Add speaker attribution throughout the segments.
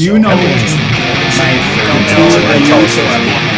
Speaker 1: you know
Speaker 2: Everyone just tell us what.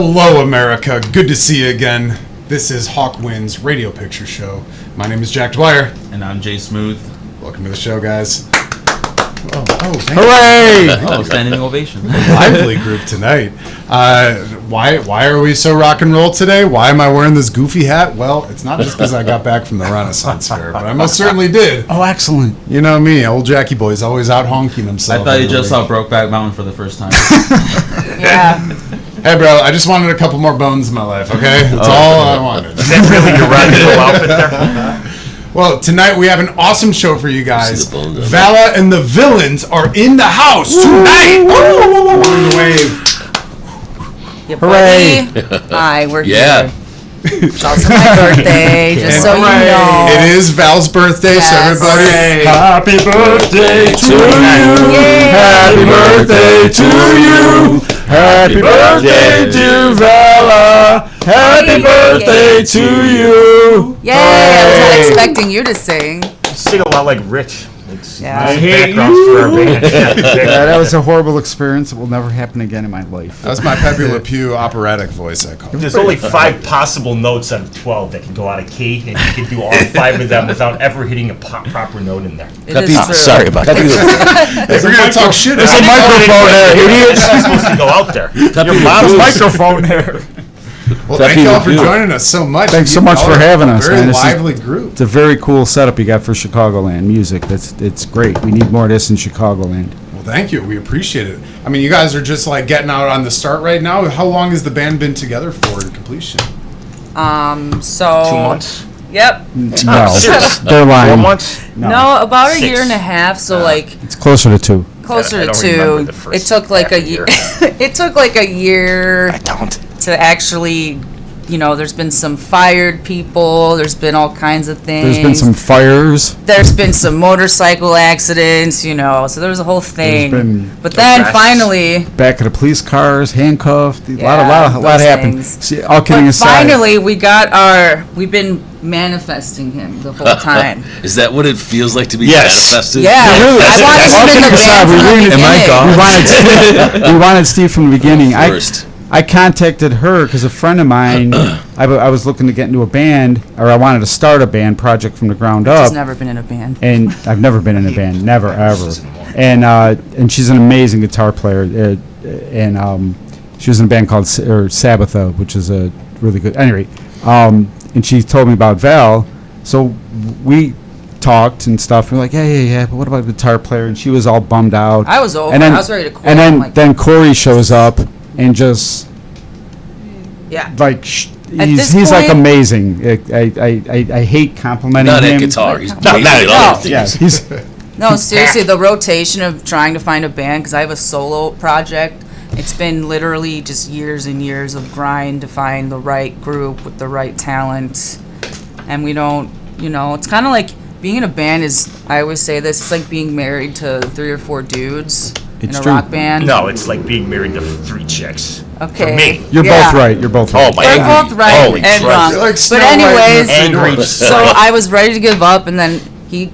Speaker 1: Hello, America. Good to see you again. This is Hawkwind's Radio Picture Show. My name is Jack Dwyer.
Speaker 3: And I'm Jay Smooth.
Speaker 1: Welcome to the show, guys. Thank
Speaker 2: Hooray!
Speaker 1: you.
Speaker 3: Oh, standing ovation.
Speaker 1: Lively group tonight. Why are we so rock and roll today? Why am I wearing this goofy hat? Well, it's not just because I got back from the Renaissance Fair, but I most certainly did.
Speaker 2: Oh, excellent.
Speaker 1: You know me, old Jackie boy's always out honking himself.
Speaker 3: I thought you just saw Brokeback Mountain for the first time.
Speaker 4: Yeah.
Speaker 1: Hey, bro, I just wanted a couple more bones in my life, okay? That's all I wanted.
Speaker 5: Is that really your radical outfit there?
Speaker 1: Well, tonight we have an awesome show for you guys.
Speaker 6: See the bones on
Speaker 1: Valla and the Villains are in the house tonight. Woo! Wave.
Speaker 4: Your
Speaker 2: Hooray.
Speaker 4: buddy. Hi, we're
Speaker 6: Yeah.
Speaker 4: here. It's also my birthday, just so you know.
Speaker 1: It is Val's birthday,
Speaker 4: Yes.
Speaker 1: so everybody.
Speaker 2: Happy birthday to you.
Speaker 4: Yay.
Speaker 2: Happy birthday to you. Happy birthday, dear Valla. Happy
Speaker 4: Yay.
Speaker 2: birthday to you.
Speaker 4: Yay! I was not expecting you to sing.
Speaker 5: You sing a lot like Rich. It's
Speaker 4: Yeah.
Speaker 5: nice
Speaker 4: I
Speaker 2: hate
Speaker 5: backgrounds for our band.
Speaker 2: Yeah, that was a horrible experience. It will never happen again in my life.
Speaker 1: That was my Pepe Le Pew operatic voice, I call it.
Speaker 5: There's only 5 possible notes out of 12 that can go out of key, and you can do all 5 of them without ever hitting a proper note in there.
Speaker 4: It is true.
Speaker 6: Sorry about that.
Speaker 1: If we're going to talk shit,
Speaker 2: There's a microphone there, idiots.
Speaker 5: It's supposed to go out there.
Speaker 2: Your mom's microphone there.
Speaker 1: well, thank y'all for joining us so much.
Speaker 2: Thanks so
Speaker 1: You
Speaker 2: much
Speaker 1: all
Speaker 2: for
Speaker 1: are
Speaker 2: having
Speaker 1: a
Speaker 2: us,
Speaker 1: Very
Speaker 2: man. This is-
Speaker 1: lively group.
Speaker 2: It's a very cool setup you got for Chicagoland music. It's great. We need more of this in Chicagoland.
Speaker 1: Well, thank you. We appreciate it. I mean, you guys are just like getting out on the start right now. How long has the band been together for in completion?
Speaker 4: So
Speaker 5: 2 months?
Speaker 4: Yep.
Speaker 2: No,
Speaker 5: Serious?
Speaker 2: they're
Speaker 5: 4
Speaker 2: lying.
Speaker 5: months?
Speaker 4: No, about a
Speaker 5: 6.
Speaker 4: year and a half. So like
Speaker 2: It's closer to 2.
Speaker 4: closer
Speaker 5: I
Speaker 4: to
Speaker 5: don't remember
Speaker 4: 2.
Speaker 5: the first
Speaker 4: It took like
Speaker 5: half
Speaker 4: a
Speaker 5: a
Speaker 4: year.
Speaker 5: year.
Speaker 4: It took like a year
Speaker 5: I don't.
Speaker 4: to actually. There's been some fired people. There's been all kinds of things.
Speaker 2: There's been some fires.
Speaker 4: There's been some motorcycle accidents, so there was a whole thing.
Speaker 2: been
Speaker 4: But then
Speaker 5: arrests.
Speaker 4: finally,
Speaker 2: Back of the police cars, handcuffed. A
Speaker 4: Yeah,
Speaker 2: lot
Speaker 4: those
Speaker 2: happened.
Speaker 4: things.
Speaker 2: See, all kidding
Speaker 4: but
Speaker 2: aside.
Speaker 4: finally we've been manifesting him the whole time.
Speaker 6: Is that what it feels like to be
Speaker 5: Yes.
Speaker 6: manifested?
Speaker 4: Yeah, I wanted
Speaker 2: all
Speaker 4: him in the
Speaker 2: kidding aside,
Speaker 4: band
Speaker 2: we
Speaker 4: from the
Speaker 2: really-
Speaker 3: Am I
Speaker 4: beginning.
Speaker 3: gone?
Speaker 2: we wanted Steve from the beginning.
Speaker 6: First.
Speaker 2: I contacted her because a friend of mine, I was looking to get into a band, or I wanted to start a band project from the ground
Speaker 4: He's
Speaker 2: up.
Speaker 4: never been in a band.
Speaker 2: And I've never been in a band, never ever. And she's an amazing guitar player, and she was in a band called Sabbatha, which is a really good. Anyway, and she told me about Val, so we talked and stuff. We're like, yeah, but what about a guitar player? And she was all bummed out.
Speaker 4: I was over.
Speaker 2: And then,
Speaker 4: I was ready to quit.
Speaker 2: And then
Speaker 4: I'm like,
Speaker 2: then Corey shows up and just
Speaker 4: yeah.
Speaker 2: like
Speaker 4: At this
Speaker 2: he's like
Speaker 4: point-
Speaker 2: amazing. I hate complimenting
Speaker 6: Not
Speaker 2: him.
Speaker 6: at guitar. He's
Speaker 5: not
Speaker 6: amazing
Speaker 5: at
Speaker 6: at
Speaker 5: all.
Speaker 6: other
Speaker 2: Yeah,
Speaker 6: things.
Speaker 2: he's
Speaker 4: No, seriously, the rotation of trying to find a band, because I have a solo project, it's been literally just years and years of grind to find the right group with the right talent. And we don't, it's kind of like being in a band is, I always say this, it's like being married to 3 or 4 dudes in
Speaker 2: It's
Speaker 4: a
Speaker 2: true.
Speaker 4: rock band.
Speaker 5: No, it's like being married to 3 chicks.
Speaker 4: Okay.
Speaker 5: For me.
Speaker 2: you're
Speaker 4: Yeah.
Speaker 2: both right. You're both
Speaker 6: Oh,
Speaker 2: right.
Speaker 6: my
Speaker 4: We're
Speaker 6: angry.
Speaker 4: both right
Speaker 6: Holy
Speaker 4: and
Speaker 6: Christ.
Speaker 4: wrong.
Speaker 1: You're like
Speaker 4: But
Speaker 1: Snow White and the
Speaker 4: anyways,
Speaker 5: Angry.
Speaker 4: so I was ready to give up, and then he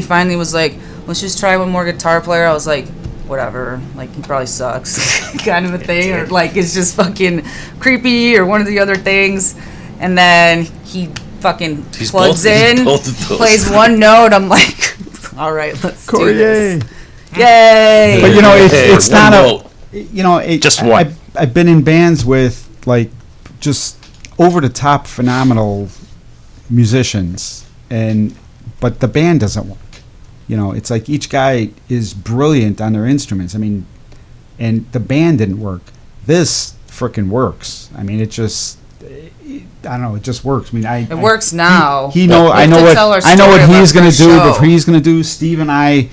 Speaker 4: finally was like, let's just try one more guitar player. I was like, whatever, like he probably sucks, kind of a thing, or like it's just fucking creepy, or one of the other things. And then he fucking
Speaker 6: He's
Speaker 4: plugs
Speaker 6: both- he's
Speaker 4: in,
Speaker 6: both of those.
Speaker 4: plays one note. I'm like, all right, let's do
Speaker 2: Corey,
Speaker 4: this.
Speaker 2: yay.
Speaker 4: Yay!
Speaker 2: But it's
Speaker 6: One
Speaker 2: not
Speaker 6: note.
Speaker 5: Just one.
Speaker 2: I've been in bands with like just over the top phenomenal musicians, but the band doesn't work. It's like each guy is brilliant on their instruments. I mean, and the band didn't work. This frickin' works. I mean, it just. I don't know. It just works. I mean,
Speaker 4: It works now.
Speaker 2: I know
Speaker 4: have to
Speaker 2: what
Speaker 4: tell our
Speaker 2: I know what
Speaker 4: story
Speaker 2: he's
Speaker 4: about
Speaker 2: gonna
Speaker 4: the
Speaker 2: do.
Speaker 4: show.
Speaker 2: But he's gonna do. Steve and I.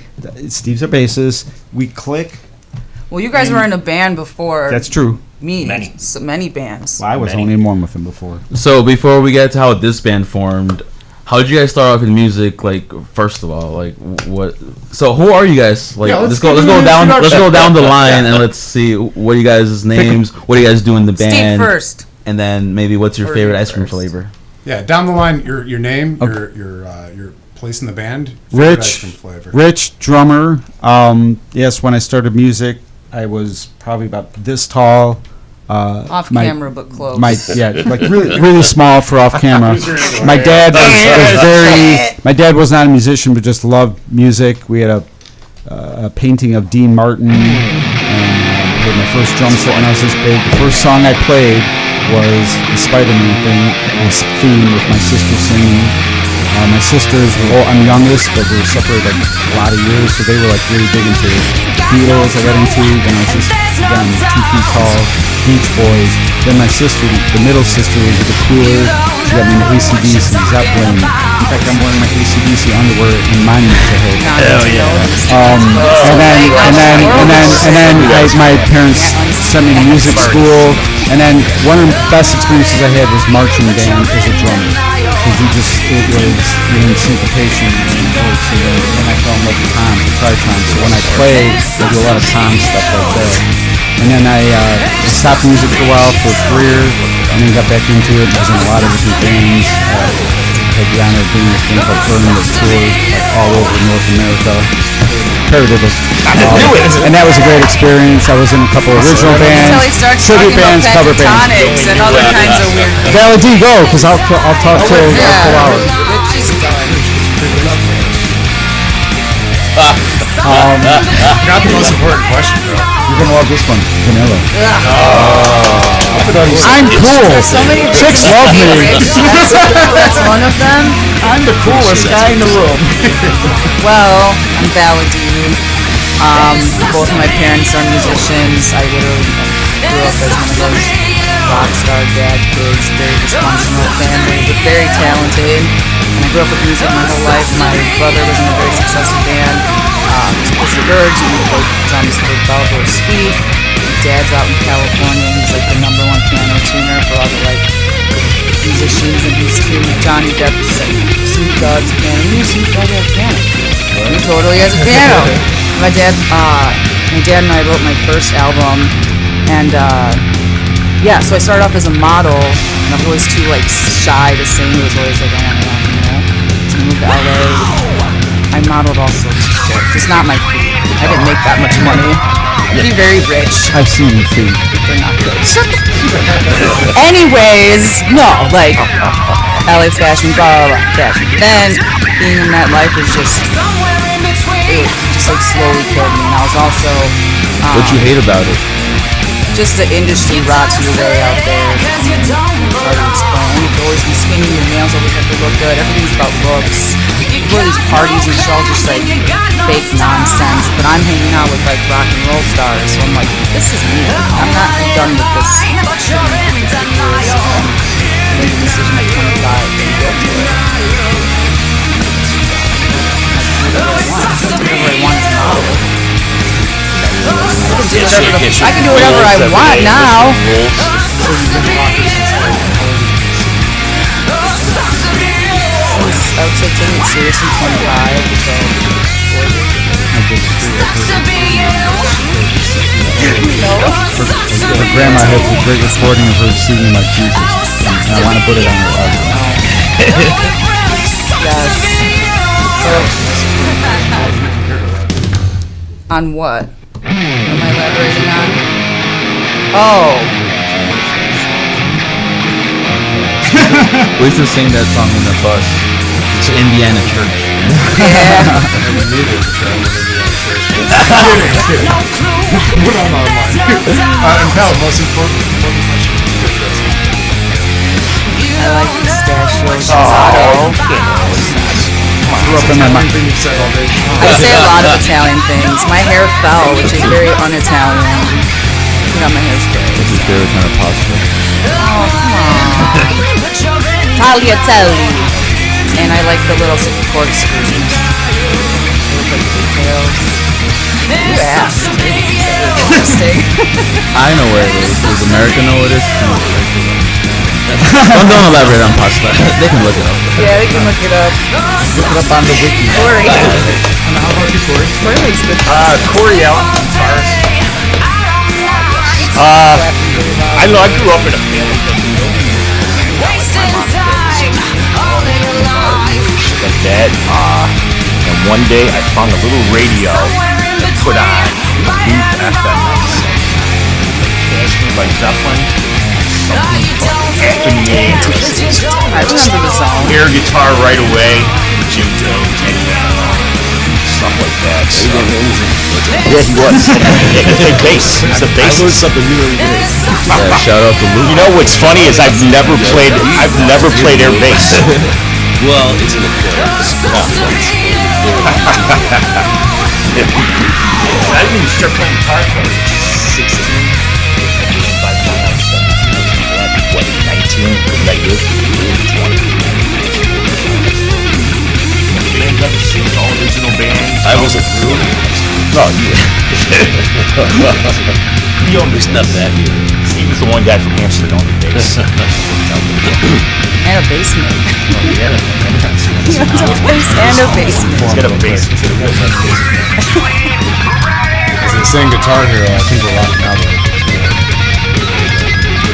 Speaker 2: Steve's our bassist. We click.
Speaker 4: Well, you guys were in a band before
Speaker 2: That's true.
Speaker 4: me.
Speaker 5: Many.
Speaker 4: So many bands.
Speaker 2: Well, I was
Speaker 5: Many.
Speaker 2: only in one with him before.
Speaker 3: So before we get to how this band formed, how did you guys start off in music? Like, first of all, like what? So who are you guys? Like,
Speaker 1: Yeah,
Speaker 3: let's
Speaker 1: let's
Speaker 3: go
Speaker 1: give them an
Speaker 3: down
Speaker 1: introduction.
Speaker 3: the line and let's see what are you guys' names. What do you guys do in the
Speaker 4: Steve
Speaker 3: band?
Speaker 4: first.
Speaker 3: And then maybe what's your
Speaker 4: Or
Speaker 3: favorite
Speaker 4: you
Speaker 3: ice cream
Speaker 4: first.
Speaker 3: flavor?
Speaker 1: Yeah, down the line, your name,
Speaker 2: Okay.
Speaker 1: your place in the band, favorite ice cream
Speaker 2: Rich,
Speaker 1: flavor.
Speaker 2: Rich, drummer. Yes, when I started music, I was probably about this tall.
Speaker 4: Off
Speaker 2: my-
Speaker 4: camera, but close.
Speaker 2: Like really small for off camera. My dad was very. My dad was not a musician, but just loved music. We had a painting of Dean Martin, and I played my first drum set when I was this big. The first song I played was the Spider-Man theme with my sister singing. My sisters were I'm youngest, but we were separated like a lot of years, so they were like really big into Beatles. I got into. Then I was just again 2 feet tall, Beach Boys. Then my sister, the middle sister, was a bit cooler. She got me into AC/DC, Zeppelin. In fact, I'm wearing my AC/DC underwear in monument to her.
Speaker 3: Hell yeah.
Speaker 2: And then my parents sent me to music school. And then one of the best experiences I had was marching band as a drummer. Because it was in syncopation. And then I fell in love with toms, guitar toms. So when I played, I do a lot of tom stuff like that. And then I stopped music for a while for a career, and then got back into it. I was in a lot of different bands. Had the honor of being with a band called Burning that toured like all over North America. Paradiddles. And that was a great experience. I was in a couple of original bands,
Speaker 4: Until he starts
Speaker 2: tribute
Speaker 4: talking
Speaker 2: bands,
Speaker 4: about
Speaker 2: cover bands.
Speaker 4: pentatonics and other kinds of weird.
Speaker 2: Valla D, go, because I'll talk till a full hour.
Speaker 4: Rich is done.
Speaker 1: Not the most important question, bro.
Speaker 2: You're gonna love this one, Vanilla. I'm cool.
Speaker 4: So many
Speaker 2: Chicks love me.
Speaker 4: That's one of them.
Speaker 2: I'm the coolest guy in the room.
Speaker 4: Well, I'm Valentine. Both of my parents are musicians. I literally grew up as one of those rock star dad kids, very dysfunctional family, but very talented. And I grew up with music my whole life. My brother was in a very successful band, Mr. Birds, and he played drums for Belleville Speak. My dad's out in California. He's like the #1 piano tuner for all the like musicians, and he's tuned Johnny Depp's Snoop Dogg's piano. You Snoop Dogg has a piano. He totally has a piano. My dad and I wrote my first album, and yeah, so I started off as a model, and I was always too like shy to sing. It was always like I want to, so I moved to LA. I modeled all sorts of shit, just not my feet. I didn't make that much money. I'd be very rich.
Speaker 2: I've seen you feet.
Speaker 4: They're not good. Shut the Anyways, no, like LA fashion, blah blah blah, fashion. Then being in that life is just like slowly killed me. And I was also
Speaker 3: What you hate about it?
Speaker 4: just the industry rots your way out there. It's hard to explain. You have to always be skinny, your nails always have to look good. Everything's about looks. You go to these parties and it's all just like fake nonsense. But I'm hanging out with like rock and roll stars, so I'm like, this is me. I'm not done with this. I made a decision at 25 to go to it. Whatever I want as a model. I can do whatever I want now. I would say taking it seriously 25 so
Speaker 2: Her grandma has a great recording of her singing like Jesus, and I want to put it on her album.
Speaker 4: yes. On what? What am I elaborating on? Oh.
Speaker 3: We used to sing that song in the bus to Indiana church.
Speaker 4: Yeah.
Speaker 1: Put on our mind. And Val, most important question.
Speaker 4: I like pistachio gelato.
Speaker 2: Grew up in my mind.
Speaker 4: I say a lot of Italian things. My hair fell, which is very un-Italian. You know, my hair's great.
Speaker 3: This is very kind of pasta.
Speaker 4: Oh, come on. Tagliatelle. And I like the little corkscrews. They look like details. You asked. Interesting.
Speaker 3: I know where it is. Does America know what it is? Don't elaborate on pasta. They can look it up.
Speaker 4: Yeah, they can look it up.
Speaker 2: Look it up on the wiki.
Speaker 4: Corey.
Speaker 1: How about you, Corey?
Speaker 4: Corey makes good
Speaker 5: Corey Allen from Taurus. I know I grew up in a family that like that. And one day I found a little radio that put on Booth FM. Cashmere by Zeppelin. Something happening.
Speaker 4: I remember the song.
Speaker 5: Air guitar right away. Jim Jones.
Speaker 7: Something like that. So. Yeah, he was. He played bass. He's the bassist. I learned something new every day.
Speaker 3: Yeah, shout out to Luke.
Speaker 7: You know what's funny is I've never played air bass. Well, isn't it good?
Speaker 5: I didn't even start playing guitar until I was 16. And by the time I was 17,
Speaker 7: What, 19? Wasn't that good? 20.
Speaker 5: bands ever seen all original bands.
Speaker 7: I was a group. Oh, yeah. It's not that either.
Speaker 5: He was the one guy from Hampshire that owned the bass.
Speaker 4: And a basement.
Speaker 5: Oh, yeah.
Speaker 4: He owns a place and a basement.
Speaker 5: He's got a basement. He's got a real nice basement.
Speaker 1: As they say in Guitar Hero, I think we're rocking out with it.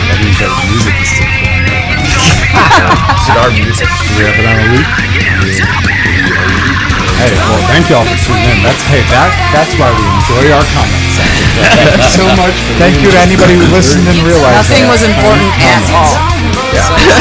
Speaker 1: That means that music is still going on.
Speaker 5: Guitar music.
Speaker 1: Do we have it on a loop? Hey, well, thank y'all for tuning in. That's why we enjoy our comments. Thank you so much.
Speaker 2: Thank you to anybody who listened and realized
Speaker 4: Nothing
Speaker 2: that.
Speaker 4: was important at all.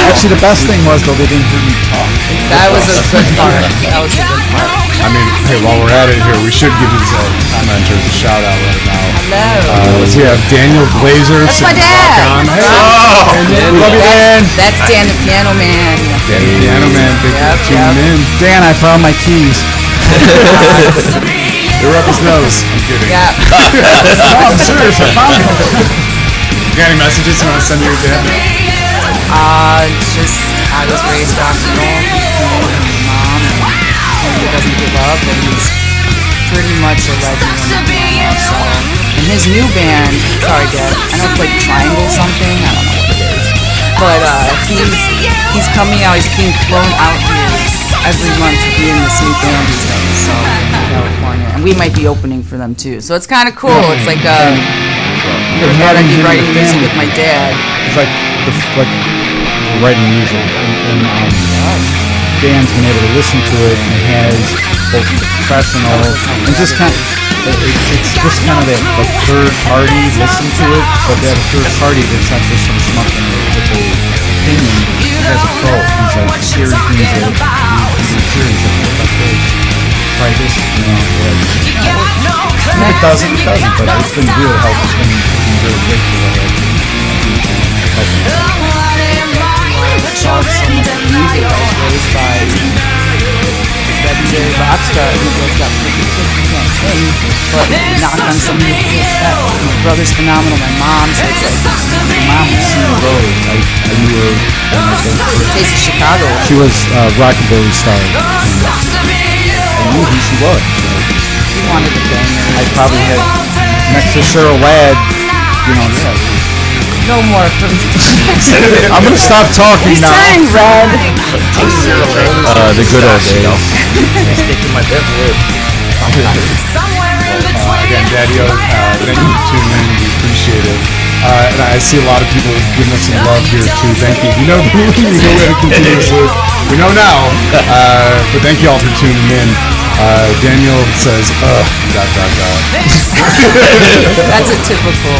Speaker 2: Actually, the best thing was, though, they didn't hear me talk.
Speaker 4: That was a good part. That was a good part.
Speaker 1: I mean, hey, while we're at it here, we should give these commenters a shout out right now.
Speaker 4: Hello.
Speaker 1: We have Daniel Glazer.
Speaker 4: That's my
Speaker 1: sitting
Speaker 4: dad.
Speaker 1: rock on. Hey, love you, Dan.
Speaker 4: That's Dan the Piano Man.
Speaker 1: Dan the Piano Man, thank you for tuning in.
Speaker 2: Dan, I found my keys.
Speaker 1: They were up his nose. I'm kidding.
Speaker 4: Yeah.
Speaker 2: No, I'm serious. I found them.
Speaker 1: You got any messages you want to send to your dad?
Speaker 4: Just I was raised rock and roll. Mom, and he doesn't give up, and he's pretty much a legend. So, and his new band, sorry, Dad, I know it's like Triangle something. I don't know what it is, but he's coming out. He's being flown out here every month to be in this new band he's in. So in California, and we might be opening for them too. So it's kind of cool. It's like never thought I'd be writing music with my dad.
Speaker 2: It's like writing music, and Dan's been able to listen to it and has both the professional and just kind of it's just kind of that like third party listen to it, but that third party that's not just some schmuck with a opinion. He has a pro. He's like hearing things that he's hearing something like this. Try this, you know. If it doesn't, it doesn't. But it's been real help. It's been really great for that.
Speaker 4: Love so much music. I was raised by legendary rock star who was got pretty sick. He can't sing, but he knocked on some new stuff. My brother's phenomenal. My mom, so it's like
Speaker 2: My mom was Cedar Road. I knew her when I was there.
Speaker 4: Taste of Chicago.
Speaker 2: She was a rockabilly star. And I knew who she was.
Speaker 4: He wanted to bang her.
Speaker 2: I probably had next to Cheryl Ladd, you know.
Speaker 4: No more.
Speaker 2: I'm gonna stop talking
Speaker 4: He's
Speaker 2: now.
Speaker 4: turning red.
Speaker 3: The good old days.
Speaker 5: Sticking my death lip.
Speaker 1: Again, Daddy-O, thank you for tuning in. We appreciate it. And I see a lot of people giving us some love here too. Thank you. You know where to continue this with. We know now. But thank you all for tuning in. Daniel says, ...
Speaker 4: That's a typical.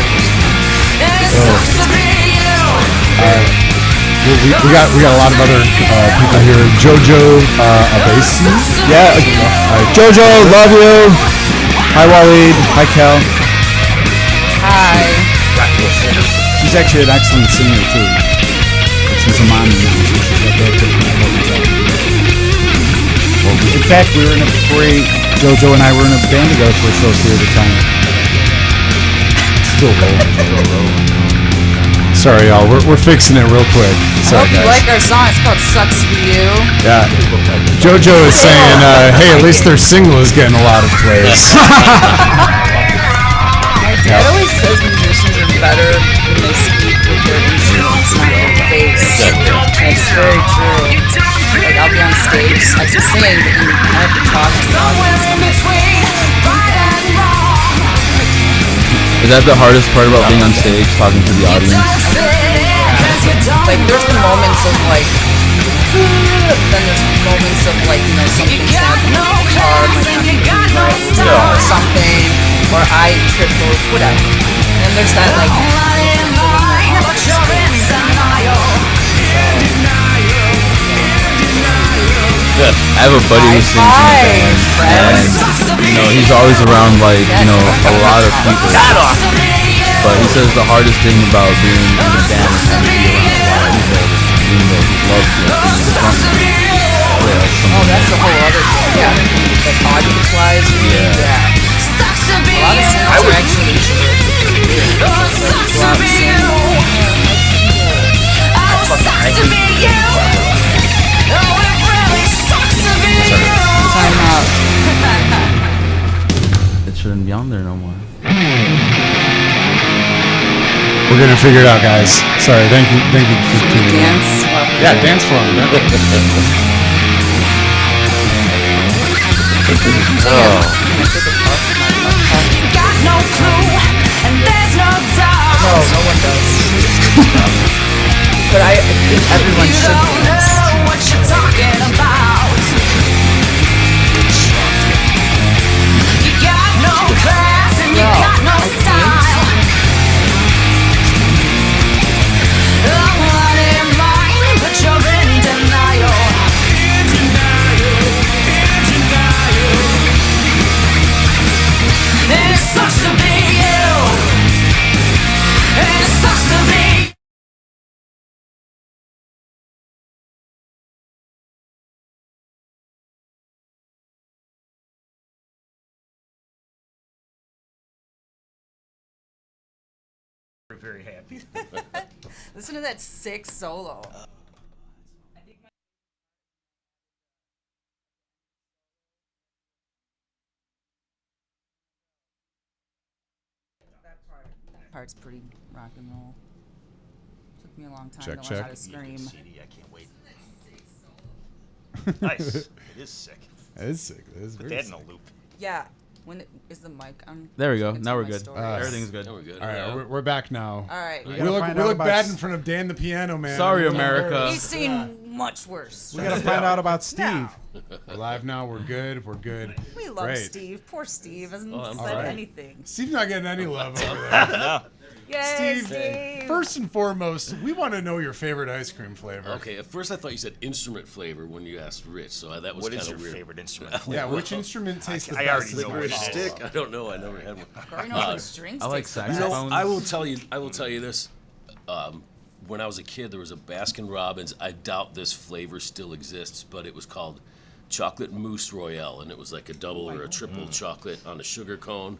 Speaker 1: We got a lot of other people here. Jojo Abasi.
Speaker 2: Yeah, Jojo, love you. Hi, Waleed. Hi, Kel.
Speaker 4: Hi.
Speaker 2: She's actually an excellent singer too. She's a mommy now. She's like that. In fact, we were in a before Jojo and I were in a band together for a short period of time. Still rolling.
Speaker 1: Sorry, y'all. We're fixing it real quick.
Speaker 4: I
Speaker 1: Sorry,
Speaker 4: hope you
Speaker 1: guys.
Speaker 4: like our song. It's called "Sucks for You."
Speaker 1: Yeah. Jojo is saying, hey, at least their single is getting a lot of plays.
Speaker 4: My dad always says musicians are better when they speak with their instruments, not their face. It's very true. Like I'll be on stage, I can sing, but then I have to talk to the audience.
Speaker 3: Is that the hardest part about being on stage, talking to the audience?
Speaker 4: Like there's the moments of like, then there's moments of like, you know, something's happening with the guitar, or something, or I trip or whatever. And then there's that like,
Speaker 3: I have a buddy who sings in the band, and he's always around like a lot of people. But he says the hardest thing about being in a band is having to be around a lot of people, even though he loves being the front man.
Speaker 4: Oh, that's a whole other thing. Yeah. Like audience-wise. Yeah. A lot of singers are actually Time out.
Speaker 3: It shouldn't be on there no more.
Speaker 1: We're gonna figure it out, guys. Sorry, thank you for tuning in.
Speaker 4: Dance.
Speaker 1: Yeah, dance for him.
Speaker 4: No one does. But I think everyone should dance.
Speaker 5: Very happy.
Speaker 4: Listen to that sick solo. That part's pretty rock and roll. Took me a long time
Speaker 1: Check,
Speaker 4: to learn how
Speaker 1: check.
Speaker 4: to scream.
Speaker 5: CD, I can't wait. Nice. It is sick.
Speaker 1: That is sick. That is
Speaker 5: Put
Speaker 1: very
Speaker 5: that in a
Speaker 1: sick.
Speaker 5: loop.
Speaker 4: Yeah. Is the mic on?
Speaker 3: There we go.
Speaker 4: It's
Speaker 3: Now
Speaker 4: on
Speaker 3: we're
Speaker 4: my
Speaker 3: good.
Speaker 4: story.
Speaker 3: Everything's good.
Speaker 6: Now we're good.
Speaker 1: All right,
Speaker 6: Yeah.
Speaker 1: we're back now.
Speaker 4: All right.
Speaker 2: We
Speaker 1: We
Speaker 2: gotta
Speaker 1: look
Speaker 2: find out
Speaker 1: bad
Speaker 2: about
Speaker 1: in front of Dan the piano man.
Speaker 3: Sorry, America.
Speaker 4: He's seen much worse.
Speaker 2: We gotta find out about Steve.
Speaker 4: No.
Speaker 1: We're live now. We're good. We're good.
Speaker 4: We love
Speaker 1: Great.
Speaker 4: Steve. Poor Steve hasn't
Speaker 6: I'm
Speaker 4: said
Speaker 1: alright.
Speaker 4: anything.
Speaker 1: Steve's not getting any love over there.
Speaker 4: Yay,
Speaker 1: Steve, first and foremost, we want to know your favorite ice cream flavor.
Speaker 6: Okay, at first I thought you said instrument flavor when you asked Rich, so that was
Speaker 5: What
Speaker 6: kind
Speaker 5: is
Speaker 6: of
Speaker 5: your
Speaker 6: weird.
Speaker 5: favorite instrument?
Speaker 1: Yeah, which instrument tastes the
Speaker 5: I
Speaker 1: best?
Speaker 5: already know what
Speaker 6: Licorice
Speaker 5: it is.
Speaker 6: stick? I don't know. I never had one.
Speaker 4: Corey knows what strings
Speaker 3: I like
Speaker 4: taste the
Speaker 3: saxophones.
Speaker 4: best.
Speaker 6: You know, I will tell you this. When I was a kid, there was a Baskin Robbins. I doubt this flavor still exists, but it was called Chocolate Mousse Royale, and it was like a double or a triple chocolate on a sugar cone.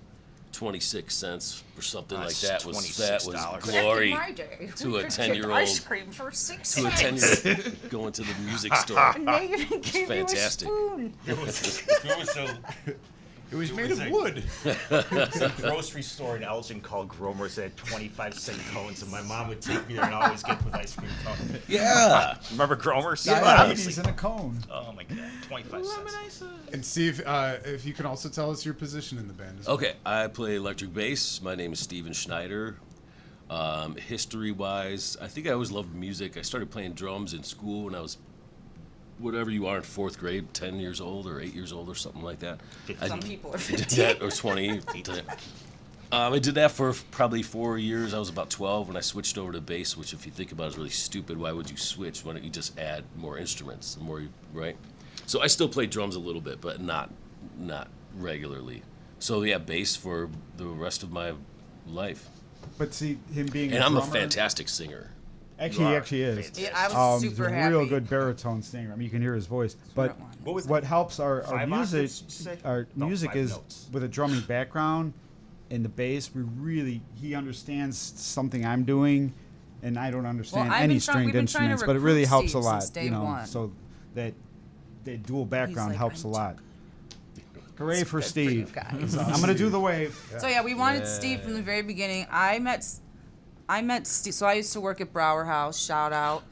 Speaker 6: 26 cents or something like that was
Speaker 5: $26.
Speaker 6: glory
Speaker 4: Back in my day,
Speaker 6: to
Speaker 4: we
Speaker 6: a
Speaker 4: could get
Speaker 6: 10-year-old
Speaker 4: ice cream for 6
Speaker 6: to a
Speaker 4: cents.
Speaker 6: 10-year-old going to the music store.
Speaker 4: And they even gave
Speaker 6: fantastic.
Speaker 4: you a spoon.
Speaker 5: There was a
Speaker 1: It was made of
Speaker 5: a-
Speaker 1: wood.
Speaker 5: grocery store in Elgin called Gromer's that had 25-cent cones, and my mom would take me there and always get with ice cream cone.
Speaker 6: Yeah.
Speaker 5: Remember Gromer's?
Speaker 2: Diabetes in a cone.
Speaker 5: Oh my god, 25 cents.
Speaker 1: And Steve, if you can also tell us your position in the band as well.
Speaker 6: Okay, I play electric bass. My name is Steven Schneider. History-wise, I think I always loved music. I started playing drums in school when I was whatever you are in fourth grade, 10 years old or 8 years old or something like that.
Speaker 4: Some people are
Speaker 6: did
Speaker 4: 15.
Speaker 6: that, or 20. I did that for probably 4 years. I was about 12 when I switched over to bass, which if you think about it is really stupid. Why would you switch? Why don't you just add more instruments? The more you, right? So I still play drums a little bit, but not regularly. So yeah, bass for the rest of my life.
Speaker 2: But see, him being
Speaker 6: And
Speaker 2: a
Speaker 6: I'm a
Speaker 2: drummer,
Speaker 6: fantastic singer.
Speaker 2: Actually, he
Speaker 5: You are
Speaker 2: actually is.
Speaker 5: fantastic.
Speaker 4: Yeah, I was
Speaker 2: He's
Speaker 4: super
Speaker 2: a
Speaker 4: happy.
Speaker 2: real good baritone singer. I mean, you can hear his voice. But
Speaker 5: What was
Speaker 2: what helps our
Speaker 5: 5
Speaker 2: music,
Speaker 5: octaves, say?
Speaker 2: our
Speaker 5: No,
Speaker 2: music
Speaker 5: 5
Speaker 2: is
Speaker 5: notes.
Speaker 2: with a drumming background and the bass. He understands something I'm doing, and I don't understand
Speaker 4: I've
Speaker 2: any
Speaker 4: been trying-
Speaker 2: stringed
Speaker 4: we've been trying to
Speaker 2: instruments. But it really
Speaker 4: recruit
Speaker 2: helps a
Speaker 4: Steve
Speaker 2: lot,
Speaker 4: since day
Speaker 2: you know.
Speaker 4: one.
Speaker 2: So that dual background
Speaker 4: like,
Speaker 2: helps a
Speaker 4: I'm
Speaker 2: lot. Hooray for
Speaker 4: good for
Speaker 2: Steve!
Speaker 4: you guys.
Speaker 2: I'm gonna do the wave.
Speaker 4: So yeah, we wanted Steve from the very beginning. I met Steve. So I used to work at Brower House. Shout out,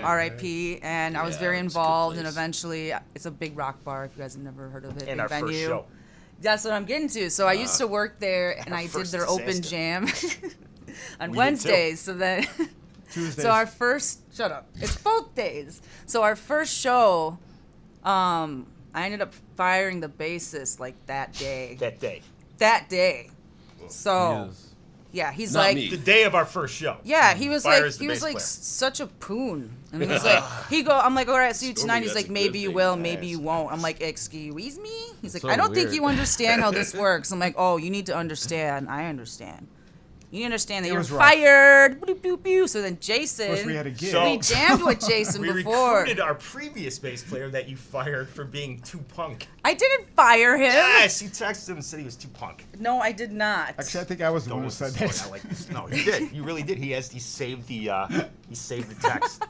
Speaker 4: R.I.P. And I was
Speaker 6: Yeah,
Speaker 4: very
Speaker 6: it's a good
Speaker 4: involved. And
Speaker 6: place.
Speaker 4: eventually, it's a big rock bar. If you guys have never heard of it,
Speaker 5: And
Speaker 4: big
Speaker 5: our
Speaker 4: venue.
Speaker 5: first show.
Speaker 4: That's what I'm getting to. So I used to work there, and I did
Speaker 5: first
Speaker 4: their open
Speaker 5: disaster.
Speaker 4: jam on
Speaker 5: We did
Speaker 4: Wednesdays. So then,
Speaker 2: Tuesdays.
Speaker 4: so our first shut up. It's both days. So our first show, I ended up firing the bassist like that day.
Speaker 5: that day?
Speaker 4: That day. So Yeah, he's
Speaker 6: Not
Speaker 4: like,
Speaker 6: me.
Speaker 5: The day of our first show.
Speaker 4: yeah, he was
Speaker 5: Fires the
Speaker 4: he was
Speaker 5: bass
Speaker 4: like
Speaker 5: player.
Speaker 4: such a poon, and he's like, I'm like, all right, I'll see you tonight. He's
Speaker 6: that's
Speaker 4: like,
Speaker 6: a
Speaker 4: maybe
Speaker 6: good
Speaker 4: you
Speaker 6: thing.
Speaker 4: will, maybe you won't. I'm like, excuse me. He's like,
Speaker 3: so
Speaker 4: I don't think
Speaker 3: weird.
Speaker 4: you understand how this works. I'm like, oh, you need to understand. I understand. You understand that
Speaker 2: It
Speaker 4: you're
Speaker 2: was rough.
Speaker 4: fired. Boop, boop, boop. So then Jason,
Speaker 2: Of course, we had a gig.
Speaker 5: So-
Speaker 4: we jammed with Jason
Speaker 5: We
Speaker 4: before.
Speaker 5: recruited our previous bass player that you fired for being too punk.
Speaker 4: I didn't fire him.
Speaker 5: Yes, he texted him and said he was too punk.
Speaker 4: No, I did not.
Speaker 2: Actually, I think I was the one
Speaker 5: Don't
Speaker 2: who
Speaker 5: listen
Speaker 2: said
Speaker 5: to
Speaker 2: that.
Speaker 5: it. I like this. No, he did. You really did. He saved the text.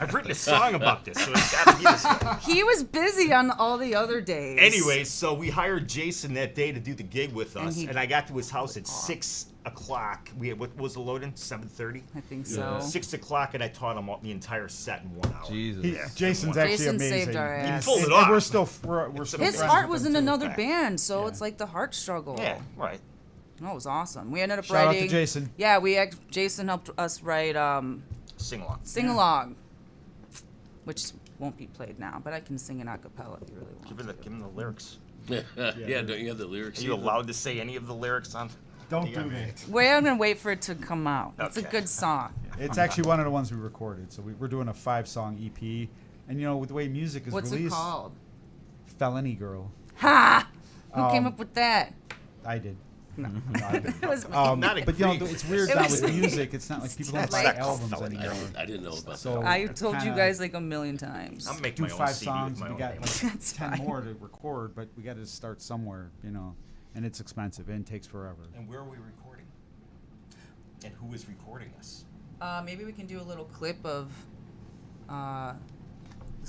Speaker 5: I've written a song about this, so it's got to be this way.
Speaker 4: He was busy on all the other days.
Speaker 5: Anyways, so we hired Jason that day to do the gig with us,
Speaker 4: he-
Speaker 5: and I got to his house at 6 o'clock. What was the load-in? 7:30?
Speaker 4: I think so.
Speaker 5: 6 o'clock, and I taught him the entire set in 1 hour.
Speaker 3: Jesus.
Speaker 2: Jason's actually
Speaker 4: Jason
Speaker 2: amazing.
Speaker 4: saved our
Speaker 5: He
Speaker 4: ass.
Speaker 5: pulled it
Speaker 2: And
Speaker 5: off.
Speaker 2: we're still we're still
Speaker 4: His
Speaker 2: friends
Speaker 4: heart
Speaker 2: with
Speaker 4: was
Speaker 2: him,
Speaker 4: in
Speaker 2: too.
Speaker 4: another
Speaker 5: Yeah.
Speaker 4: band, so
Speaker 2: Yeah.
Speaker 4: it's like the heart struggle.
Speaker 5: Yeah, right.
Speaker 4: That was awesome. We ended up
Speaker 2: Shout out to
Speaker 4: writing.
Speaker 2: Jason.
Speaker 4: Yeah, Jason helped us write
Speaker 5: Sing along.
Speaker 4: "Sing Along," which won't be played now, but I can sing an a cappella if you really want.
Speaker 5: Give him the lyrics.
Speaker 6: Yeah, don't you have the lyrics?
Speaker 5: Are you
Speaker 6: either?
Speaker 5: allowed to say any of the lyrics on?
Speaker 2: Don't
Speaker 5: Yeah.
Speaker 2: do that.
Speaker 4: I'm gonna wait for it to come out. It's a
Speaker 5: Okay.
Speaker 4: good song.
Speaker 2: It's actually one of the ones we recorded. So we're doing a 5-song EP, and you know, with the way music is
Speaker 4: What's it
Speaker 2: released,
Speaker 4: called?
Speaker 2: Felony Girl.
Speaker 4: Ha! Who came
Speaker 2: Um,
Speaker 4: up with that?
Speaker 2: I did.
Speaker 4: No.
Speaker 2: No, I did.
Speaker 4: It was
Speaker 5: Not
Speaker 2: But you know,
Speaker 5: agree.
Speaker 2: it's weird
Speaker 4: It
Speaker 2: now
Speaker 4: was-
Speaker 2: with music. It's not like people don't buy
Speaker 4: like-
Speaker 2: albums
Speaker 5: Felony.
Speaker 2: anymore.
Speaker 6: I didn't know about
Speaker 2: So
Speaker 4: I
Speaker 2: it's
Speaker 4: told you
Speaker 2: kinda-
Speaker 4: guys like a million times.
Speaker 5: I'm making
Speaker 2: do
Speaker 5: my own
Speaker 2: 5
Speaker 5: CD
Speaker 2: songs.
Speaker 5: with my
Speaker 2: We
Speaker 5: own
Speaker 2: got
Speaker 5: name.
Speaker 2: like
Speaker 4: That's
Speaker 2: 10
Speaker 4: fine.
Speaker 2: more to record, but we got to start somewhere, you know, and it's expensive and takes forever.
Speaker 5: And where are we recording? And who is recording us?
Speaker 4: Maybe we can do a little clip of the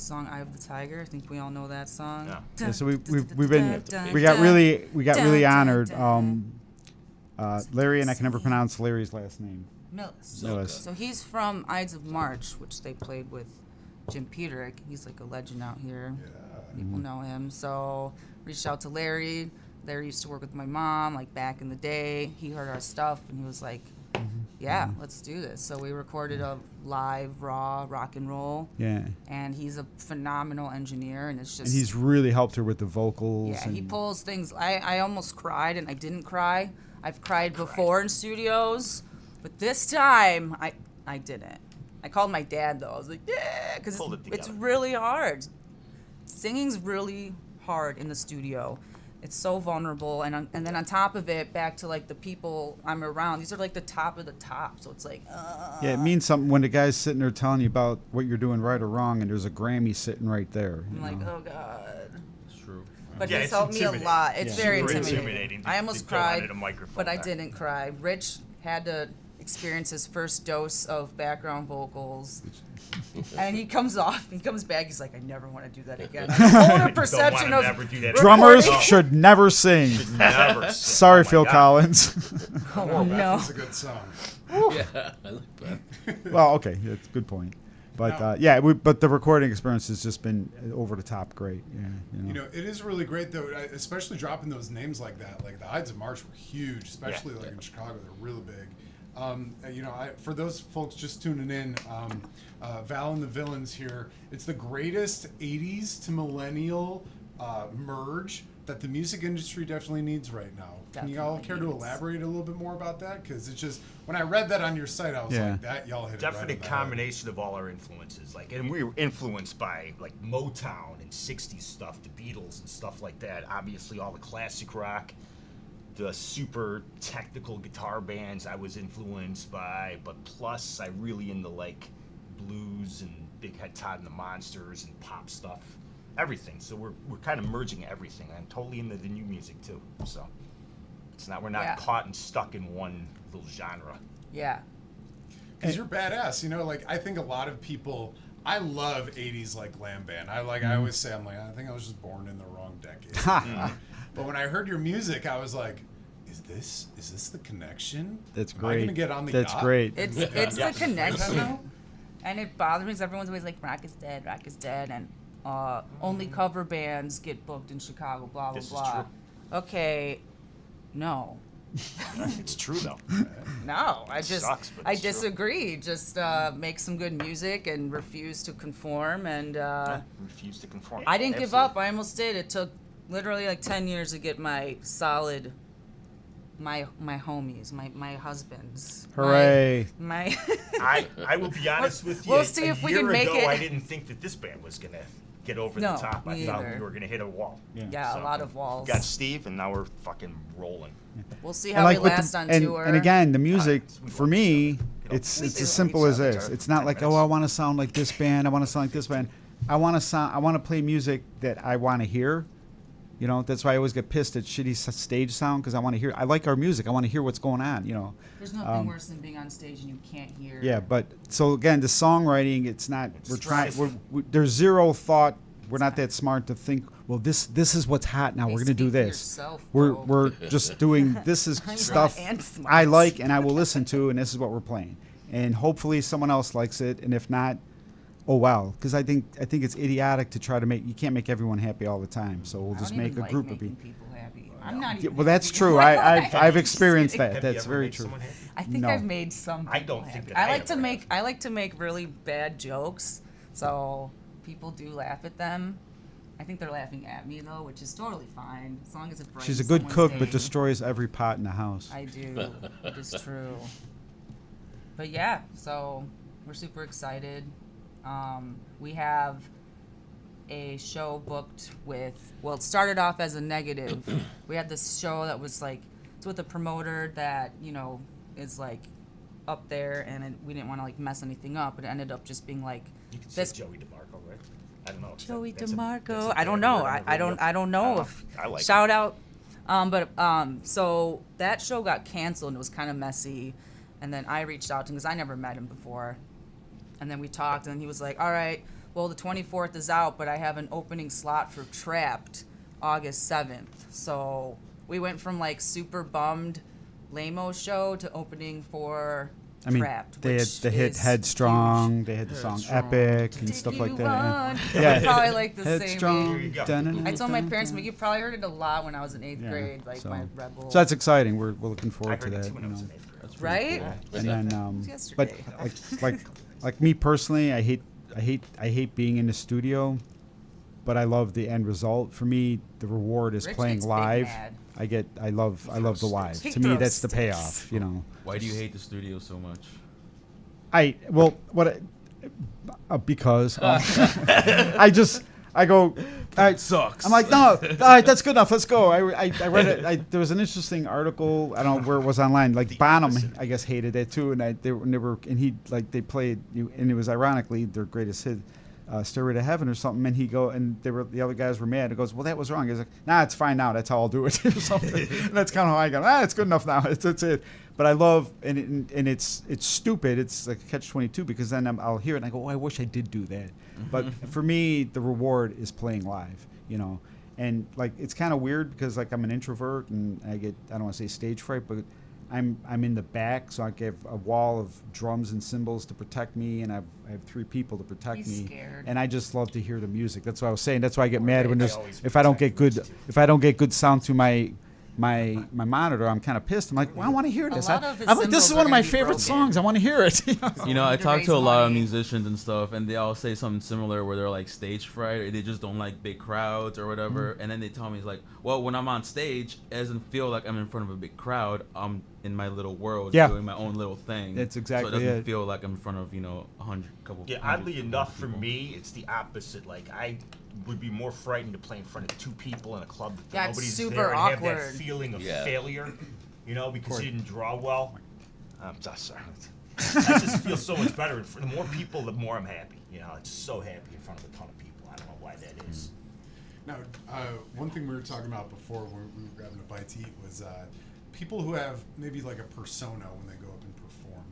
Speaker 4: song "Eye of the Tiger." I think we all know that song.
Speaker 5: Yeah.
Speaker 2: Yeah, so we got really honored. Larry, and I can never pronounce Larry's last name.
Speaker 4: Millis.
Speaker 2: Millis.
Speaker 4: So he's from Ides of March, which they played with Jim Peterick. He's like a legend out here. People know him. So reached out to Larry. Larry used to work with my mom, like back in the day. He heard our stuff and he was like, "Yeah, let's do this." So we recorded a live, raw rock and roll.
Speaker 2: Yeah,
Speaker 4: And he's a phenomenal engineer, and it's just
Speaker 2: and he's really helped her with the vocals.
Speaker 4: yeah, he
Speaker 2: and-
Speaker 4: pulls things. I almost cried, and I didn't cry. I've cried before in studios, but this time I didn't. I called my dad though. I was like, yeah, because
Speaker 5: Pulled it
Speaker 4: it's
Speaker 5: together.
Speaker 4: really hard. Singing's really hard in the studio. It's so vulnerable, and then on top of it, back to like the people I'm around. These are like the top of the top, so it's like.
Speaker 2: Yeah, it means something when the guy's sitting there telling you about what you're doing right or wrong, and there's a Grammy sitting right there.
Speaker 4: I'm
Speaker 2: you
Speaker 4: like,
Speaker 2: know?
Speaker 4: oh god.
Speaker 3: It's true.
Speaker 4: But
Speaker 5: Yeah,
Speaker 4: he's
Speaker 5: it's
Speaker 4: helped me a
Speaker 5: intimidating.
Speaker 4: lot. It's
Speaker 2: Yeah.
Speaker 4: very
Speaker 5: Super
Speaker 4: intimidating.
Speaker 5: intimidating to-
Speaker 4: I almost
Speaker 5: to go on
Speaker 4: cried,
Speaker 5: at a microphone
Speaker 4: but I
Speaker 5: there.
Speaker 4: didn't cry. Rich had to experience his first dose of background vocals. And he comes back, he's like, I never want to do that again. I have a older perception
Speaker 5: Don't
Speaker 4: of
Speaker 5: wanna never do that.
Speaker 2: Drummers
Speaker 5: No.
Speaker 2: should never sing.
Speaker 5: Never. sing.
Speaker 2: Sorry,
Speaker 5: Oh my
Speaker 2: Phil
Speaker 5: God.
Speaker 2: Collins.
Speaker 4: oh, no.
Speaker 8: That's a good song.
Speaker 6: Yeah, I like that.
Speaker 2: Well, okay, that's a good point. But but the recording experience has just been over the top great. Yeah,
Speaker 8: You know, it is really great though, especially dropping those names like that. Like the Ides of March were huge, especially like in Chicago. They're really big. You know, for those folks just tuning in, Val and the Villains here. It's the greatest '80s to millennial merge that the music industry definitely needs right now. Can you all care to
Speaker 4: Definitely needs.
Speaker 8: elaborate a little bit more about that? Because it's just when I read that on your site, I was
Speaker 2: Yeah.
Speaker 8: like, "That y'all hit
Speaker 5: Definitely
Speaker 8: it right
Speaker 5: a combination of all our influences. Like, and we were influenced by like Motown and '60s stuff, the Beatles and stuff like that. Obviously, all the classic rock, the super technical guitar bands I was influenced by. But plus, I really into like blues and Big Head Todd and the Monsters and pop stuff, everything. So we're kind of merging everything. I'm totally into the new music too. So it's not we're not
Speaker 4: Yeah.
Speaker 5: caught and stuck in one little genre.
Speaker 4: Yeah.
Speaker 8: Because you're badass, you know. Like I think a lot of people, I love '80s like glam band. I always say, I'm like, I think I was just born in the wrong decade. But when I heard your music, I was like, is this the connection?
Speaker 2: That's
Speaker 8: Am
Speaker 2: great.
Speaker 8: I gonna get on the
Speaker 2: That's
Speaker 8: yacht?
Speaker 2: great.
Speaker 4: It's
Speaker 5: Yeah.
Speaker 4: the connection. And it bothers me because everyone's always like, rock is dead, and only cover bands get booked in Chicago, blah, blah,
Speaker 5: This is
Speaker 4: blah.
Speaker 5: true.
Speaker 4: Okay, no.
Speaker 5: It's true though.
Speaker 4: No, I just,
Speaker 5: Sucks, but
Speaker 4: I
Speaker 5: it's true.
Speaker 4: disagree. Just make some good music and refuse to conform. And
Speaker 5: Refuse to conform.
Speaker 4: I didn't give
Speaker 5: Absolutely.
Speaker 4: up. I almost did. It took literally like 10 years to get my solid my homies, my husbands.
Speaker 2: Hooray.
Speaker 4: My
Speaker 5: I will be honest with you.
Speaker 4: We'll see if we can make it.
Speaker 5: I didn't think that this band was gonna get over
Speaker 4: No,
Speaker 5: the top. I
Speaker 4: me
Speaker 5: thought
Speaker 4: either.
Speaker 5: we were gonna hit a wall.
Speaker 4: yeah, a lot of walls.
Speaker 5: Got Steve, and now we're fucking rolling.
Speaker 4: We'll see
Speaker 2: And
Speaker 4: how we
Speaker 2: with
Speaker 4: last
Speaker 2: the,
Speaker 4: on
Speaker 2: and,
Speaker 4: tour.
Speaker 2: and again, the music
Speaker 5: we
Speaker 2: for
Speaker 5: love
Speaker 2: me,
Speaker 5: each other.
Speaker 2: it's
Speaker 4: We
Speaker 2: it's
Speaker 4: do
Speaker 2: as
Speaker 4: love
Speaker 2: simple
Speaker 4: each
Speaker 2: as
Speaker 4: other.
Speaker 2: this. It's not
Speaker 5: 10
Speaker 2: like,
Speaker 5: minutes.
Speaker 2: oh, I want to sound like this band. I want to sound like this band. I want to play music that I want to hear. You know, that's why I always get pissed at shitty stage sound, because I want to hear. I like our music. I want to hear what's going on. You know.
Speaker 4: There's nothing worse than being on stage and you can't hear.
Speaker 2: Yeah, but so again, the songwriting, it's not. We're trying.
Speaker 5: stressful.
Speaker 2: There's zero thought. We're not that smart to think. Well, this is what's hot now.
Speaker 4: Hey,
Speaker 2: We're gonna do
Speaker 4: speak for
Speaker 2: this.
Speaker 4: yourself,
Speaker 2: We're
Speaker 4: bro.
Speaker 2: just doing. This is
Speaker 4: I'm
Speaker 2: stuff
Speaker 4: not and smart.
Speaker 2: I like and I will listen to, and this is what we're playing. And hopefully someone else likes it. And if not, oh well. Because I think it's idiotic to try to make. You can't make everyone happy all the time. So we'll
Speaker 4: I
Speaker 2: just
Speaker 4: don't
Speaker 2: make
Speaker 4: even
Speaker 2: a
Speaker 4: like
Speaker 2: group of
Speaker 4: making
Speaker 2: people.
Speaker 4: people happy. I'm not
Speaker 2: Yeah,
Speaker 4: even.
Speaker 2: well, that's
Speaker 4: happy.
Speaker 2: true. I've
Speaker 5: Have you
Speaker 2: experienced
Speaker 5: seen-
Speaker 2: that.
Speaker 5: have you
Speaker 2: That's
Speaker 5: ever
Speaker 2: very
Speaker 5: made
Speaker 2: true.
Speaker 5: someone happy?
Speaker 4: I think
Speaker 2: No.
Speaker 4: I've made some.
Speaker 5: I
Speaker 4: people
Speaker 5: don't think
Speaker 4: happy.
Speaker 5: that I ever have.
Speaker 4: I like to make really bad jokes, so people do laugh at them. I think they're laughing at me though, which is totally fine as long as it brightens
Speaker 2: She's a good
Speaker 4: someone's
Speaker 2: cook,
Speaker 4: day.
Speaker 2: but destroys every pot in the house.
Speaker 4: I do. It is true. But yeah, so we're super excited. We have a show booked with. Well, it started off as a negative. We had this show that was like it's with a promoter that is like up there, and we didn't want to like mess anything up. It ended up just being like
Speaker 5: You can say
Speaker 4: this.
Speaker 5: Joey DeMarco, right? I don't know. if
Speaker 4: Joey
Speaker 5: that's a-
Speaker 4: DeMarco.
Speaker 5: that's a
Speaker 4: I don't
Speaker 5: bad
Speaker 4: know.
Speaker 5: word on the radio.
Speaker 4: I don't know
Speaker 5: I
Speaker 4: if
Speaker 5: I like
Speaker 4: shout out. So that show got canceled and it was kind of messy. And then I reached out to him because I never met him before. And then we talked and he was like, all right, well, the 24th is out, but I have an opening slot for Trapped August 7th. So we went from like super bummed lame-o show to opening for
Speaker 2: I mean,
Speaker 4: Trapped.
Speaker 2: they had
Speaker 4: which
Speaker 2: the hit
Speaker 4: is
Speaker 2: Headstrong.
Speaker 4: huge.
Speaker 2: They had the song
Speaker 4: Headstrong.
Speaker 2: Epic and
Speaker 4: Take
Speaker 2: stuff
Speaker 4: you
Speaker 2: like that.
Speaker 4: on.
Speaker 2: Yeah.
Speaker 4: They're probably like the same
Speaker 2: Headstrong.
Speaker 4: age.
Speaker 2: dun-dun-dun-dun-dun.
Speaker 4: I told my parents, but you probably heard it a lot when I was in 8th
Speaker 2: Yeah,
Speaker 4: grade, like
Speaker 2: so.
Speaker 4: my Rebel.
Speaker 2: So that's exciting. We're looking
Speaker 5: I
Speaker 2: forward to
Speaker 5: heard it
Speaker 2: that.
Speaker 5: too when I was in 8th grade.
Speaker 4: right?
Speaker 2: And then, but
Speaker 4: Yesterday.
Speaker 2: like me personally, I hate being in the studio, but I love the end result. For me, the reward is
Speaker 4: Rich
Speaker 2: playing
Speaker 4: gets big
Speaker 2: live.
Speaker 4: mad.
Speaker 2: I love the live.
Speaker 4: He
Speaker 2: To me,
Speaker 4: throws
Speaker 2: that's the
Speaker 4: sticks.
Speaker 2: payoff. You know,
Speaker 3: Why do you hate the studio so much?
Speaker 2: because I go.
Speaker 3: It sucks.
Speaker 2: I'm like, no, all right, that's good enough. Let's go. I read it. There was an interesting article. I don't know where it was online. Like Bonham, I guess, hated it too, and they played, and it was ironically their greatest hit, "Stairway to Heaven" or something. And the other guys were mad. It goes, well, that was wrong. He's like, nah, it's fine now. That's how I'll do it or something. And that's kind of how I go. It's good enough now. That's it. But I love, and it's stupid. It's like a catch-22 because then I'll hear it and I go, oh, I wish I did do that. But for me, the reward is playing live, and like it's kind of weird because like I'm an introvert and I don't want to say stage fright, but I'm in the back, so I have a wall of drums and cymbals to protect me, and I have 3 people to protect
Speaker 4: He's
Speaker 2: me,
Speaker 4: scared.
Speaker 2: and I just love to hear the music. That's what I was saying. That's why I get mad when
Speaker 5: they
Speaker 2: there's
Speaker 5: always
Speaker 2: if I don't get
Speaker 5: protect
Speaker 2: good if I don't get good sound through my monitor. I'm kind of pissed. I'm like, well, I want to hear this.
Speaker 4: lot of his
Speaker 2: I'm like, this is
Speaker 4: cymbals
Speaker 2: one
Speaker 4: are
Speaker 2: of my
Speaker 4: gonna be
Speaker 2: favorite
Speaker 4: broken.
Speaker 2: songs. I want to hear it.
Speaker 3: You know, I
Speaker 4: need to
Speaker 3: talk
Speaker 4: raise
Speaker 3: to a lot of
Speaker 4: money.
Speaker 3: musicians and stuff, and they all say something similar where they're like stage fright, or they just don't like big crowds or whatever. And then they tell me, it's like, well, when I'm on stage, it doesn't feel like I'm in front of a big crowd. I'm in my little world
Speaker 2: Yeah.
Speaker 3: doing my own little thing.
Speaker 2: That's exactly
Speaker 3: So it doesn't
Speaker 2: it.
Speaker 3: feel like I'm in front of, 100 couple.
Speaker 5: Yeah,
Speaker 3: 100
Speaker 5: oddly enough, for
Speaker 3: people.
Speaker 5: me, it's the opposite. Like, I would be more frightened to play in front of 2 people in a club that
Speaker 4: Yeah, it's
Speaker 5: nobody's
Speaker 4: super
Speaker 5: there and have
Speaker 4: awkward.
Speaker 5: that feeling of
Speaker 6: Yeah.
Speaker 5: failure, because you didn't draw well. I'm sorry. I just feel so much better. The more people, the more I'm happy. I'm just so happy in front of a ton of people. I don't know why that is.
Speaker 8: Now, one thing we were talking about before when we were grabbing a bite to eat was people who have maybe like a persona when they go up and perform.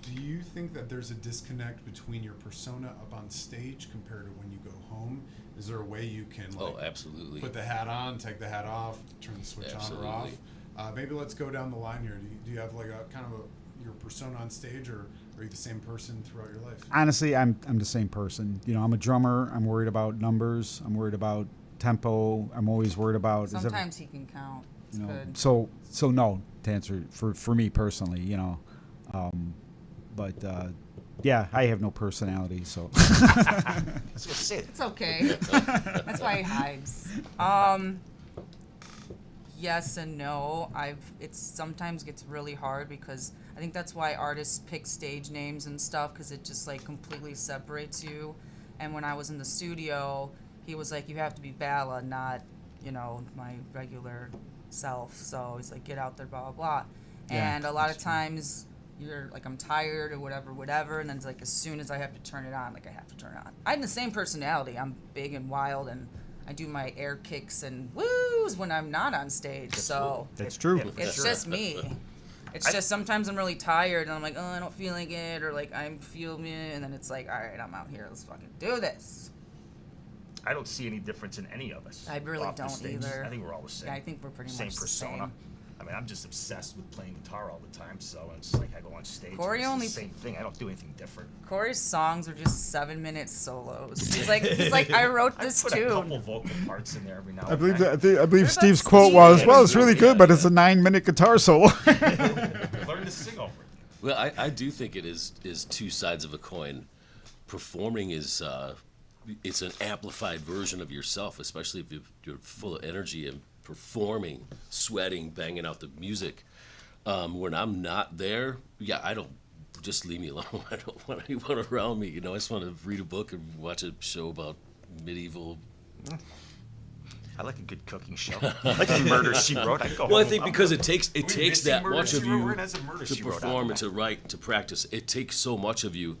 Speaker 8: Do you think that there's a disconnect between your persona up on stage compared to when you go home? Is there a way you can
Speaker 6: Oh, absolutely.
Speaker 8: put the hat on, take the hat off, turn the switch on or off?
Speaker 6: Absolutely.
Speaker 8: Maybe let's go down the line here. Do you have like a kind of your persona on stage, or are you the same person throughout your life?
Speaker 2: Honestly, I'm the same person. I'm a drummer. I'm worried about numbers. I'm worried about tempo. I'm always worried about.
Speaker 4: Sometimes he can count. It's good.
Speaker 2: So no, to answer for me personally, but yeah, I have no personality, so.
Speaker 5: That's what I said.
Speaker 4: It's okay. That's why he hides. yes and no. It sometimes gets really hard because I think that's why artists pick stage names and stuff, because it just like completely separates you. And when I was in the studio, he was like, you have to be Valla, not, my regular self. So he's like, get out there, blah, blah, blah.
Speaker 2: Yeah,
Speaker 4: And a lot of times you're like, I'm tired or whatever. And then it's like, as soon as I have to turn it on, like I have to turn it on. I have the same personality. I'm big and wild, and I do my air kicks and woos when I'm not on stage. So
Speaker 2: That's true.
Speaker 4: it's just me. It's just sometimes I'm really tired and I'm like, oh, I don't feel like it, or like I'm feeling it, and then it's like, all right, I'm out here, let's fucking do this.
Speaker 5: I don't see any difference in any of us.
Speaker 4: I really
Speaker 5: off the
Speaker 4: don't
Speaker 5: stage.
Speaker 4: either.
Speaker 5: I think we're all the same.
Speaker 4: Yeah, I think we're pretty
Speaker 5: same
Speaker 4: much the
Speaker 5: persona.
Speaker 4: same.
Speaker 5: I mean, I'm just obsessed with playing guitar all the time, so it's like I go on stage.
Speaker 4: Corey
Speaker 5: and it's
Speaker 4: only-
Speaker 5: the same thing. I don't do anything different.
Speaker 4: Corey's songs are just 7-minute solos. He's like, I wrote
Speaker 5: I
Speaker 4: this
Speaker 5: put a couple
Speaker 4: tune.
Speaker 5: vocal parts in there every now
Speaker 2: I
Speaker 5: and
Speaker 2: believe
Speaker 5: then.
Speaker 2: that, I believe
Speaker 4: What about
Speaker 2: Steve's quote
Speaker 4: Steve?
Speaker 2: was, "Well, it's really
Speaker 5: Yeah,
Speaker 2: good, but
Speaker 5: yeah.
Speaker 2: it's a 9-minute guitar solo."
Speaker 5: Learn to sing over it.
Speaker 6: Well, I do think it is two sides of a coin. Performing is it's an amplified version of yourself, especially if you're full of energy and performing, sweating, banging out the music. When I'm not there, I don't, just leave me alone. I don't want anyone around me. I just want to read a book and watch a show about medieval.
Speaker 5: I like a good cooking show. I like a Murder, She Wrote. I go
Speaker 6: Well, I
Speaker 5: home,
Speaker 6: think
Speaker 5: I'm
Speaker 6: because
Speaker 5: good.
Speaker 6: it takes
Speaker 5: We missing
Speaker 6: that
Speaker 5: Murder,
Speaker 6: much
Speaker 5: She
Speaker 6: of
Speaker 5: Wrote?
Speaker 6: you
Speaker 5: We're gonna have Murder,
Speaker 6: to
Speaker 5: She Wrote on
Speaker 6: perform and
Speaker 5: tonight.
Speaker 6: to write, to practice. It takes so much of you.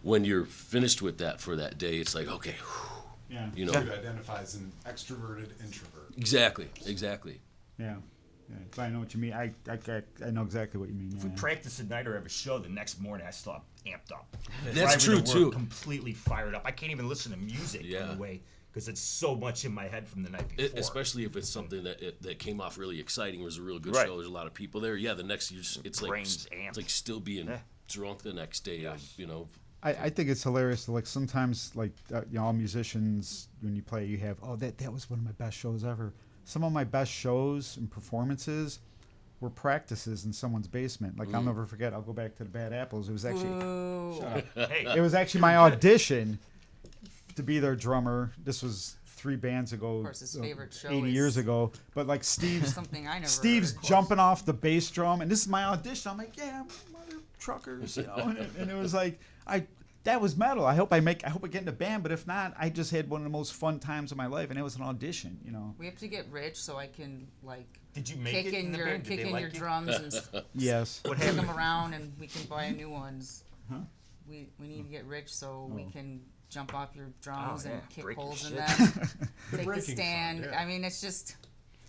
Speaker 6: When you're finished with that for that day, it's like, okay,
Speaker 2: Yeah.
Speaker 8: You identify as an extroverted introvert.
Speaker 6: Exactly.
Speaker 2: Yeah. I know what you mean. I know exactly what you mean.
Speaker 5: If we
Speaker 2: yeah.
Speaker 5: practice at night or have a show, the next morning I still amped up.
Speaker 6: That's
Speaker 5: Driving
Speaker 6: true,
Speaker 5: to work,
Speaker 6: too.
Speaker 5: Completely fired up. I can't even listen to music
Speaker 6: Yeah.
Speaker 5: in a way because it's so much in my head from the night before.
Speaker 6: Especially if it's something that came off really exciting, was a real good
Speaker 5: Right.
Speaker 6: show. There's a lot of people there. Yeah, the next year it's like
Speaker 5: Brain's amped.
Speaker 6: it's like still being
Speaker 5: Yeah.
Speaker 6: drunk the next day.
Speaker 2: I think it's hilarious. Like sometimes, like all musicians, when you play, you have, that was one of my best shows ever. Some of my best shows and performances were practices in someone's basement. Like I'll never forget. I'll go back to the Bad Apples. It was actually
Speaker 5: Hey,
Speaker 2: it was actually my audition to be their drummer. This was 3 bands ago.
Speaker 4: Of course, his favorite show
Speaker 2: 80
Speaker 4: is
Speaker 2: years ago. But like Steve's
Speaker 4: something I never
Speaker 2: Steve's
Speaker 4: heard.
Speaker 2: jumping off the bass drum, and this is my audition. I'm like, yeah, mother truckers, and it was like, that was metal. I hope I get in a band, but if not, I just had one of the most fun times of my life, and it was an audition.
Speaker 4: We have to get rich so I can like
Speaker 5: did you make
Speaker 4: kick
Speaker 5: it in the band? Did
Speaker 4: kick
Speaker 5: they
Speaker 4: in
Speaker 5: like
Speaker 4: your
Speaker 5: you?
Speaker 4: drums and
Speaker 2: Yes.
Speaker 5: What
Speaker 4: kick
Speaker 5: happened?
Speaker 4: them around, and we can buy new ones.
Speaker 2: Huh?
Speaker 4: We need to get rich so we can jump off your drums
Speaker 5: Oh,
Speaker 4: and
Speaker 5: yeah.
Speaker 4: kick
Speaker 5: Break your
Speaker 4: holes in
Speaker 5: shit.
Speaker 4: them. Take the
Speaker 8: breaking's fun,
Speaker 4: stand.
Speaker 8: yeah.
Speaker 4: I mean, it's just,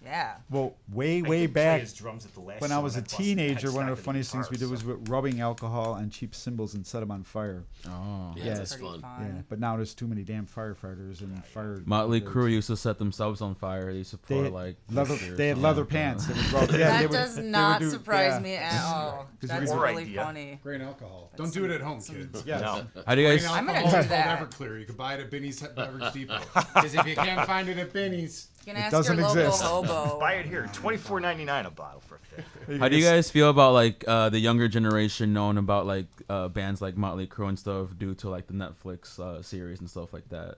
Speaker 4: yeah.
Speaker 2: Well, way
Speaker 5: I
Speaker 2: way
Speaker 5: did play
Speaker 2: back
Speaker 5: his drums at the last
Speaker 2: when
Speaker 5: show
Speaker 2: I was a
Speaker 5: and busted the
Speaker 2: teenager, one
Speaker 5: headstock
Speaker 2: of the funniest things we did was
Speaker 5: guitar,
Speaker 2: with rubbing alcohol on cheap cymbals and set them on fire.
Speaker 3: Oh.
Speaker 6: Yeah,
Speaker 2: Yeah.
Speaker 6: that's
Speaker 4: Pretty
Speaker 6: fun.
Speaker 2: Yeah, but now there's too many damn firefighters and fire.
Speaker 3: Motley Crue used to set themselves on fire. They used to pour
Speaker 2: They,
Speaker 3: like
Speaker 2: leather,
Speaker 3: liquor or
Speaker 2: they had
Speaker 3: something
Speaker 2: leather
Speaker 3: like that.
Speaker 2: pants. They would rub, yeah,
Speaker 4: That
Speaker 2: they would-
Speaker 4: does
Speaker 2: they would
Speaker 4: not
Speaker 2: do-
Speaker 4: surprise
Speaker 2: yeah.
Speaker 4: me at all. That's
Speaker 5: Or
Speaker 4: really
Speaker 5: idea.
Speaker 4: funny.
Speaker 8: Grain alcohol. Don't do it at home, kids.
Speaker 2: Yes.
Speaker 5: No.
Speaker 3: How do you
Speaker 8: Grain
Speaker 3: guys?
Speaker 4: I'm gonna
Speaker 8: alcohol
Speaker 4: do
Speaker 8: is called
Speaker 4: that.
Speaker 8: Everclear. You can buy it at Benny's Beverage Depot. Because if you can't find it at Benny's,
Speaker 4: You can
Speaker 2: It
Speaker 4: ask
Speaker 2: doesn't
Speaker 4: your local
Speaker 2: exist.
Speaker 4: hobo.
Speaker 5: Buy it here, $24.99 a bottle for a fifth.
Speaker 3: How do you guys feel about like the younger generation knowing about like bands like Motley Crue and stuff due to like the Netflix series and stuff like that?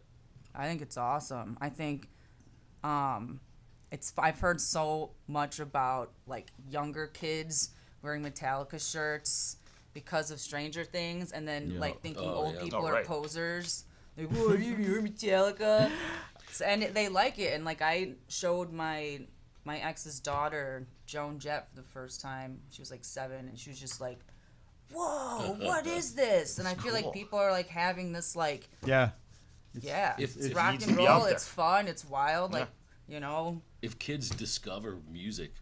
Speaker 4: I think it's awesome. I think I've heard so much about like younger kids wearing Metallica shirts because of Stranger Things, and then
Speaker 3: Yeah.
Speaker 4: like thinking
Speaker 6: Oh,
Speaker 4: old
Speaker 6: yeah.
Speaker 4: people
Speaker 5: Oh,
Speaker 4: are
Speaker 5: right.
Speaker 4: posers. Like, whoa, you hear Metallica? And they like it. And like I showed my ex's daughter Joan Jett for the first time. She was like 7, and she was just like, "Whoa, what is this?" And I feel like
Speaker 5: cool.
Speaker 4: people are like having this like,
Speaker 2: Yeah.
Speaker 4: yeah,
Speaker 6: If-
Speaker 4: it's
Speaker 6: if
Speaker 4: rock
Speaker 5: needs
Speaker 4: and
Speaker 5: to be out
Speaker 4: roll.
Speaker 5: there.
Speaker 4: It's fun. It's wild.
Speaker 5: Yeah.
Speaker 4: Like, you know,
Speaker 6: If kids discover music,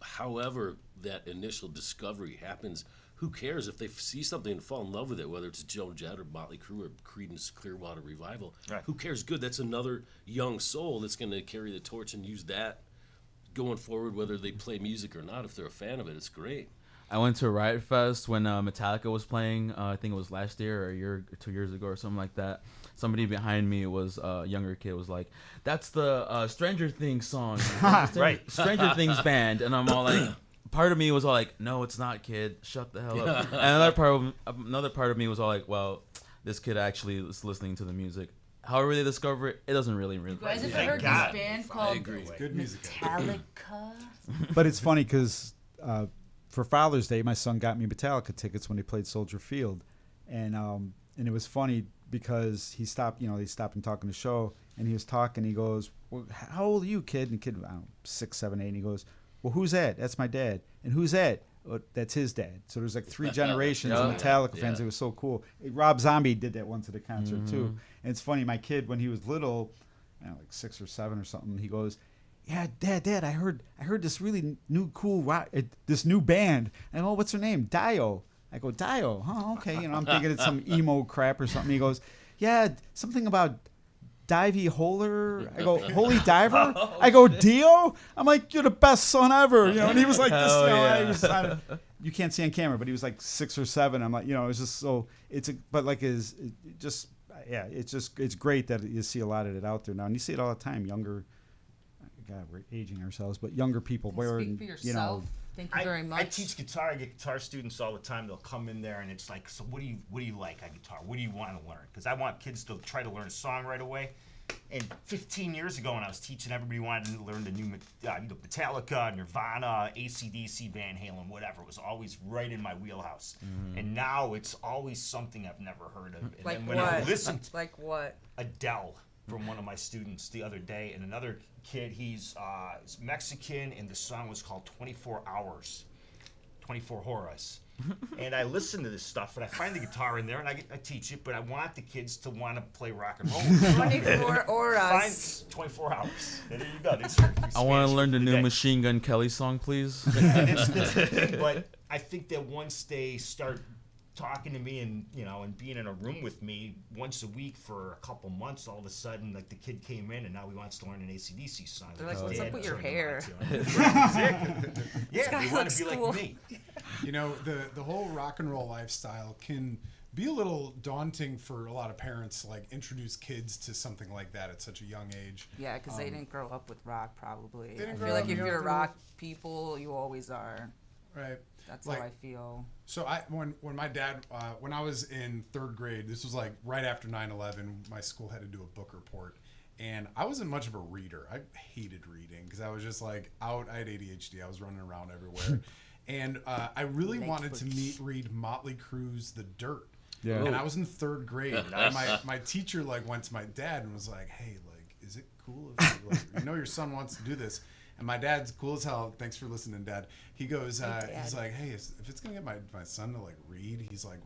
Speaker 6: however that initial discovery happens, who cares if they see something and fall in love with it, whether it's Joan Jett or Motley Crue or Creedence Clearwater Revival?
Speaker 5: Right.
Speaker 6: Who cares? Good. That's another young soul that's going to carry the torch and use that going forward, whether they play music or not. If they're a fan of it, it's great.
Speaker 3: I went to Riot Fest when Metallica was playing. I think it was last year or a year or 2 years ago or something like that. Somebody behind me was a younger kid was like, "That's the Stranger Things song,
Speaker 5: Right.
Speaker 3: Stranger Things band," and I'm all like, part of me was all like, "No, it's not, kid. Shut the hell up." And another part of me was all like, "Well, this kid actually is listening to the music however they discover it, it doesn't really
Speaker 4: You guys ever
Speaker 5: Thank
Speaker 4: heard
Speaker 5: God.
Speaker 4: this band
Speaker 6: I
Speaker 4: called
Speaker 6: agree.
Speaker 8: Good music.
Speaker 4: Metallica?
Speaker 2: But it's funny because for Father's Day, my son got me Metallica tickets when they played Soldier Field, and it was funny because he stopped. They stopped and talking the show, and he was talking. He goes, "Well, how old are you, kid?" And the kid, I don't know, 6, 7, 8. And he goes, "Well, who's that? That's my dad." And who's that? Oh, that's his dad. So there's like 3 generations of Metallica fans. It was so cool. Rob Zombie did that once at a concert too. And it's funny. My kid, when he was little, like 6 or 7 or something, he goes, "Yeah, Dad, I heard this really new cool rock, this new band." And I go, "What's her name?" "Dio." I go, "Dio? Huh, okay." I'm thinking it's some emo crap or something. He goes, "Yeah, something about Divey Holer." I go, "Holy Diver?" I go, "Dio?" I'm like, "You're the best son ever." And he was like this, he was, you can't see on camera, but he was like 6 or 7. I'm like, it's just so, it's great that you see a lot of it out there now. And you see it all the time, younger, God, we're aging ourselves, but younger people wearing,
Speaker 4: Speak for yourself. Thank you very much.
Speaker 5: I teach guitar. I get guitar students all the time. They'll come in there and it's like, "So what do you like on guitar? What do you want to learn?" Because I want kids to try to learn a song right away. And 15 years ago when I was teaching, everybody wanted to learn the new Metallica, Nirvana, AC/DC, Van Halen, whatever. It was always right in my wheelhouse. And now it's always something I've never heard of. And
Speaker 4: Like
Speaker 5: then when I
Speaker 4: what?
Speaker 5: listen,
Speaker 4: Like what?
Speaker 5: Adele from one of my students the other day, and another kid, he's Mexican, and the song was called 24 Hours, 24 Horas. And I listen to this stuff, and I find the guitar in there, and I teach it, but I want the kids to want to play rock and roll.
Speaker 4: 24 Horas.
Speaker 5: Find 24 hours. And there you go. That's your
Speaker 3: I want to learn the new
Speaker 5: day.
Speaker 3: Machine Gun Kelly song, please.
Speaker 5: And it's the thing, but I think that once they start talking to me and being in a room with me once a week for a couple months, all of a sudden, like, the kid came in and now he wants to learn an AC/DC song.
Speaker 4: They're like, "What's
Speaker 5: Dad
Speaker 4: up with your
Speaker 5: turned him
Speaker 4: hair?"
Speaker 5: on to it. Exactly. Yeah,
Speaker 4: guy
Speaker 5: they want
Speaker 4: looks
Speaker 5: to be
Speaker 4: cool.
Speaker 5: like me.
Speaker 8: The whole rock and roll lifestyle can be a little daunting for a lot of parents to, like, introduce kids to something like that at such a young age.
Speaker 4: Yeah, because they didn't grow up with rock, probably. I
Speaker 8: didn't
Speaker 4: feel
Speaker 8: grow
Speaker 4: like
Speaker 8: up
Speaker 4: if
Speaker 8: with
Speaker 4: you're a
Speaker 8: rock.
Speaker 4: rock people, you always are.
Speaker 8: Right.
Speaker 4: That's
Speaker 8: Like-
Speaker 4: how I feel.
Speaker 8: So when my dad, when I was in 3rd grade, this was like right after 9/11, my school had to do a book report. And I wasn't much of a reader. I hated reading because I was just like out. I had ADHD. I was running around everywhere. And I really wanted to read Motley Crue's The Dirt.
Speaker 2: Yeah.
Speaker 8: And I was in 3rd grade.
Speaker 5: Nice.
Speaker 8: My teacher went to my dad and was like, "Hey, is it cool if your son wants to do this?" And my dad's cool as hell. "Thanks for listening, Dad." He goes, he's like, "Hey, if it's gonna get my son to read, he's like,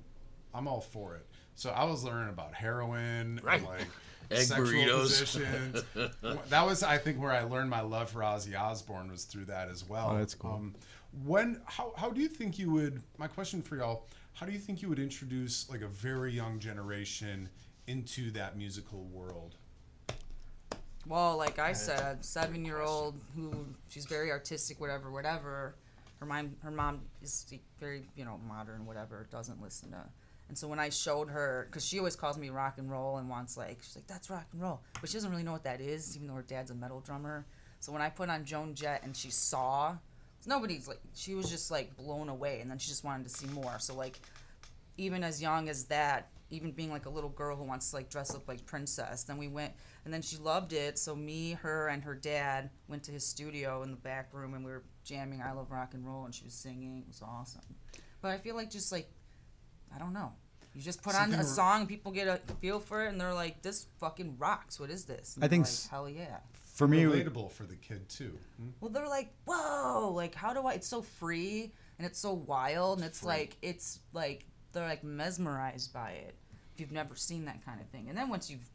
Speaker 8: I'm all for it." So I was learning about heroin and
Speaker 6: Egg
Speaker 8: sexual
Speaker 6: burritos.
Speaker 8: positions. That was, I think, where I learned my love for Ozzy Osbourne was through that as well.
Speaker 2: Oh, that's cool.
Speaker 8: How do you think you would? My question for y'all: how do you think you would introduce a very young generation into that musical world?
Speaker 4: Well, like I said, a 7-year-old she's very artistic, whatever. Her mom is very, modern, whatever, doesn't listen to. And so when I showed her, because she always calls me rock and roll and she's like, "That's rock and roll." But she doesn't really know what that is, even though her dad's a metal drummer. So when I put on Joan Jett and she saw, she was just blown away, and then she just wanted to see more. So even as young as that, even being a little girl who wants to dress up like princess, then we went, and then she loved it. So me, her, and her dad went to his studio in the back room, and we were jamming "I Love Rock and Roll," and she was singing. It was awesome. But I feel I don't know. You just put on a song, people get a feel for it, and they're like, "This fucking rocks. What is this?" And
Speaker 2: I think
Speaker 4: hell yeah.
Speaker 2: For me,
Speaker 8: Relatable for the kid too.
Speaker 4: Well, they're like, "Whoa! How do I?" It's so free and it's so wild, and they're mesmerized by it. If you've never seen that kind of thing, and then once you've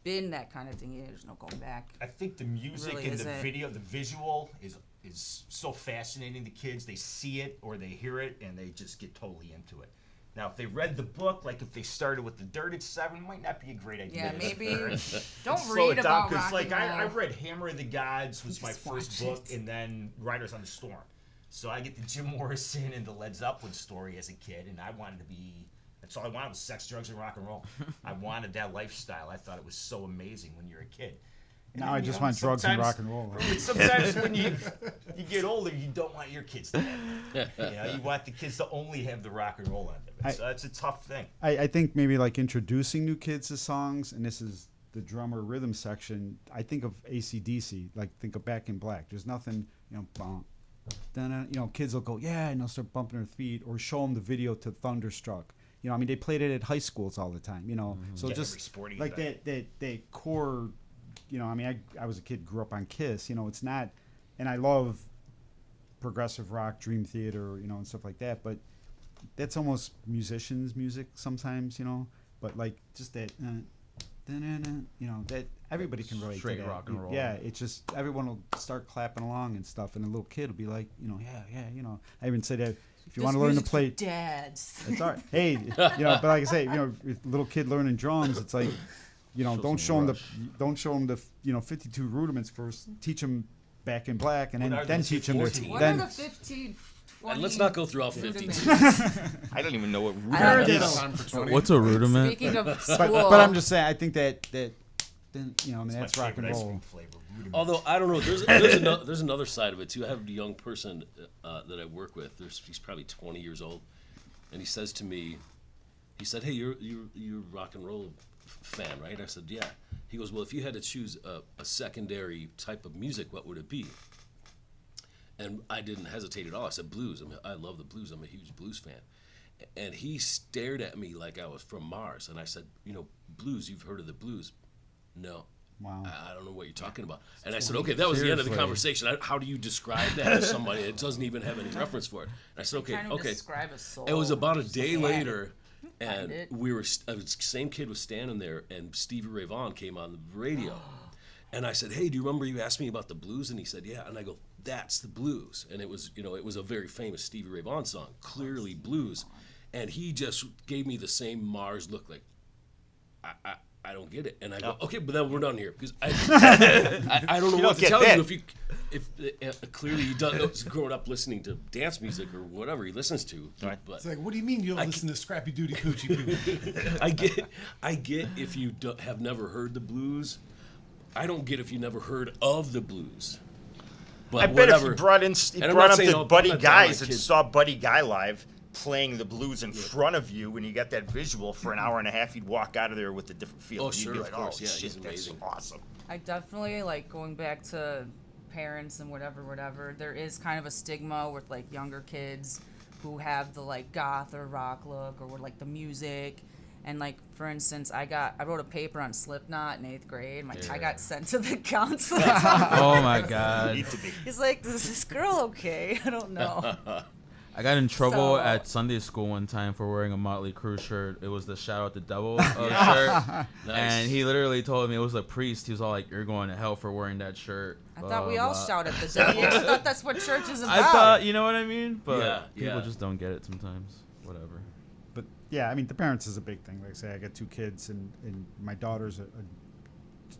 Speaker 4: been that kind of thing, there's no going back.
Speaker 5: I think the music
Speaker 4: really
Speaker 5: and
Speaker 4: isn't.
Speaker 5: the video, the visual is so fascinating to kids. They see it or they hear it and they just get totally into it. Now, if they read the book, if they started with The Dirt at 7, it might not be a great idea.
Speaker 4: Yeah, maybe don't
Speaker 5: Slow
Speaker 4: read
Speaker 5: it down,
Speaker 4: about rock and
Speaker 5: I
Speaker 4: roll.
Speaker 5: read Hammer of the Gods was my
Speaker 4: Just
Speaker 5: first
Speaker 4: watch
Speaker 5: book,
Speaker 4: it.
Speaker 5: and then Riders on the Storm. So I get the Jim Morrison and the Led Zeppelin story as a kid, and I wanted to be. That's all I wanted was sex, drugs, and rock and roll. I wanted that lifestyle. I thought it was so amazing when you're a kid. And
Speaker 2: now
Speaker 5: then,
Speaker 2: I just want drugs and
Speaker 5: sometimes-
Speaker 2: rock and roll.
Speaker 5: Sometimes when you get older, you don't want your kids to have it. You want the kids to only have the rock and roll end of it. So that's a tough thing.
Speaker 2: I think maybe introducing new kids to songs, and this is the drummer rhythm section, I think of AC/DC, like think of Back in Black. There's nothing, bump, kids will go, yeah, and they'll start bumping their feet, or show them the video to Thunderstruck. They played it at high schools all the time, So
Speaker 5: Yeah,
Speaker 2: just
Speaker 5: every sporting
Speaker 2: like that core, I was a kid, grew up on Kiss, it's not, and I love progressive rock, Dream Theater, and stuff like that, but that's almost musicians' music sometimes, but like just that, that everybody can relate
Speaker 3: Straight
Speaker 2: to that.
Speaker 3: rock and roll.
Speaker 2: Yeah, it's just everyone will start clapping along and stuff, and a little kid will be like, I even said that if you want to learn to play,
Speaker 4: dads.
Speaker 2: it's all right. Hey, but like I say, if a little kid learning drums, it's like, don't show him the 52 rudiments first. Teach them Back in Black, and then teach them
Speaker 6: 14?
Speaker 4: What
Speaker 2: then
Speaker 4: are the 15?
Speaker 6: And let's not go through all 50.
Speaker 5: I don't even know what
Speaker 4: I heard
Speaker 5: rudiment
Speaker 4: it.
Speaker 5: is.
Speaker 8: Time for 20.
Speaker 3: What's a rudiment?
Speaker 4: Speaking of school,
Speaker 2: but I'm just saying, I think that that's
Speaker 5: My
Speaker 2: rock and
Speaker 5: favorite ice
Speaker 2: roll.
Speaker 5: cream flavor, rudiment.
Speaker 6: Although I don't know, there's another side of it too. I have a young person that I work with. He's probably 20 years old, and he says to me, he said, "Hey, you're a rock and roll fan, right?" I said, "Yeah." He goes, "Well, if you had to choose a secondary type of music, what would it be?" And I didn't hesitate at all. I said, "Blues. I love the blues. I'm a huge blues fan." And he stared at me like I was from Mars. And I said, "Blues. You've heard of the blues?" "No."
Speaker 2: Wow.
Speaker 6: I don't know what you're talking about. And I said, okay, that was the end of the
Speaker 3: Seriously.
Speaker 6: conversation. How do you describe that to somebody? It doesn't even have any reference for it. And I said,
Speaker 4: trying to
Speaker 6: okay.
Speaker 4: describe a soul.
Speaker 6: It was about a day
Speaker 4: Yeah.
Speaker 6: later, and
Speaker 4: it.
Speaker 6: same kid was standing there, and Stevie Ray Vaughan came on the radio. And I said, "Hey, do you remember you asked me about the blues?" And he said, "Yeah." And I go, "That's the blues." And it was, it was a very famous Stevie Ray Vaughan song, clearly blues. And he just gave me the same Mars look, like, I don't get it. And I go, "Okay, but then we're done here, because I don't know what to
Speaker 5: get
Speaker 6: tell
Speaker 5: that.
Speaker 6: you if clearly he does growing up listening to dance music or whatever he listens to."
Speaker 5: Right.
Speaker 6: But
Speaker 8: It's like, what do you mean you don't listen to Scrappy Duty Coochie Poo?
Speaker 6: I get if you have never heard the blues. I don't get if you never heard of the blues. But
Speaker 5: I bet
Speaker 6: whatever.
Speaker 5: if you brought
Speaker 6: And I'm
Speaker 5: brought
Speaker 6: not
Speaker 5: up
Speaker 6: saying
Speaker 5: the
Speaker 6: I'm
Speaker 5: Buddy
Speaker 6: not down on
Speaker 5: Guys and
Speaker 6: kids.
Speaker 5: saw Buddy Guy live playing the blues in front of you, and you got that visual for an hour and a half, you'd walk out of there with a different feeling.
Speaker 6: Oh, sure,
Speaker 5: You'd be
Speaker 6: of
Speaker 5: like,
Speaker 6: course,
Speaker 5: "Oh
Speaker 6: yeah,
Speaker 5: shit,
Speaker 6: he's
Speaker 5: that's
Speaker 6: amazing."
Speaker 5: awesome."
Speaker 4: I definitely like going back to parents and whatever. There is kind of a stigma with like younger kids who have the like goth or rock look or like the music. And like for instance, I wrote a paper on Slipknot in 8th grade. I got sent to the counselor.
Speaker 3: Oh my god.
Speaker 5: Need to be.
Speaker 4: He's like, "Is this girl okay?" I don't know.
Speaker 3: I got in trouble
Speaker 4: So-
Speaker 3: at Sunday school one time for wearing a Motley Crue shirt. It was the Shout Out the Devil shirt.
Speaker 6: Nice.
Speaker 3: And he literally told me, it was a priest. He was all like, "You're going to hell for wearing that shirt."
Speaker 4: I
Speaker 3: blah,
Speaker 4: thought we
Speaker 3: blah,
Speaker 4: all
Speaker 3: blah.
Speaker 4: shout at the devil. I thought that's what church is about.
Speaker 3: I thought, you know what I mean? But
Speaker 6: Yeah,
Speaker 3: people
Speaker 6: yeah.
Speaker 3: just don't get it sometimes. Whatever.
Speaker 2: But yeah, I mean, the parents is a big thing. Like I say, I got 2 kids, and my daughter's a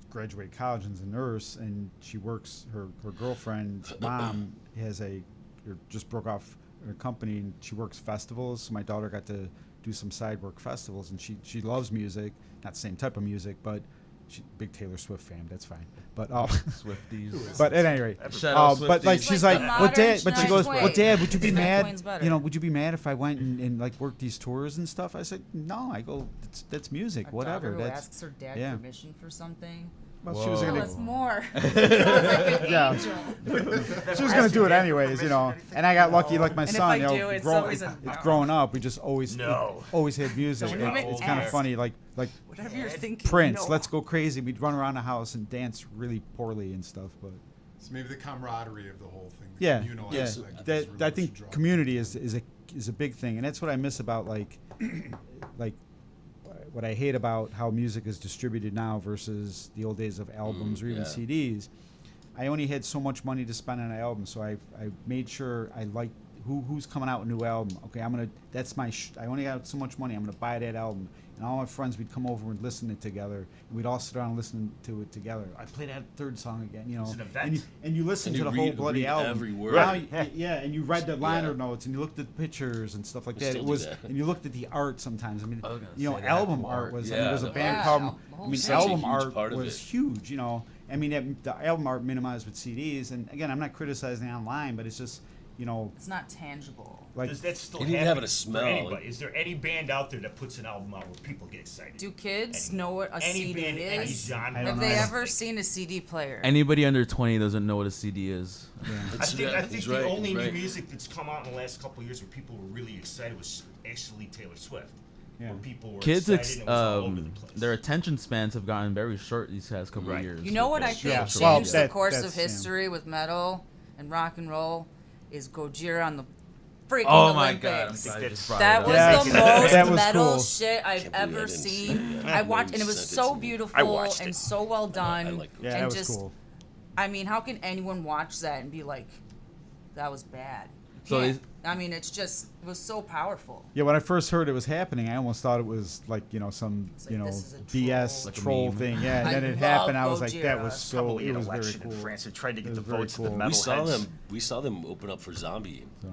Speaker 2: graduated college and is a nurse, and she works. Her girlfriend's mom just broke off a company, and she works festivals. So my daughter got to do some side work festivals, and she loves music, not the same type of music, but she big Taylor Swift fan. That's fine. But
Speaker 3: Swifties.
Speaker 2: but at any rate,
Speaker 3: Shout out
Speaker 2: but like
Speaker 3: Swifties.
Speaker 2: she's
Speaker 4: Like
Speaker 2: like,
Speaker 4: the
Speaker 2: "Well,
Speaker 4: modern
Speaker 2: Dad," but she
Speaker 4: Shania
Speaker 2: goes,
Speaker 4: Twain.
Speaker 2: "Well, Dad, would you be
Speaker 4: Shania
Speaker 2: mad?
Speaker 4: Twain's better.
Speaker 2: Would you be mad if I went and like worked these tours and stuff?" I said, "No." I go, "That's music,
Speaker 4: A
Speaker 2: whatever."
Speaker 4: daughter who
Speaker 2: That's
Speaker 4: asks her dad
Speaker 2: yeah.
Speaker 4: permission for something.
Speaker 2: well, she was
Speaker 3: Whoa.
Speaker 4: Tell
Speaker 2: gonna
Speaker 4: us more. Sounds like an
Speaker 2: Yeah.
Speaker 4: angel.
Speaker 2: she was gonna do it anyways, And I got lucky, like my
Speaker 4: And if
Speaker 2: son.
Speaker 4: I
Speaker 2: You know,
Speaker 4: do, it's always a
Speaker 2: it's
Speaker 4: no.
Speaker 2: growing up. We just always
Speaker 5: No.
Speaker 2: always had music.
Speaker 4: Don't
Speaker 2: It's,
Speaker 4: even
Speaker 2: it's kind of
Speaker 4: ask.
Speaker 2: funny, like
Speaker 4: Whatever you're thinking.
Speaker 2: Prince.
Speaker 4: no.
Speaker 2: Let's go crazy. We'd run around the house and dance really poorly and stuff, but.
Speaker 8: So maybe the camaraderie of the whole thing. The
Speaker 2: Yeah,
Speaker 8: communal
Speaker 2: yeah.
Speaker 8: aspect is
Speaker 2: That
Speaker 8: really
Speaker 2: I
Speaker 8: what
Speaker 2: think
Speaker 8: should draw
Speaker 2: community is a big thing, and that's what I miss about like what I hate about how music is distributed now versus the old days of albums or even
Speaker 6: yeah.
Speaker 2: CDs. I only had so much money to spend on an album, so I made sure I liked who's coming out with a new album. Okay, I only got so much money. I'm gonna buy that album, and all my friends we'd come over and listen to it together, and we'd all sit around and listen to it together. I play that 3rd song again,
Speaker 5: It's an event.
Speaker 2: and you listen
Speaker 6: And
Speaker 2: to
Speaker 6: you
Speaker 2: the whole
Speaker 6: read-
Speaker 2: bloody
Speaker 6: read
Speaker 2: album.
Speaker 6: every word.
Speaker 2: Now
Speaker 5: Right.
Speaker 2: and you read the liner
Speaker 6: Yeah.
Speaker 2: notes, and you looked at the pictures and stuff like
Speaker 6: We
Speaker 2: that.
Speaker 6: still
Speaker 2: It
Speaker 6: do
Speaker 2: was,
Speaker 6: that.
Speaker 2: and you looked at the art sometimes. I mean,
Speaker 3: I was gonna say that,
Speaker 2: album
Speaker 3: cool
Speaker 2: art
Speaker 3: art.
Speaker 2: was.
Speaker 6: Yeah,
Speaker 2: There was a
Speaker 6: the
Speaker 2: band
Speaker 4: art.
Speaker 2: called.
Speaker 4: Yeah,
Speaker 2: I
Speaker 4: the
Speaker 2: mean,
Speaker 4: whole
Speaker 6: Such a
Speaker 2: album
Speaker 6: huge
Speaker 2: art
Speaker 6: part of
Speaker 2: was
Speaker 6: it.
Speaker 2: huge. I mean, the album art minimized with CDs, and again, I'm not criticizing online, but it's just,
Speaker 4: It's not tangible.
Speaker 2: like
Speaker 5: Does that still
Speaker 6: You need to
Speaker 5: happen
Speaker 6: have it a
Speaker 5: for
Speaker 6: smell.
Speaker 5: anybody? Is there any band out there that puts an album out where people get excited?
Speaker 4: Do kids
Speaker 5: Any-
Speaker 4: know what a
Speaker 5: any
Speaker 4: CD
Speaker 5: band, any
Speaker 4: is?
Speaker 5: genre?
Speaker 2: I don't
Speaker 4: Have
Speaker 2: know.
Speaker 4: they
Speaker 2: I don't
Speaker 4: ever
Speaker 5: think.
Speaker 4: seen a CD player?
Speaker 3: Anybody under 20 doesn't know what a CD is.
Speaker 5: I think
Speaker 6: he's
Speaker 5: the
Speaker 6: right,
Speaker 5: only
Speaker 6: he's
Speaker 5: new
Speaker 6: right.
Speaker 5: music that's come out in the last couple of years where people were really excited was actually Taylor Swift.
Speaker 2: Yeah.
Speaker 5: Where people were
Speaker 3: Kids,
Speaker 5: excited and it was all over the place.
Speaker 3: their attention spans have gotten very short these past couple of
Speaker 5: Right.
Speaker 3: years.
Speaker 4: You know what I
Speaker 3: That's
Speaker 4: think
Speaker 2: Yeah.
Speaker 4: changed
Speaker 2: Well,
Speaker 4: the
Speaker 2: that-
Speaker 4: course of
Speaker 2: that's, yeah.
Speaker 4: history with metal and rock and roll is Gojira on the freaking
Speaker 3: Oh my
Speaker 4: Olympics.
Speaker 3: god, I'm glad you just brought
Speaker 4: That
Speaker 3: it
Speaker 4: was
Speaker 3: up.
Speaker 2: Yes.
Speaker 4: the most
Speaker 2: That was
Speaker 4: metal
Speaker 2: cool.
Speaker 4: shit I've
Speaker 6: Can't believe I
Speaker 4: ever
Speaker 6: didn't see
Speaker 4: seen.
Speaker 6: that.
Speaker 4: I watched, and it
Speaker 6: You
Speaker 4: was
Speaker 6: sent it
Speaker 4: so
Speaker 6: to me.
Speaker 4: beautiful
Speaker 5: I watched
Speaker 4: and
Speaker 5: it.
Speaker 4: so well done.
Speaker 6: I like
Speaker 2: Yeah,
Speaker 4: and
Speaker 2: that was
Speaker 4: just,
Speaker 2: cool.
Speaker 4: I mean, how can anyone watch that and be like, that was bad? You
Speaker 3: So
Speaker 4: can't. I mean, it was so powerful.
Speaker 2: Yeah, when I first heard it was happening, I almost thought it was like some
Speaker 4: It's like, this is a
Speaker 2: BS
Speaker 4: troll.
Speaker 3: Like a
Speaker 2: troll
Speaker 3: meme.
Speaker 2: thing. Yeah, and
Speaker 4: I
Speaker 2: then it
Speaker 4: love
Speaker 2: happened. I was like, that
Speaker 4: Gojira.
Speaker 2: was so.
Speaker 5: Probably
Speaker 2: It
Speaker 5: an
Speaker 2: was very
Speaker 5: election
Speaker 2: cool.
Speaker 5: in France. They tried to get
Speaker 2: It
Speaker 5: the
Speaker 2: was very
Speaker 5: votes of the
Speaker 2: cool.
Speaker 5: metalheads.
Speaker 6: We saw them open up for Zombie.
Speaker 2: So.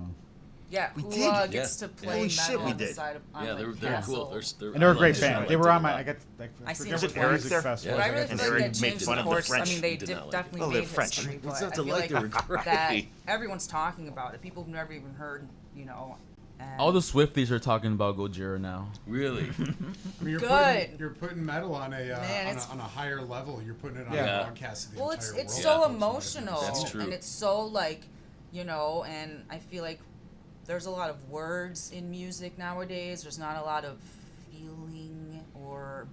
Speaker 4: Yeah,
Speaker 5: We
Speaker 4: who
Speaker 5: did.
Speaker 4: gets
Speaker 6: Yeah.
Speaker 4: to play
Speaker 5: Holy
Speaker 4: metal
Speaker 5: shit, we
Speaker 4: on the
Speaker 5: did.
Speaker 4: side of on
Speaker 6: Yeah,
Speaker 4: like
Speaker 6: they're cool.
Speaker 4: Castle.
Speaker 2: And they were a
Speaker 6: I
Speaker 2: great
Speaker 6: liked
Speaker 2: band.
Speaker 6: them.
Speaker 2: They were on my. I
Speaker 6: I
Speaker 2: got.
Speaker 4: I see
Speaker 2: forget
Speaker 4: them
Speaker 2: what
Speaker 4: Eric
Speaker 2: music
Speaker 5: there?
Speaker 2: fest
Speaker 6: Yeah.
Speaker 2: was.
Speaker 4: But I
Speaker 2: I
Speaker 4: really
Speaker 2: got
Speaker 4: feel
Speaker 2: to
Speaker 5: And
Speaker 4: like
Speaker 5: Eric
Speaker 4: that
Speaker 5: made
Speaker 4: changed
Speaker 5: fun
Speaker 4: the
Speaker 5: of the
Speaker 4: course. I
Speaker 5: French.
Speaker 4: mean, they
Speaker 6: He did not like it.
Speaker 4: definitely
Speaker 5: Oh,
Speaker 4: made
Speaker 5: they're French.
Speaker 4: history,
Speaker 6: What's
Speaker 4: but
Speaker 6: not
Speaker 4: I
Speaker 6: to
Speaker 4: feel
Speaker 6: like? They were
Speaker 4: that
Speaker 6: great.
Speaker 4: everyone's talking about it. People who've never even heard, you know. And
Speaker 3: All the Swifties are talking about Gojira now.
Speaker 6: Really?
Speaker 8: I mean,
Speaker 4: Good.
Speaker 8: You're putting metal on a
Speaker 4: Man, it's-
Speaker 8: on a higher level. You're putting it on
Speaker 2: Yeah.
Speaker 8: a broadcast of the
Speaker 4: well,
Speaker 8: entire
Speaker 4: it's
Speaker 8: world.
Speaker 4: so
Speaker 8: Folks might
Speaker 4: emotional,
Speaker 8: have
Speaker 6: That's true.
Speaker 4: and it's so like, you know, and I feel like there's a lot of words in music nowadays. There's not a lot of feeling or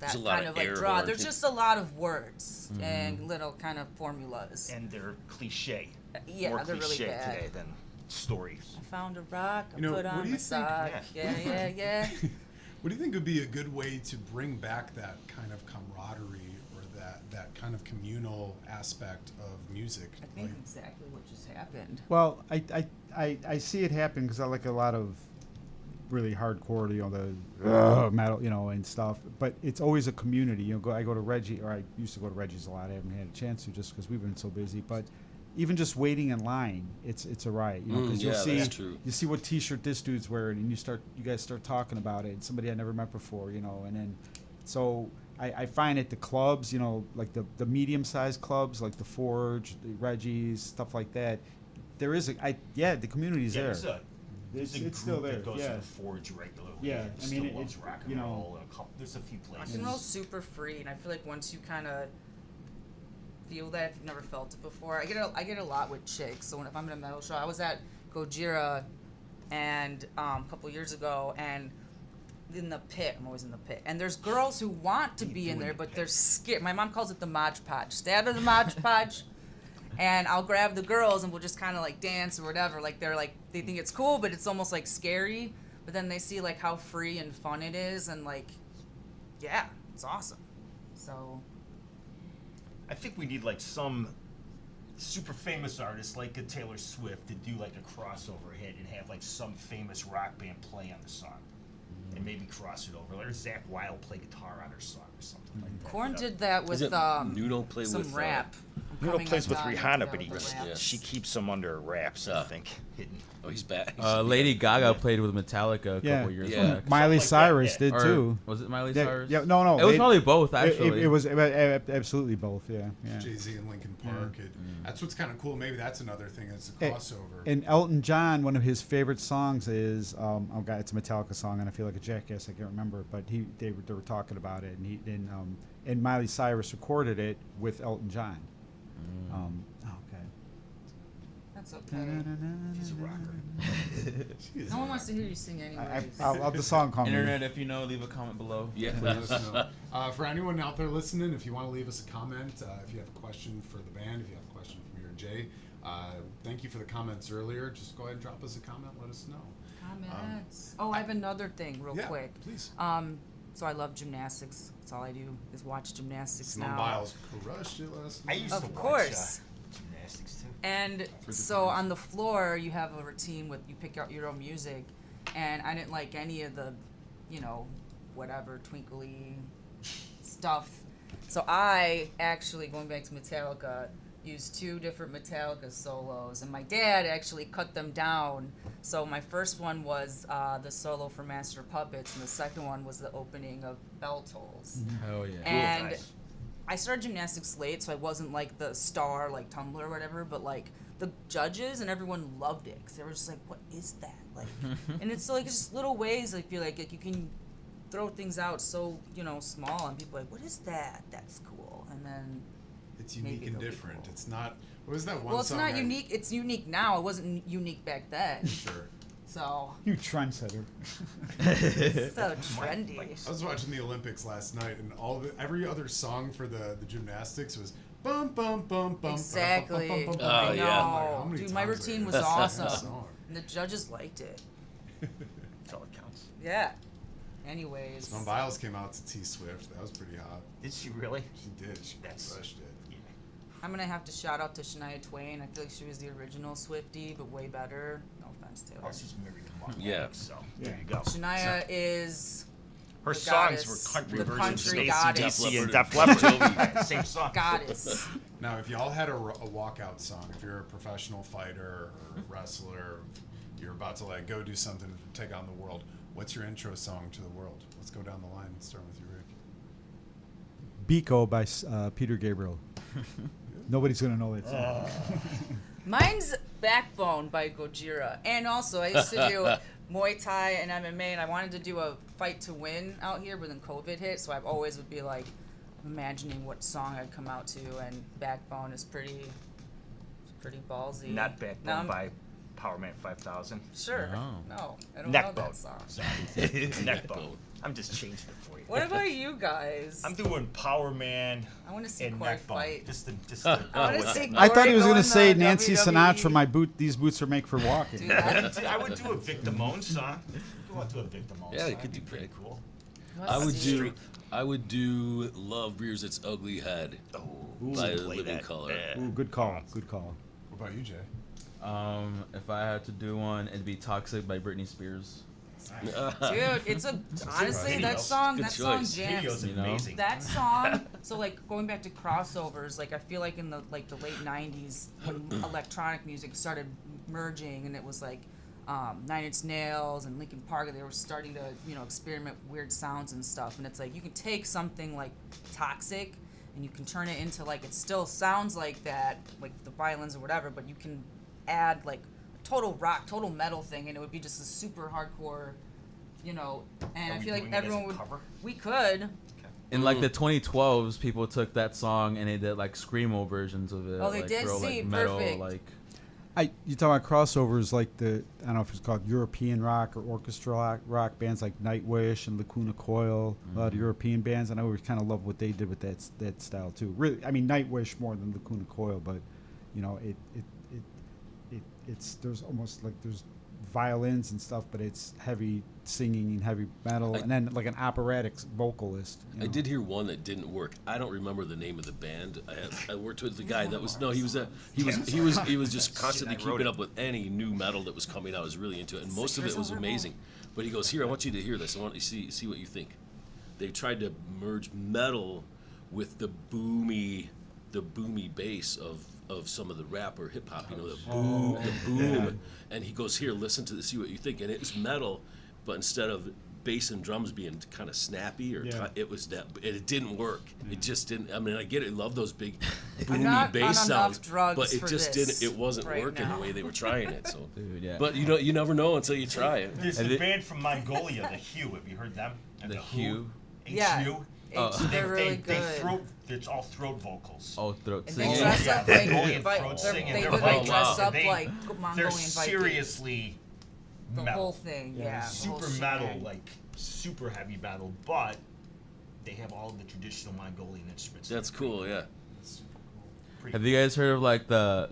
Speaker 4: that
Speaker 6: There's a lot
Speaker 4: kind
Speaker 6: of
Speaker 4: of like
Speaker 6: air
Speaker 4: draw.
Speaker 6: horns.
Speaker 4: There's just a lot of words and little kind of formulas.
Speaker 5: And they're cliche.
Speaker 4: Yeah,
Speaker 5: More
Speaker 4: they're really
Speaker 5: cliche
Speaker 4: bad.
Speaker 5: today than stories.
Speaker 4: I found a rock, I
Speaker 8: You know,
Speaker 4: put
Speaker 8: what
Speaker 4: on
Speaker 8: do
Speaker 4: my
Speaker 8: you think-
Speaker 4: sock.
Speaker 5: Yeah.
Speaker 4: Yeah.
Speaker 8: What do you think would be a good way to bring back that kind of camaraderie or that kind of communal aspect of music?
Speaker 4: I think exactly what just happened.
Speaker 2: Well, I see it happen because I like a lot of really hardcore, the metal, and stuff. But it's always a community. I go to Reggie, or I used to go to Reggie's a lot. I haven't had a chance to just because we've been so busy. But even just waiting in line, it's a riot. Because
Speaker 6: yeah,
Speaker 2: you'll see
Speaker 6: that's true.
Speaker 2: you see what T-shirt this dude's wearing, and you guys start talking about it. And somebody I never met before, and then so. I find at the clubs, like the medium-sized clubs, like the Forge, the Reggie's, stuff like that. There is the community's there.
Speaker 5: There's a
Speaker 2: It's
Speaker 5: group
Speaker 2: still there,
Speaker 5: that goes
Speaker 2: yeah.
Speaker 5: to the Forge regularly.
Speaker 2: Yeah,
Speaker 5: and
Speaker 2: I mean,
Speaker 5: still loves
Speaker 2: it's,
Speaker 5: rock and roll. And there's a few
Speaker 4: Rock
Speaker 5: places.
Speaker 4: and roll's super free, and I feel like once you kind of feel that, if you've never felt it before, I get a lot with chicks. So if I'm in a metal show, I was at Gojira, and a couple years ago, and in the pit, I'm always in the pit, and there's girls who want to be in there, but they're scared. My mom calls it the Mod Podge. Stay out of the Mod Podge. And I'll grab the girls and we'll just kind of like dance or whatever. Like they think it's cool, but it's almost like scary. But then they see like how free and fun it is, and like, yeah, it's awesome. So
Speaker 5: I think we need like some super famous artist like a Taylor Swift to do like a crossover hit and have like some famous rock band play on the song. And maybe cross it over. Or Zach Wilde play guitar on her song or something like that.
Speaker 4: Korn did that with
Speaker 6: Nuno play
Speaker 4: some
Speaker 6: with
Speaker 4: rap.
Speaker 5: Nuno
Speaker 4: Coming
Speaker 5: plays with
Speaker 4: Undone,
Speaker 5: Rihanna,
Speaker 4: that
Speaker 5: but he
Speaker 4: with
Speaker 5: just,
Speaker 4: rap.
Speaker 6: Yeah.
Speaker 5: she keeps him under wraps, I think, hidden.
Speaker 6: Oh, he's back.
Speaker 3: Lady Gaga played with Metallica a
Speaker 2: Yeah.
Speaker 3: couple years
Speaker 6: Yeah.
Speaker 3: back.
Speaker 2: Miley
Speaker 5: Something like that,
Speaker 2: Cyrus
Speaker 5: yeah.
Speaker 2: did
Speaker 3: Or
Speaker 2: too.
Speaker 3: was it Miley
Speaker 2: Yeah,
Speaker 3: Cyrus?
Speaker 2: yeah, no.
Speaker 3: It was
Speaker 2: they-
Speaker 3: probably both,
Speaker 2: It,
Speaker 3: actually.
Speaker 2: it was absolutely both. Yeah.
Speaker 8: Jay-Z and Linkin Park. That's what's kind of cool. Maybe that's another thing. It's a
Speaker 2: Eh,
Speaker 8: crossover.
Speaker 2: And Elton John, one of his favorite songs is it's a Metallica song, and I feel like a jackass. I can't remember, but they were talking about it, and Miley Cyrus recorded it with Elton John. Okay.
Speaker 4: That's okay.
Speaker 5: She's a rocker.
Speaker 4: No one wants to hear you sing anyways.
Speaker 2: I'll the song come.
Speaker 3: Internet, if you know, leave a comment below.
Speaker 6: Yeah.
Speaker 8: Let us know. For anyone out there listening, if you want to leave us a comment, if you have a question for the band, if you have a question for me or Jay, thank you for the comments earlier. Just go ahead and drop us a comment. Let us know.
Speaker 4: Comments. I have another thing real
Speaker 8: Yeah,
Speaker 4: quick.
Speaker 8: please.
Speaker 4: So I love gymnastics. That's all I do is watch gymnastics
Speaker 8: Simone
Speaker 4: now.
Speaker 8: Biles crushed it last
Speaker 5: I
Speaker 8: night.
Speaker 5: used
Speaker 4: Of
Speaker 5: to watch
Speaker 4: course.
Speaker 5: gymnastics too.
Speaker 4: And so on the floor, you have a routine with you pick out your own music, and I didn't like any of the, whatever twinkly stuff. So I actually, going back to Metallica, used 2 different Metallica solos, and my dad actually cut them down. So my first one was the solo for Master of Puppets, and the second one was the opening of Bell Tolls.
Speaker 3: Hell yeah.
Speaker 4: And
Speaker 5: Nice.
Speaker 4: I started gymnastics late, so I wasn't like the star like Tumblr or whatever, but like the judges and everyone loved it because they were just like, what is that? Like, and it's like just little ways I feel like you can throw things out so, you know, small, and people are like, what is that? That's cool. And then
Speaker 8: It's unique
Speaker 4: maybe
Speaker 8: and
Speaker 4: it'll be
Speaker 8: different.
Speaker 4: cool.
Speaker 8: It's not. What was that one
Speaker 4: Well, it's
Speaker 8: song?
Speaker 4: not unique. It's unique now. It wasn't unique back then.
Speaker 8: Sure.
Speaker 4: So
Speaker 2: You trendsetter.
Speaker 4: so trendy.
Speaker 8: I was watching the Olympics last night, and every other song for the gymnastics was bum bum bum bum.
Speaker 4: Exactly.
Speaker 8: Bum, bum, bum, bum,
Speaker 6: Oh,
Speaker 8: bum.
Speaker 6: yeah.
Speaker 8: I'm like, how many
Speaker 4: Dude, my
Speaker 8: times
Speaker 4: routine
Speaker 8: are
Speaker 4: was
Speaker 8: you gonna sing that
Speaker 4: awesome.
Speaker 8: song?
Speaker 4: And the judges liked it.
Speaker 5: That's all that counts.
Speaker 4: Yeah. Anyways.
Speaker 8: Simone Biles came out to T Swift. That was pretty hot.
Speaker 5: Did she really?
Speaker 8: She did. She
Speaker 5: That's-
Speaker 8: crushed it.
Speaker 4: I'm gonna have to shout out to Shania Twain. I feel like she was the original Swiftie, but way better. No offense, Taylor.
Speaker 5: Oh, she's married to Mark.
Speaker 6: Yeah.
Speaker 5: So there you go.
Speaker 4: Shania is
Speaker 5: Her
Speaker 4: the
Speaker 5: songs
Speaker 4: goddess,
Speaker 5: were country
Speaker 4: the
Speaker 5: versions of
Speaker 4: country
Speaker 5: Stacey
Speaker 4: goddess.
Speaker 5: DC and
Speaker 6: Def
Speaker 5: Def Leppard. Same song.
Speaker 4: goddess.
Speaker 8: Now, if y'all had a walkout song, if you're a professional fighter or wrestler, you're about to like go do something to take on the world, what's your intro song to the world? Let's go down the line. Let's start with you, Rick.
Speaker 2: Biko by Peter Gabriel. Nobody's gonna know that song.
Speaker 4: Mine's Backbone by Gojira. And also, I used to do Muay Thai and MMA, and I wanted to do a fight to win out here, but then COVID hit, so I always would be like imagining what song I'd come out to, and Backbone is pretty ballsy.
Speaker 5: Not
Speaker 4: Now
Speaker 5: Backbone
Speaker 4: I'm-
Speaker 5: by Power Man 5000.
Speaker 4: Sure.
Speaker 3: Oh.
Speaker 4: No, I don't know
Speaker 5: Neckbone.
Speaker 4: that song.
Speaker 5: Sorry. Neckbone. I'm just changing it for you.
Speaker 4: What about you guys?
Speaker 5: I'm doing Power Man
Speaker 4: I want to see
Speaker 5: and
Speaker 4: Corey
Speaker 5: Neckbone.
Speaker 4: fight.
Speaker 5: Just to
Speaker 4: I want to
Speaker 5: with
Speaker 4: see
Speaker 5: it.
Speaker 2: I thought he was
Speaker 4: Corey
Speaker 2: gonna
Speaker 4: go
Speaker 2: say
Speaker 4: in the
Speaker 2: Nancy
Speaker 4: WWE.
Speaker 2: Sinatra. These boots are made for walking.
Speaker 4: Dude, that-
Speaker 5: I would do a Victimone song. Go out to a Victimone
Speaker 6: Yeah,
Speaker 5: song.
Speaker 6: you could do
Speaker 5: That'd be pretty
Speaker 6: that.
Speaker 5: cool.
Speaker 6: I would do Love Rears Its Ugly Head
Speaker 5: Oh,
Speaker 6: by
Speaker 5: play
Speaker 6: Living
Speaker 5: that.
Speaker 6: Colour.
Speaker 5: Yeah.
Speaker 2: Ooh, good call. Good call.
Speaker 8: What about you, Jay?
Speaker 3: If I had to do one, it'd be "Toxic" by Britney Spears.
Speaker 4: Dude, it's a honestly
Speaker 5: Video.
Speaker 4: that song
Speaker 6: Good
Speaker 4: jams.
Speaker 6: choice.
Speaker 5: Video's
Speaker 3: You know?
Speaker 5: amazing.
Speaker 4: That song, so like going back to crossovers, like I feel like in the late '90s when electronic music started merging, and it was like Nine Inch Nails and Linkin Park, they were starting to experiment with weird sounds and stuff. And it's like you can take something like Toxic and you can turn it into like it still sounds like that, like the violins or whatever, but you can add like total rock, total metal thing, and it would be just a super hardcore, And
Speaker 5: Are
Speaker 4: I
Speaker 5: we
Speaker 4: feel like
Speaker 5: doing it as a
Speaker 4: everyone would.
Speaker 5: cover?
Speaker 4: We could.
Speaker 3: In like the 2012s, people took that song and they did like screamo versions of it.
Speaker 4: Oh, they
Speaker 3: like,
Speaker 4: did?
Speaker 3: real,
Speaker 4: See,
Speaker 3: like, metal,
Speaker 4: perfect.
Speaker 3: like
Speaker 2: You talk about crossovers like I don't know if it's called European rock or orchestral rock bands like Nightwish and Lacuna Coil, a lot of European bands, and I always kind of love what they did with that style too. Really, I mean Nightwish more than Lacuna Coil, but it's there's almost like there's violins and stuff, but it's heavy singing and heavy metal, and then like an operatic vocalist.
Speaker 6: I did hear one that didn't work. I don't remember the name of the band. I worked with the guy that was he was just constantly
Speaker 5: I wrote
Speaker 6: keeping
Speaker 5: it.
Speaker 6: up with any new metal that was coming out. I was really into it, and most of it was amazing. But he goes, "Here, I want you to hear this. I want you to see what you think." They tried to merge metal with the boomy bass of some of the rap or hip hop, the boom, and he goes, "Here, listen to this, see what you think." And it's metal, but instead of bass and drums being kind of snappy it was that it didn't work. It just didn't. I mean, I get it, love those big boomy
Speaker 4: not
Speaker 6: bass
Speaker 4: on enough
Speaker 6: sounds,
Speaker 4: drugs
Speaker 6: but it
Speaker 4: for
Speaker 6: just
Speaker 4: this
Speaker 6: didn't. It wasn't
Speaker 4: right
Speaker 6: working
Speaker 4: now.
Speaker 6: the way they were trying it. So,
Speaker 3: dude, yeah.
Speaker 6: but you never know until you try it.
Speaker 5: There's a band from Mongolia, the Hue. Have you heard them? And
Speaker 3: The Hue?
Speaker 4: Yeah.
Speaker 5: HU.
Speaker 4: They're really good.
Speaker 5: It's all throat vocals.
Speaker 3: oh, throat
Speaker 4: And they
Speaker 3: singing.
Speaker 4: dress
Speaker 5: Yeah,
Speaker 4: up like
Speaker 5: Mongolian
Speaker 4: Vi-
Speaker 5: throat
Speaker 4: they're-
Speaker 5: singing.
Speaker 4: they
Speaker 5: They're
Speaker 4: would like
Speaker 5: Vikings.
Speaker 4: dress up
Speaker 5: They-
Speaker 4: like Mongolian
Speaker 5: They're
Speaker 4: Vikings.
Speaker 5: seriously
Speaker 4: The
Speaker 5: metal.
Speaker 4: whole thing, yeah. the whole
Speaker 5: Super metal,
Speaker 4: shebang.
Speaker 5: like super heavy metal, but they have all the traditional Mongolian instruments.
Speaker 6: That's cool, yeah.
Speaker 3: Have you guys heard of like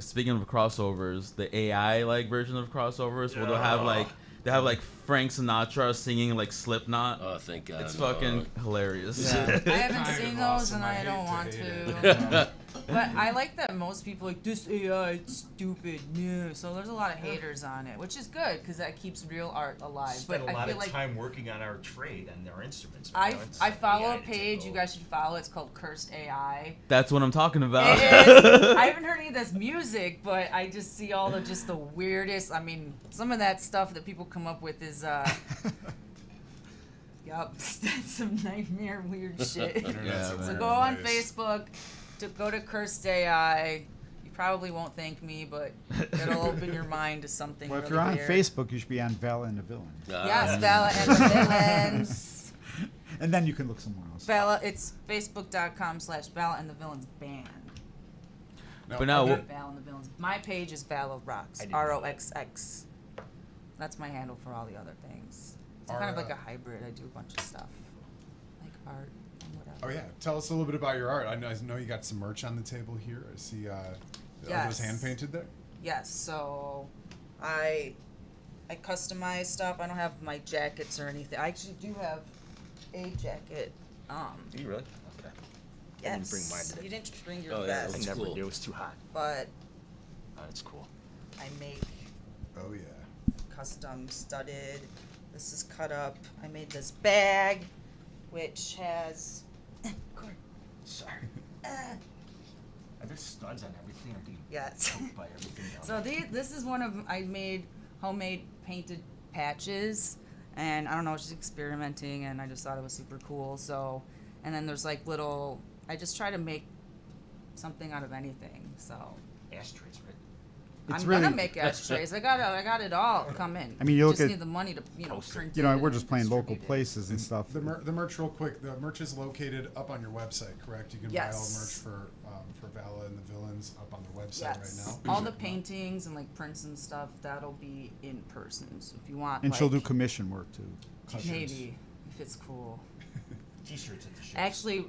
Speaker 3: speaking of crossovers, the AI like version of crossovers where they have like Frank Sinatra singing like Slipknot?
Speaker 6: Oh, thank God.
Speaker 3: It's fucking hilarious.
Speaker 4: I haven't
Speaker 8: Kind
Speaker 4: seen
Speaker 8: of
Speaker 4: those,
Speaker 8: awesome.
Speaker 4: and
Speaker 8: I
Speaker 4: I
Speaker 8: hate
Speaker 4: don't
Speaker 8: to
Speaker 4: want
Speaker 8: hate
Speaker 4: to. But I like that most people like this AI, it's stupid. Yeah. So there's a lot of haters on it, which is good because that keeps real art alive.
Speaker 5: Spend
Speaker 4: But
Speaker 5: a
Speaker 4: I
Speaker 5: lot
Speaker 4: feel
Speaker 5: of
Speaker 4: like
Speaker 5: time working on our trade and their instruments.
Speaker 4: I follow a page you guys should follow. It's called Cursed AI.
Speaker 3: That's what I'm talking about.
Speaker 4: It is. I haven't heard any of this music, but I just see all the weirdest. I mean, some of that stuff that people come up with is Yup, that's some nightmare weird shit.
Speaker 3: Yeah,
Speaker 4: So
Speaker 3: man.
Speaker 4: go on
Speaker 8: Nice.
Speaker 4: Facebook, go to Cursed AI. You probably won't thank me, but it'll open your mind to something
Speaker 2: Well, if
Speaker 4: really
Speaker 2: you're on
Speaker 4: weird.
Speaker 2: Facebook, you should be on Valla and the Villain.
Speaker 4: Yes, Valla and the Villains.
Speaker 2: And then you can look somewhere else.
Speaker 4: Valla, it's facebook.com/Valla and the Villains band.
Speaker 8: No,
Speaker 3: But now,
Speaker 8: okay.
Speaker 4: Valla and the Villains. My page is Valla Rocks.
Speaker 5: I didn't know
Speaker 4: ROXX. That's my handle for all the other things. It's kind of like a hybrid. I do a bunch of stuff, like art and whatever.
Speaker 8: Oh yeah, tell us a little bit about your art. I know you got some merch on the table here. I see. Are those
Speaker 4: Yes.
Speaker 8: hand painted there?
Speaker 4: Yes, so I customize stuff. I don't have my jackets or anything. I actually do have a jacket.
Speaker 5: Do you really? Okay.
Speaker 4: Yes.
Speaker 5: didn't bring mine today.
Speaker 4: You didn't bring your
Speaker 6: Oh, yeah,
Speaker 4: vest,
Speaker 5: I
Speaker 6: That's
Speaker 5: never
Speaker 6: cool.
Speaker 5: did. It was too hot.
Speaker 4: but
Speaker 5: Oh, that's cool.
Speaker 4: I make
Speaker 8: Oh yeah.
Speaker 4: custom studded. This is cut up. I made this bag, which has. Corey,
Speaker 5: Sorry.
Speaker 4: uh,
Speaker 5: Are there studs on everything? I'm being
Speaker 4: yes.
Speaker 5: choked by everything down
Speaker 4: So
Speaker 5: there.
Speaker 4: this is one of I made homemade painted patches, and I don't know, I was just experimenting, and I just thought it was super cool. So, and then there's like little. I just try to make something out of anything. So
Speaker 5: Ashtrays, right?
Speaker 2: It's
Speaker 4: I'm
Speaker 2: really-
Speaker 4: gonna make ashtrays. I got it all coming.
Speaker 2: I mean, you look
Speaker 4: just
Speaker 2: at-
Speaker 4: need the money to
Speaker 5: Post it.
Speaker 4: print
Speaker 2: You know,
Speaker 4: it
Speaker 2: we're
Speaker 4: and
Speaker 2: just playing local
Speaker 4: distribute it.
Speaker 2: places and stuff.
Speaker 8: The merch, real quick. The merch is located up on your website, correct? You can buy all the merch
Speaker 4: Yes.
Speaker 8: for Valla and the Villains up on their website
Speaker 4: Yes,
Speaker 8: right now.
Speaker 4: all the paintings and like prints and stuff that'll be in person. So if you want,
Speaker 2: And she'll do
Speaker 4: like,
Speaker 2: commission work too.
Speaker 4: maybe if it's cool.
Speaker 5: T-shirts at the show.
Speaker 4: Actually,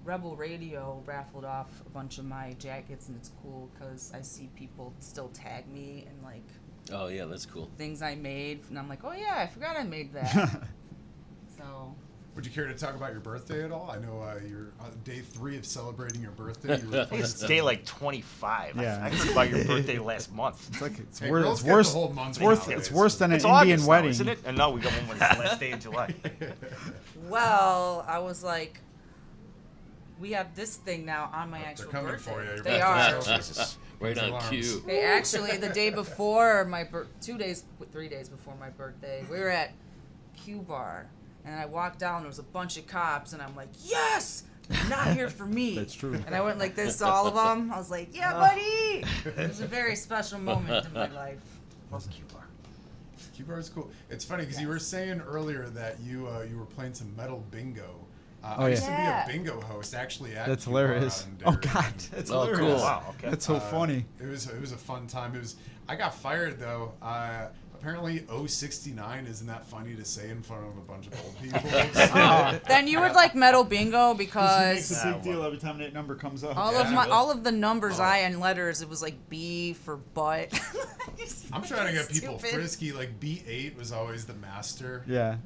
Speaker 4: Rebel Radio raffled off a bunch of my jackets, and it's cool because I see people still tag me and like
Speaker 6: Oh yeah, that's cool.
Speaker 4: things I made, and I'm like, oh yeah, I forgot I made that. So
Speaker 8: Would you care to talk about your birthday at all? I know you're on day 3 of celebrating your birthday. You were
Speaker 5: I think it's day like 25.
Speaker 2: Yeah.
Speaker 5: I heard about your birthday last month.
Speaker 2: It's like it's,
Speaker 8: Hey,
Speaker 2: wor-
Speaker 8: girls
Speaker 2: it's
Speaker 8: get the
Speaker 2: worse.
Speaker 8: whole month
Speaker 2: It's worse.
Speaker 8: nowadays.
Speaker 2: It's worse than an
Speaker 5: It's
Speaker 2: Indian
Speaker 5: August now,
Speaker 2: wedding.
Speaker 5: isn't it? And no, we got one when it's the last day of July.
Speaker 4: well, I was like, we have this thing now on my
Speaker 8: They're
Speaker 4: actual
Speaker 8: coming
Speaker 4: birthday.
Speaker 8: for you. Your
Speaker 4: They
Speaker 8: birthday's
Speaker 4: are.
Speaker 8: over.
Speaker 5: Jesus.
Speaker 6: Right on
Speaker 8: Alarms.
Speaker 6: cue.
Speaker 4: Okay, actually, the day before my 3 days before my birthday, we were at Q Bar, and I walked down. There was a bunch of cops, and I'm like, "Yes, they're not here for me."
Speaker 2: That's true.
Speaker 4: And I went like this to all of them. I was like, "Yeah, buddy." It was a very special moment in my life.
Speaker 5: Love Q-Bar.
Speaker 8: Q-Bar is cool. It's funny because you were saying earlier that you were playing some metal bingo.
Speaker 2: Oh,
Speaker 8: I used
Speaker 4: yeah.
Speaker 8: to be a bingo host actually at
Speaker 2: That's
Speaker 8: Q-Bar
Speaker 2: hilarious.
Speaker 8: out in
Speaker 2: Oh
Speaker 8: Darien.
Speaker 2: God, that's
Speaker 6: Oh,
Speaker 2: hilarious.
Speaker 6: cool.
Speaker 5: Wow, okay.
Speaker 2: That's so funny.
Speaker 8: It was a fun time. I got fired though. Apparently 069 isn't that funny to say in front of a bunch of old people.
Speaker 4: Then you would like metal bingo
Speaker 2: He makes
Speaker 4: because
Speaker 2: a big deal every time that number comes up.
Speaker 4: all of the numbers I and letters, it was like B for butt.
Speaker 8: I'm trying to get people
Speaker 4: Stupid.
Speaker 8: frisky. Like B8 was always the master.
Speaker 2: Yeah.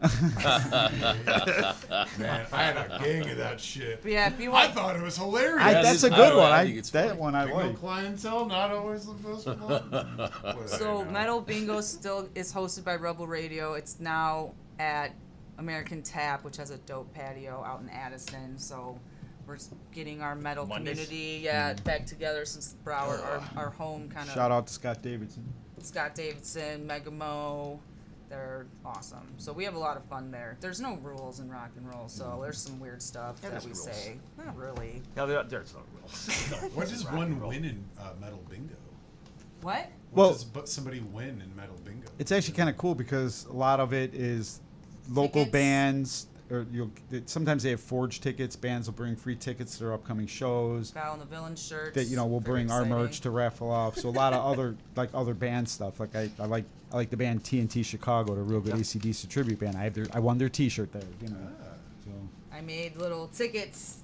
Speaker 8: Man, I had a gang of that shit.
Speaker 4: But yeah, if you
Speaker 8: I
Speaker 4: want,
Speaker 8: thought it was hilarious.
Speaker 6: Yeah,
Speaker 2: That's
Speaker 6: it
Speaker 2: a
Speaker 6: is-
Speaker 2: good
Speaker 6: I-
Speaker 2: one.
Speaker 6: I think it's
Speaker 2: That
Speaker 6: funny.
Speaker 2: one I
Speaker 8: Bingo
Speaker 2: like.
Speaker 8: clientele, not always the best one.
Speaker 4: so Metal Bingo still is hosted by Rebel Radio. It's now at American Tap, which has a dope patio out in Addison. So we're getting our metal
Speaker 5: Mondays?
Speaker 4: community back together since Broward, our home kind of.
Speaker 2: Shout out to Scott Davidson.
Speaker 4: Scott Davidson, Megamo. They're awesome. So we have a lot of fun there. There's no rules in rock and roll, so there's some weird stuff
Speaker 5: Yeah,
Speaker 4: that
Speaker 5: there's
Speaker 4: we
Speaker 5: rules.
Speaker 4: say. Not really.
Speaker 5: No, there's no rules.
Speaker 8: What does one win in metal bingo?
Speaker 4: What?
Speaker 8: What
Speaker 2: Well-
Speaker 8: does somebody win in metal bingo?
Speaker 2: It's actually kind of cool because a lot of it is local
Speaker 4: Tickets.
Speaker 2: bands, or sometimes they have forged tickets. Bands will bring free tickets to their upcoming shows.
Speaker 4: Val and the Villain shirts.
Speaker 2: That we'll
Speaker 4: Very
Speaker 2: bring our
Speaker 4: exciting.
Speaker 2: merch to raffle off. So a lot of other band stuff. Like I like the band TNT Chicago, the real good AC/DC tribute band. I won their T-shirt there. So
Speaker 4: I made little tickets.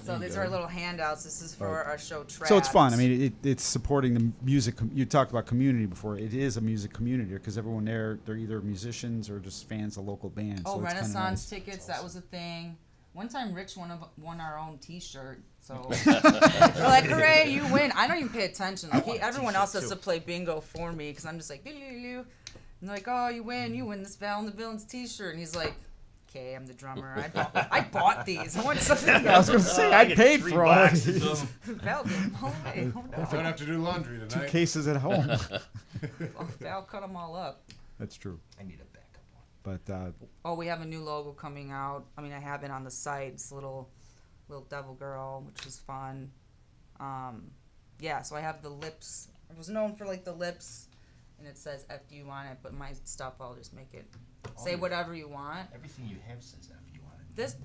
Speaker 4: So these are little handouts. This is for
Speaker 2: Right.
Speaker 4: our show Trapped.
Speaker 2: So it's fun. I mean, it's supporting the music. You talked about community before. It is a music community because everyone there, they're either musicians or just fans of local bands.
Speaker 4: Oh,
Speaker 2: so it's kinda
Speaker 4: Renaissance
Speaker 2: nice.
Speaker 4: tickets. That was a thing. One time, Rich won our own T-shirt. So we're like, hooray, you win. I don't even pay attention. Like everyone else has to play bingo for me because I'm just like, doo-doo-doo. And they're like, oh, you win this Val and the Villains T-shirt. And he's like, okay, I'm the drummer. I bought these. I want something.
Speaker 2: I was gonna say I
Speaker 5: get
Speaker 2: paid
Speaker 5: 3
Speaker 2: for all
Speaker 5: boxes
Speaker 2: these.
Speaker 5: of them.
Speaker 4: Val, get 'em all away. Hold
Speaker 8: I don't have to do laundry
Speaker 2: 2
Speaker 8: tonight.
Speaker 2: cases at home.
Speaker 4: Val cut them all up.
Speaker 2: That's true.
Speaker 5: I need a backup one.
Speaker 2: But
Speaker 4: Oh, we have a new logo coming out. I mean, I have it on the site. It's a little devil girl, which is fun. Yeah, so I have the lips. I was known for like the lips, and it says "FU" on it. But my stuff, I'll just make it say whatever you want.
Speaker 5: Everything you have says FU on it.
Speaker 4: This,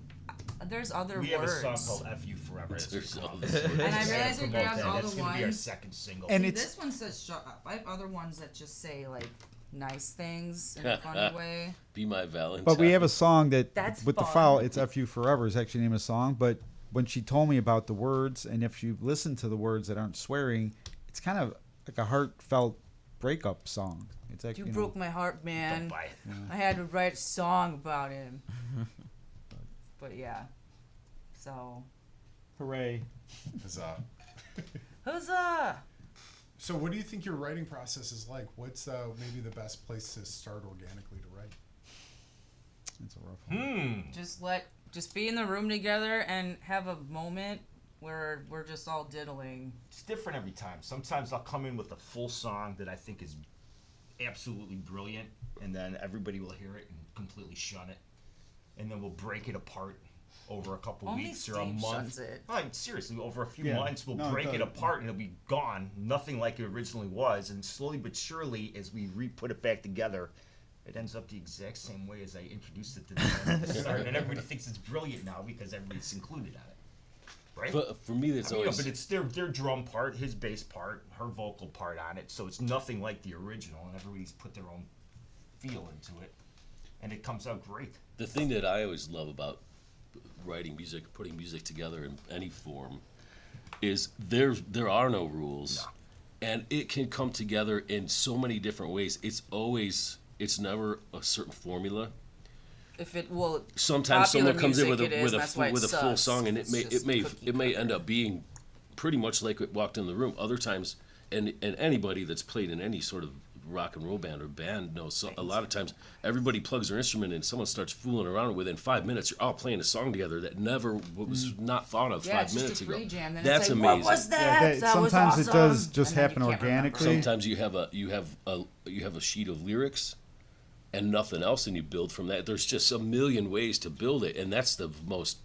Speaker 4: there's other
Speaker 5: We
Speaker 4: words.
Speaker 5: have a song called FU Forever.
Speaker 6: There's all
Speaker 5: And
Speaker 6: this words.
Speaker 4: And I realized it grabs all
Speaker 5: That's
Speaker 4: the
Speaker 5: gonna be our
Speaker 4: ones.
Speaker 5: second single.
Speaker 2: And
Speaker 4: See,
Speaker 2: it's-
Speaker 4: this one says "shut up." I have other ones that just say like nice things in a funny way.
Speaker 6: Be my Valentine.
Speaker 2: But we have a song that
Speaker 4: That's
Speaker 2: with the
Speaker 4: fun.
Speaker 2: file, it's FU Forever is actually the name of the song. But when she told me about the words, and if you listen to the words that aren't swearing, it's kind of like a heartfelt breakup song. It's like,
Speaker 4: You
Speaker 2: know,
Speaker 4: broke my heart,
Speaker 5: Don't
Speaker 4: man.
Speaker 5: buy it.
Speaker 4: I had to write a song about him. But yeah. So,
Speaker 2: hooray.
Speaker 8: Huzzah.
Speaker 4: huzzah!
Speaker 8: So, what do you think your writing process is like? What's maybe the best place to start organically to write?
Speaker 2: It's a rough one.
Speaker 4: Just be in the room together and have a moment where we're just all diddling.
Speaker 5: It's different every time. Sometimes I'll come in with a full song that I think is absolutely brilliant, and then everybody will hear it and completely shun it. And then we'll break it apart over a couple
Speaker 4: Only
Speaker 5: weeks or a
Speaker 4: Steve
Speaker 5: month.
Speaker 4: shuns it.
Speaker 5: Like, seriously, over a few
Speaker 2: Yeah.
Speaker 5: months, we'll
Speaker 2: No,
Speaker 5: break it
Speaker 2: totally.
Speaker 5: apart and it'll be gone. Nothing like it originally was. And slowly but surely, as we re-put it back together, it ends up the exact same way as I introduced it to them at the start. And everybody thinks it's brilliant now because everybody's included on it. Right?
Speaker 6: For me, that's
Speaker 5: I mean,
Speaker 6: always.
Speaker 5: but it's their drum part, his bass part, her vocal part on it, so it's nothing like the original, and everybody's put their own feel into it, and it comes out great.
Speaker 6: The thing that I always love about writing music, putting music together in any form, is there are no rules, and it can come together in so many different ways. It's never a certain formula.
Speaker 4: If it will,
Speaker 6: Sometimes someone
Speaker 4: popular
Speaker 6: comes in with
Speaker 4: music it is, that's why it
Speaker 6: a full
Speaker 4: sucks.
Speaker 6: song, and
Speaker 4: It's just cookie
Speaker 6: it may
Speaker 4: cutter.
Speaker 6: end up being pretty much like it walked in the room. Other times, and anybody that's played in any sort of rock and roll band or band knows. So a lot of times, everybody plugs their instrument in, someone starts fooling around. Within 5 minutes, you're all playing a song together that never was not thought of
Speaker 4: yeah,
Speaker 6: 5
Speaker 4: it's just
Speaker 6: minutes
Speaker 4: a
Speaker 6: ago.
Speaker 4: free jam. Then
Speaker 6: That's
Speaker 4: it's like,
Speaker 6: amazing.
Speaker 4: What was that?
Speaker 2: Yeah,
Speaker 4: That was
Speaker 2: sometimes it
Speaker 4: awesome.
Speaker 2: does just
Speaker 4: And then
Speaker 2: happen
Speaker 4: you can't remember.
Speaker 2: organically.
Speaker 6: Sometimes you have a sheet of lyrics and nothing else, and you build from that. There's just a million ways to build it, and that's the most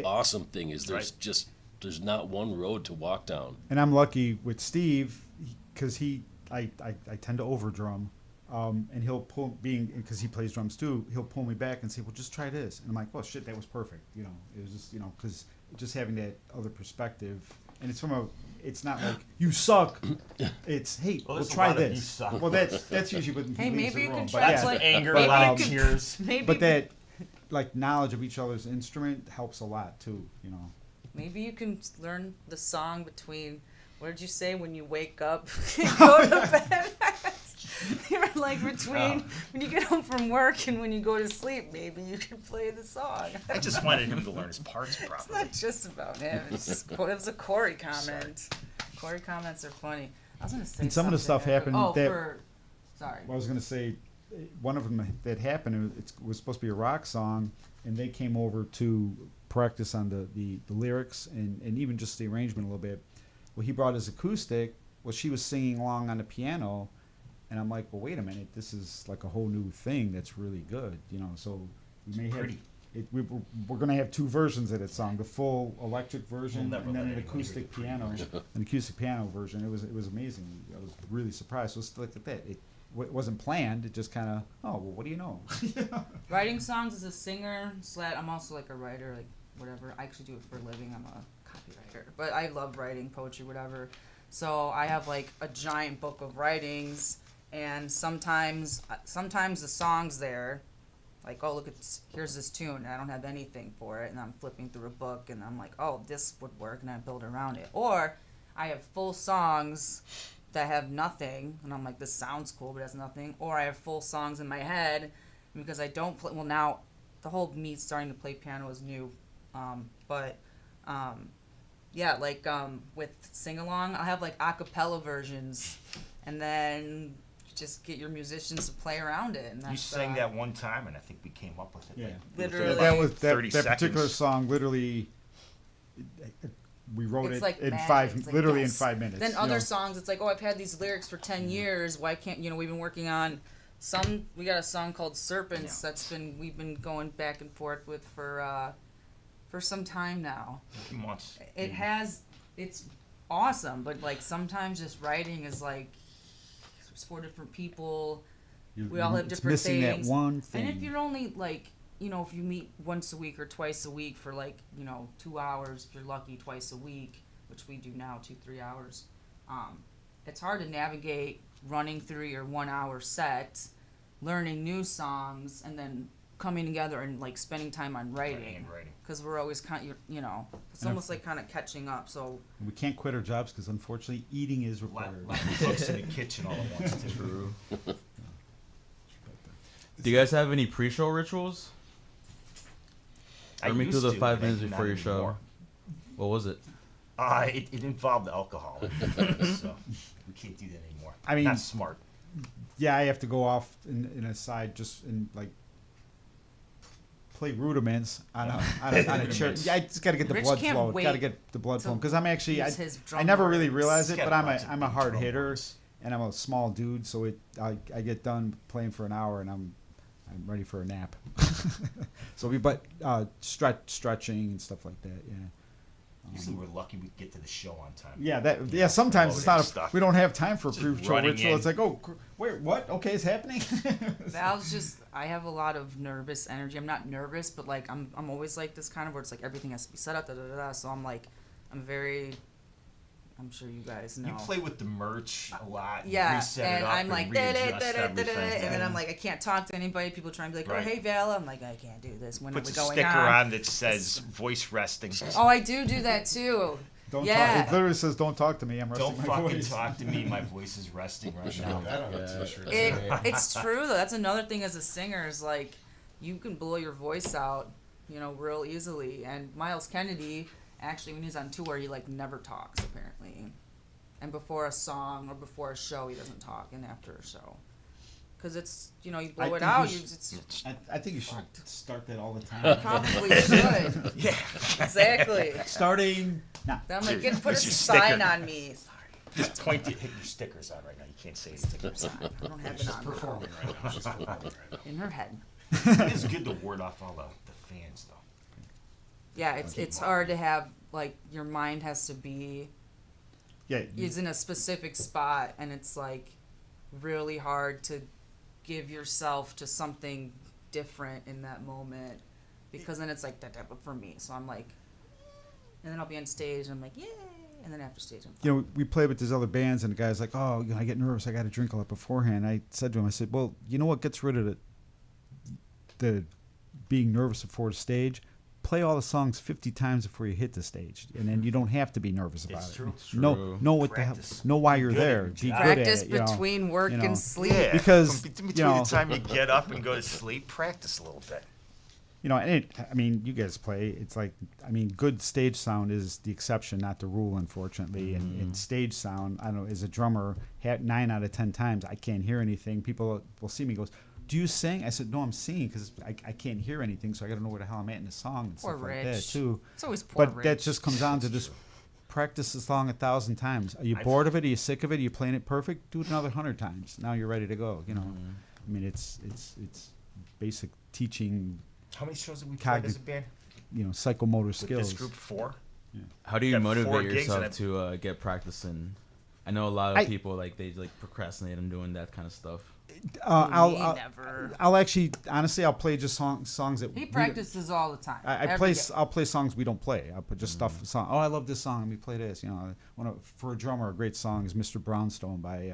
Speaker 6: awesome thing. Is there's not one road to walk down.
Speaker 2: And I'm lucky with Steve because I tend to overdrum, and he'll pull because he plays drums too. He'll pull me back and say, "Well, just try this," and I'm like, "Oh shit, that was perfect." You know, it was just because just having that other perspective, and it's not like you suck. It's hey,
Speaker 5: Well,
Speaker 2: we'll
Speaker 5: there's a
Speaker 2: try
Speaker 5: lot of
Speaker 2: this.
Speaker 5: you suck.
Speaker 2: Well, that's usually what
Speaker 4: Hey,
Speaker 2: leaves
Speaker 4: maybe
Speaker 2: the
Speaker 4: you
Speaker 2: room.
Speaker 4: can
Speaker 2: But
Speaker 4: try
Speaker 2: yeah,
Speaker 4: like
Speaker 5: Anger,
Speaker 2: but,
Speaker 5: a lot of
Speaker 2: um,
Speaker 5: tears.
Speaker 4: Maybe,
Speaker 2: but that like knowledge of each other's instrument helps a lot too. You know.
Speaker 4: maybe you can learn the song between. What did you say when you wake up and go to bed? You're like between when you get home from work and when you go to sleep. Maybe you can play the song.
Speaker 5: I just wanted him to learn his parts
Speaker 4: It's
Speaker 5: properly.
Speaker 4: not just about him. It's just, it was a Corey comment. Corey comments are funny. I was gonna say.
Speaker 2: And some of the
Speaker 4: something
Speaker 2: stuff
Speaker 4: there,
Speaker 2: happened
Speaker 4: but-
Speaker 2: that-
Speaker 4: Sorry.
Speaker 2: Well, I was going to say, one of them that happened, it was supposed to be a rock song, and they came over to practice on the lyrics and even just the arrangement a little bit. Well, he brought his acoustic. Well, she was singing along on the piano, and I'm like, well, wait a minute, this is like a whole new thing that's really good, you know. So we may have
Speaker 5: pretty.
Speaker 2: we're going to have two versions of that song: the full electric version
Speaker 5: We'll never
Speaker 2: and then
Speaker 5: let
Speaker 2: an
Speaker 5: anybody hear
Speaker 2: acoustic
Speaker 5: the pretty
Speaker 2: piano,
Speaker 5: version.
Speaker 2: an acoustic piano version. It was amazing. I was really surprised. So it's like that. It wasn't planned. It just kind of, oh well, what do you know?
Speaker 4: Writing songs as a singer / I'm also like a writer, like whatever. I actually do it for a living. I'm a copywriter, but I love writing poetry, whatever. So I have like a giant book of writings, and sometimes the song's there, like, oh look, here's this tune, and I don't have anything for it, and I'm flipping through a book, and I'm like, oh, this would work, and I build around it. Or I have full songs that have nothing, and I'm like, this sounds cool, but it has nothing. Or I have full songs in my head because I don't play. Well, now the whole me starting to play piano is new, yeah, like with sing along, I'll have like a cappella versions, and then just get your musicians to play around it. And that's,
Speaker 5: You sang that one time, and I think we came up with it.
Speaker 2: Yeah.
Speaker 4: Literally.
Speaker 2: That was
Speaker 5: 30
Speaker 2: that particular
Speaker 5: seconds.
Speaker 2: song. Literally, we wrote
Speaker 4: It's
Speaker 2: it
Speaker 4: like
Speaker 2: in
Speaker 4: magic. It's like,
Speaker 2: literally in
Speaker 4: yes.
Speaker 2: 5 minutes.
Speaker 4: Then
Speaker 2: you
Speaker 4: other
Speaker 2: know.
Speaker 4: songs, it's like, oh, I've had these lyrics for 10 years. Why can't, we've been working on we got a song called Serpents we've been going back and forth with for some time now.
Speaker 5: Months.
Speaker 4: It's awesome, but like sometimes just writing is like there's 4 different people. We all have
Speaker 2: It's
Speaker 4: different
Speaker 2: missing
Speaker 4: things.
Speaker 2: that one thing.
Speaker 4: And if you're only like, if you meet once a week or twice a week for like, 2 hours, if you're lucky, twice a week, which we do now, 2-3 hours, it's hard to navigate running through your 1 hour set, learning new songs, and then coming together and like spending time on writing. Because we're always it's almost like kind of catching up. So
Speaker 2: We can't quit our jobs because unfortunately eating is required.
Speaker 5: Lot of cooks in the kitchen all at once. Too.
Speaker 3: True. Do you guys have any pre-show rituals? Run me through the 5 minutes before your show.
Speaker 5: Anymore.
Speaker 3: What was it?
Speaker 5: It involved alcohol, so we can't do that anymore.
Speaker 2: I mean-
Speaker 5: not smart.
Speaker 2: Yeah, I have to go off in a side just in like play rudiments on a chair. Yeah, I just got to get the
Speaker 4: Rich
Speaker 2: blood
Speaker 4: can't
Speaker 2: flow.
Speaker 4: wait
Speaker 2: Got to get the blood flow because I'm actually
Speaker 4: use his drum
Speaker 2: I never really
Speaker 4: words.
Speaker 2: realized it,
Speaker 5: He's
Speaker 2: but
Speaker 5: got
Speaker 2: I'm
Speaker 5: lots of
Speaker 2: a
Speaker 5: big
Speaker 2: hard
Speaker 5: drum
Speaker 2: hitter
Speaker 5: words.
Speaker 2: and I'm a small dude, so I get done playing for an hour and I'm ready for a nap. So stretching and stuff like that. Yeah.
Speaker 5: Usually we're lucky we get to the show on time.
Speaker 2: Yeah, sometimes it's not
Speaker 5: stuff.
Speaker 2: we don't have time for a
Speaker 5: Just
Speaker 2: pre-show
Speaker 5: running
Speaker 2: ritual.
Speaker 5: in.
Speaker 2: It's like, wait, what? Okay, it's happening.
Speaker 4: I have a lot of nervous energy. I'm not nervous, but like I'm always like this kind of where it's like everything has to be set up, so I'm sure you guys know.
Speaker 5: You play with the merch a lot. You
Speaker 4: Yeah,
Speaker 5: reset
Speaker 4: and
Speaker 5: it up
Speaker 4: I'm like,
Speaker 5: readjust everything.
Speaker 4: and then I'm like, I can't talk to anybody. People try and be like,
Speaker 5: Right.
Speaker 4: oh, hey, Valla. I'm like, I can't do this. When are we
Speaker 5: Puts a
Speaker 4: going
Speaker 5: sticker
Speaker 4: on?
Speaker 5: on that says voice resting.
Speaker 4: Oh, I do that too.
Speaker 2: Don't
Speaker 4: Yeah.
Speaker 2: talk. It literally says, "Don't talk to me. I'm resting
Speaker 5: Don't
Speaker 2: my
Speaker 5: fucking
Speaker 2: voice."
Speaker 5: talk to me. My voice is resting right now.
Speaker 8: That on a t-shirt.
Speaker 4: It's true though. That's another thing as a singer is like, you can blow your voice out, real easily. And Miles Kennedy, actually, when he's on tour, he like never talks apparently. And before a song or before a show, he doesn't talk, and after a show, because it's you blow
Speaker 2: I
Speaker 4: it
Speaker 2: think
Speaker 4: out.
Speaker 2: you
Speaker 4: It's
Speaker 2: I think you should start that all the time.
Speaker 4: probably should.
Speaker 5: Yeah.
Speaker 4: Exactly.
Speaker 2: Starting now.
Speaker 4: Then I'm like, put a
Speaker 5: It's your
Speaker 4: sign
Speaker 5: sticker.
Speaker 4: on me. Sorry,
Speaker 5: Just hit your stickers on right now. You can't say stickers on.
Speaker 4: I don't have it on me.
Speaker 8: Performing right now. She's performing right now.
Speaker 4: In her head.
Speaker 5: It is good to ward off all the fans though.
Speaker 4: Yeah, it's hard to have like your mind has to be
Speaker 2: Yeah,
Speaker 4: is in a specific spot, and it's like really hard to give yourself to something different in that moment, because then it's like that type of for me. So I'm like, and then I'll be on stage and I'm like, yay, and then after stage I'm fine.
Speaker 2: we played with these other bands, and the guy's like, "Oh, I get nervous. I got to drink a lot beforehand." I said to him, "I said, well, you know what gets rid of the being nervous before the stage? Play all the songs 50 times before you hit the stage, and then you don't have to be nervous about
Speaker 5: It's
Speaker 2: it.
Speaker 5: true.
Speaker 2: Know what the hell,
Speaker 5: Practice.
Speaker 2: know why you're
Speaker 5: Good at
Speaker 2: there.
Speaker 5: your
Speaker 2: Be
Speaker 5: job.
Speaker 2: good at
Speaker 4: Practice
Speaker 2: it,
Speaker 4: between work and sleep.
Speaker 5: Yeah.
Speaker 2: Because,
Speaker 5: between
Speaker 2: you know-
Speaker 5: the time you get up and go to sleep, practice a little bit.
Speaker 2: And you guys play. It's like, good stage sound is the exception, not the rule, unfortunately. And stage sound, I don't know, as a drummer, 9 out of 10 times I can't hear anything. People will see me, goes, "Do you sing?" I said, "No, I'm singing because I can't hear anything, so I got to know where the hell I'm at in the song and
Speaker 4: Poor
Speaker 2: stuff like that
Speaker 4: Rich.
Speaker 2: too."
Speaker 4: It's always poor
Speaker 2: But
Speaker 4: Rich.
Speaker 2: that just comes down to just practice the song 1,000 times. Are you bored of it? Are you sick of it? Are you playing it perfect? Do it another 100 times. Now you're ready to go. It's basic teaching.
Speaker 5: How many shows have we played as a band?
Speaker 2: Psychomotor
Speaker 5: With
Speaker 2: skills.
Speaker 5: this group 4?
Speaker 3: How do you
Speaker 5: Got 4
Speaker 3: motivate
Speaker 5: gigs and
Speaker 3: yourself to get practicing? I know a lot of people they procrastinate on doing that kind of stuff.
Speaker 4: Never.
Speaker 2: I'll actually, honestly, I'll play just songs that
Speaker 4: He practices all the time.
Speaker 2: I'll play songs we don't play. I'll put just song. Oh, I love this song. Let me play this. For a drummer, a great song is "Mr. Brownstone" by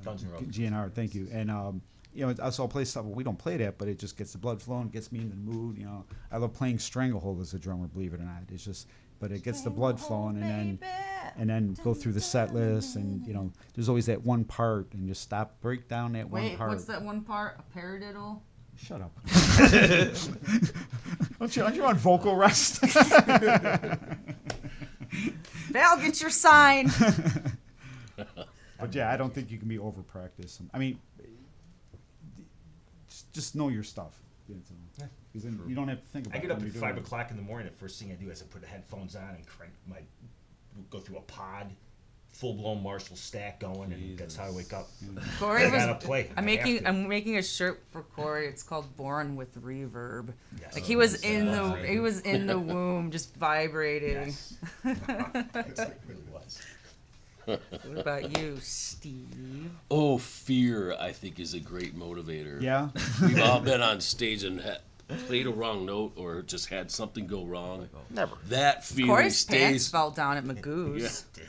Speaker 5: Guns N' Roses.
Speaker 2: GNR. Thank you. And so I'll play stuff. Well, we don't play that, but it just gets the blood flowing, gets me in the mood. I love playing Stranglehold as a drummer. Believe it or not, it's just. But it gets the blood flowing, and then go through the set list, and there's always that one part, and just break down that one
Speaker 4: Wait,
Speaker 2: part.
Speaker 4: what's that one part? A paradiddle?
Speaker 2: Shut up. Aren't you on vocal rest?
Speaker 4: Val, get your sign.
Speaker 2: But yeah, I don't think you can be over practiced. Just know your stuff. Because then you don't have to think about
Speaker 5: I
Speaker 2: it.
Speaker 5: get up
Speaker 2: when
Speaker 5: at
Speaker 2: you're
Speaker 5: 5
Speaker 2: doing it.
Speaker 5: o'clock in the morning. The first thing I do is I put the headphones on and go through a pod full-blown Marshall stack going, and that's how I wake up.
Speaker 4: Corey
Speaker 5: I gotta
Speaker 4: was.
Speaker 5: play.
Speaker 4: I'm
Speaker 5: I have
Speaker 4: making.
Speaker 5: to.
Speaker 4: I'm making a shirt for Corey. It's called "Born with Reverb."
Speaker 5: Yes.
Speaker 4: Like he was in the. He was in the womb, just vibrating.
Speaker 5: Yes. It was.
Speaker 4: What about you, Steve?
Speaker 6: Oh, fear, I think, is a great motivator.
Speaker 2: Yeah.
Speaker 6: We've all been on stage and played a wrong note or just had something go wrong.
Speaker 7: Never.
Speaker 6: That feeling
Speaker 4: Corey's pants
Speaker 6: stays.
Speaker 4: fell down at Magoo's.
Speaker 6: Yeah.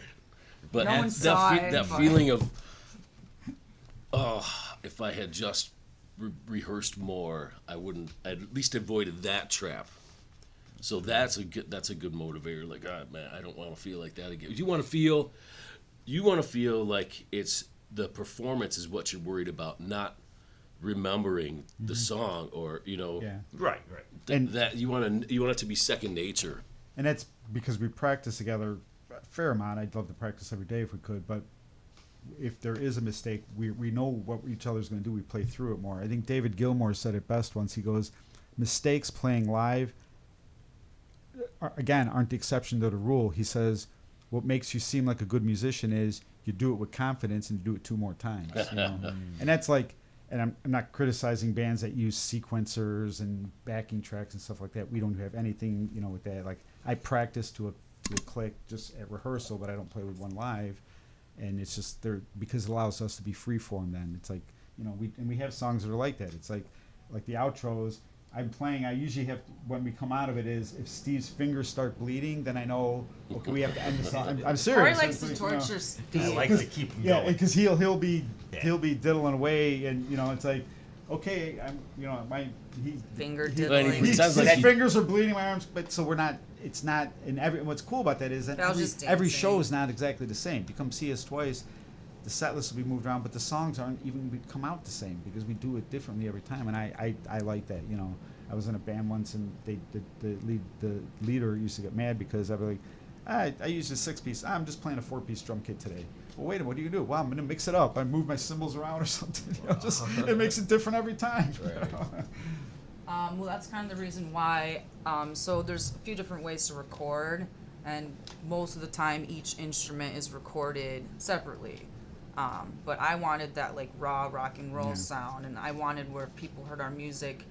Speaker 6: But
Speaker 4: No one saw it,
Speaker 6: that
Speaker 4: but-
Speaker 6: feeling of, oh, if I had just rehearsed more, I'd at least avoided that trap. So that's a good motivator. Like, God, man, I don't want to feel like that again. You want to feel like it's the performance is what you're worried about, not remembering the song or
Speaker 2: Yeah.
Speaker 5: Right.
Speaker 2: And-
Speaker 6: that you want it to be second nature.
Speaker 2: And that's because we practice together a fair amount. I'd love to practice every day if we could, but if there is a mistake, we know what each other's going to do. We play through it more. I think David Gilmour said it best once. He goes, mistakes playing live, again, aren't the exception to the rule. He says, what makes you seem like a good musician is you do it with confidence and you do it 2 more times. And that's like, and I'm not criticizing bands that use sequencers and backing tracks and stuff like that. We don't have anything, with that. Like, I practice to a click just at rehearsal, but I don't play with one live. And it's just there because it allows us to be free form. Then it's like, we have songs that are like that. It's like the outros. I'm playing. I usually have when we come out of it is if Steve's fingers start bleeding, then I know okay we have to end the song. I'm serious.
Speaker 4: Corey likes to
Speaker 2: It's
Speaker 4: torture
Speaker 5: I
Speaker 4: Steve.
Speaker 5: like to keep them
Speaker 2: Yeah,
Speaker 5: going.
Speaker 2: because he'll be diddling away, and it's like, okay,
Speaker 4: Finger
Speaker 6: But
Speaker 4: diddling.
Speaker 6: it sounds like
Speaker 2: his
Speaker 6: he-
Speaker 2: fingers are bleeding my arms, but so we're not. It's not. And what's cool about that is that
Speaker 4: That was just
Speaker 2: every
Speaker 4: dancing.
Speaker 2: show is not exactly the same. If you come see us twice, the set list will be moved around, but the songs aren't even come out the same because we do it differently every time, and I like that. I was in a band once, and the leader used to get mad because I'd be like, I used a 6-piece. I'm just playing a 4-piece drum kit today. Well, wait a minute, what do you do? Well, I'm going to mix it up. I move my cymbals around or something. It makes it different every time.
Speaker 4: Well, that's kind of the reason why. So there's a few different ways to record, and most of the time each instrument is recorded separately. But I wanted that like raw rock and roll sound, and I wanted where people heard our music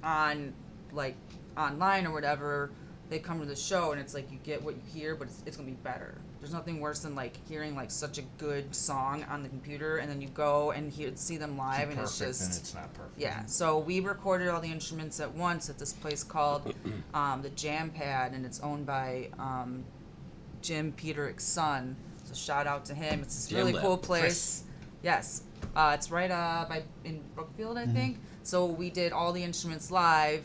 Speaker 4: on like online or whatever. They come to the show and it's like you get what you hear, but it's gonna be better. There's nothing worse than like hearing like such a good song on the computer and then you go and see them live and it's
Speaker 5: Perfect,
Speaker 4: just
Speaker 5: and it's not perfect.
Speaker 4: yeah. So we recorded all the instruments at once at this place called the Jam Pad, and it's owned by Jim Peterick's son. So shout out to him. It's this
Speaker 6: Jam
Speaker 4: really
Speaker 6: Lab.
Speaker 4: cool place. Yes, it's right in Brookfield, I think. So we did all the instruments live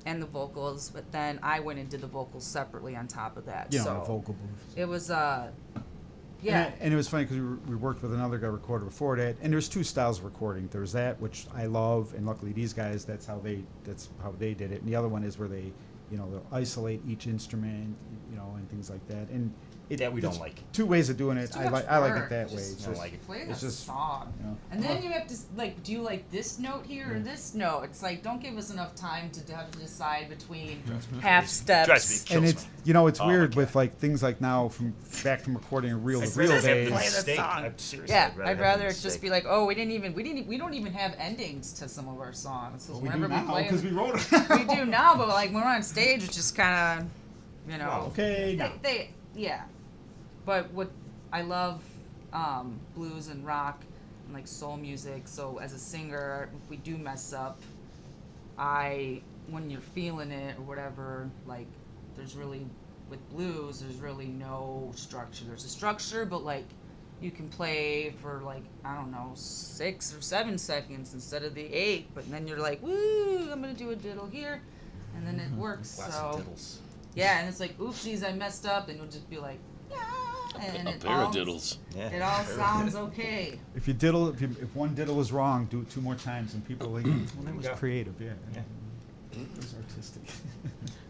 Speaker 4: and the vocals, but then I went and did the vocals separately on top of that.
Speaker 2: A
Speaker 4: So
Speaker 2: vocal booth.
Speaker 4: it was yeah.
Speaker 2: And it was funny because we worked with another guy recorder before that, and there's 2 styles of recording. There's that, which I love, and luckily these guys, that's how they did it. And the other one is where they, they'll isolate each instrument, and things like that. And
Speaker 5: That we don't
Speaker 2: there's
Speaker 5: like.
Speaker 2: 2 ways of doing it.
Speaker 4: too
Speaker 2: I
Speaker 4: much
Speaker 2: like
Speaker 4: work.
Speaker 2: it that way.
Speaker 4: Just
Speaker 2: It's
Speaker 5: don't
Speaker 2: just,
Speaker 5: like it.
Speaker 4: Play
Speaker 2: it's
Speaker 4: the
Speaker 2: just,
Speaker 4: song. And then you have to do you like this note here or this note? It's like don't give us enough time to have to decide between half steps.
Speaker 5: Drives me.
Speaker 2: and
Speaker 5: Kills
Speaker 2: it's
Speaker 5: me.
Speaker 2: it's
Speaker 5: Oh,
Speaker 2: weird
Speaker 5: okay.
Speaker 2: with like things like now from recording a reel to
Speaker 5: I'd
Speaker 2: reel
Speaker 5: rather have
Speaker 2: days.
Speaker 5: the
Speaker 4: Play the
Speaker 5: mistake.
Speaker 4: song.
Speaker 5: I'm serious.
Speaker 4: Yeah, I'd
Speaker 5: have
Speaker 4: rather
Speaker 5: the
Speaker 4: it just
Speaker 5: mistake.
Speaker 4: be like, oh, we don't even have endings to some of our songs. 'Cause
Speaker 2: We do
Speaker 4: whenever
Speaker 2: now
Speaker 4: play
Speaker 2: because we
Speaker 4: them,
Speaker 2: wrote it.
Speaker 4: we do now, but like when we're on stage, it's just kind of,
Speaker 2: Okay, now.
Speaker 4: yeah. But what I love blues and rock and like soul music. So as a singer, if we do mess up, when you're feeling it or whatever, like there's really with blues, there's really no structure. There's a structure, but like you can play for like I don't know 6 or 7 seconds instead of the 8. But then you're like, woo, I'm gonna do a diddle here, and then it works.
Speaker 5: Lots
Speaker 4: So.
Speaker 5: of diddles.
Speaker 4: Yeah, and it's like, oopsies, I messed up, and you'll just be like, yeah, and
Speaker 6: A
Speaker 4: it
Speaker 6: pair
Speaker 4: all,
Speaker 6: of diddles.
Speaker 4: it all sounds okay.
Speaker 2: If you diddle, if one diddle was wrong, do it 2 more times, and people are like, well, that was
Speaker 5: Yeah.
Speaker 2: creative, yeah.
Speaker 5: Yeah.
Speaker 2: It was artistic.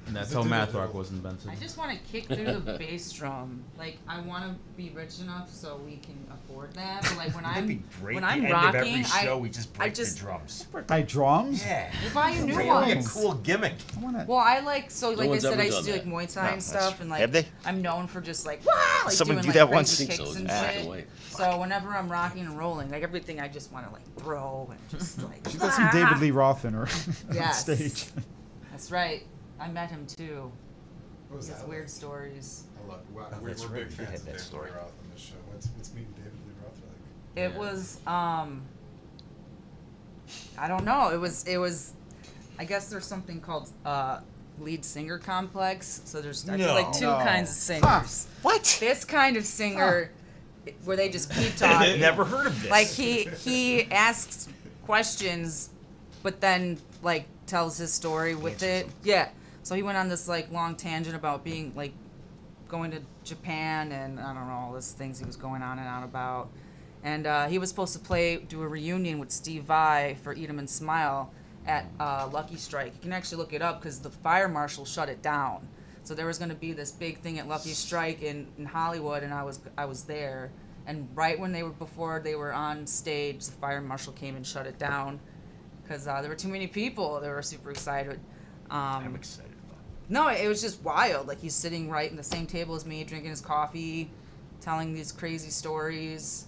Speaker 3: And that's how math rock was invented.
Speaker 4: I just want to kick through the bass drum. Like, I want to be rich enough so we can afford that. But like when
Speaker 5: That'd be great.
Speaker 4: when
Speaker 5: The
Speaker 4: I'm
Speaker 5: end
Speaker 4: rocking,
Speaker 5: of every show, we just break
Speaker 4: just-
Speaker 5: the drums.
Speaker 2: By drums?
Speaker 5: Yeah.
Speaker 4: We'll buy you new
Speaker 5: Really
Speaker 4: ones.
Speaker 5: a cool gimmick.
Speaker 2: I wanna,
Speaker 4: Well, I like like I
Speaker 6: one's
Speaker 4: said,
Speaker 6: ever
Speaker 4: I used to do
Speaker 6: done
Speaker 4: like Muay Thai
Speaker 5: No,
Speaker 4: and
Speaker 5: that's
Speaker 4: stuff,
Speaker 5: true.
Speaker 4: and like
Speaker 5: Have they?
Speaker 4: I'm known for just like like
Speaker 5: Someone
Speaker 4: doing
Speaker 5: do
Speaker 4: like
Speaker 5: that
Speaker 4: crazy
Speaker 5: once?
Speaker 6: I think
Speaker 4: kicks
Speaker 6: so,
Speaker 4: and
Speaker 6: just
Speaker 4: shit.
Speaker 6: fucking wait.
Speaker 4: So whenever I'm rocking and rolling, like everything, I just want to like throw and just like.
Speaker 2: she's got some David Lee Roth in her
Speaker 4: Yes.
Speaker 2: on stage.
Speaker 4: That's right. I met him too.
Speaker 8: What was
Speaker 4: He has
Speaker 8: that?
Speaker 4: weird stories.
Speaker 8: I love. Wow,
Speaker 5: Oh,
Speaker 8: we're
Speaker 5: that's
Speaker 8: big
Speaker 5: right, you
Speaker 8: fans
Speaker 5: had
Speaker 8: of
Speaker 5: that
Speaker 8: David
Speaker 5: story.
Speaker 8: Lee Roth on this show. What's meeting David Lee Roth like?
Speaker 4: It
Speaker 3: Yeah.
Speaker 4: was I don't know. It was I guess there's something called lead singer complex. So there's I feel like two
Speaker 2: No.
Speaker 4: kinds of singers.
Speaker 5: What?
Speaker 4: This kind of singer where they just keep talking.
Speaker 5: Never heard of this.
Speaker 4: Like he asks questions but then like tells his story with it. Yeah. So he went on this like long tangent about being like going to Japan and I don't know all these things he was going on and on about. And he was supposed to do a reunion with Steve Vai for Eat 'Em and Smile at Lucky Strike. You can actually look it up because the fire marshal shut it down. So there was going to be this big thing at Lucky Strike in Hollywood, and I was there. And right when before they were on stage, the fire marshal came and shut it down because there were too many people. They were super excited.
Speaker 5: I'm excited about it.
Speaker 4: No, it was just wild. Like he's sitting right in the same table as me, drinking his coffee, telling these crazy stories.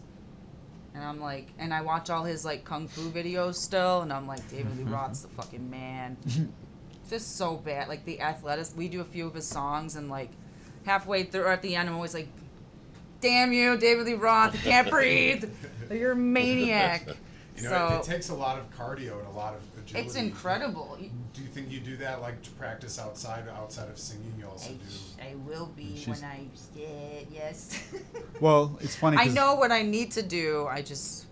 Speaker 4: And I'm like, and I watch all his like kung fu videos still, and I'm like, David Lee Roth's the fucking man. It's just so bad. Like the athletics, we do a few of his songs, and like halfway through or at the end, I'm always like, damn you, David Lee Roth, I can't breathe. You're a maniac.
Speaker 8: You know,
Speaker 4: So
Speaker 8: it takes a lot of cardio and a lot of agility.
Speaker 4: it's incredible.
Speaker 8: Do you think you do that like to practice outside of singing? You also do.
Speaker 4: I will be
Speaker 2: She's-
Speaker 4: when I yes.
Speaker 2: Well, it's funny.
Speaker 4: I
Speaker 2: 'cause
Speaker 4: know what I need to do. I just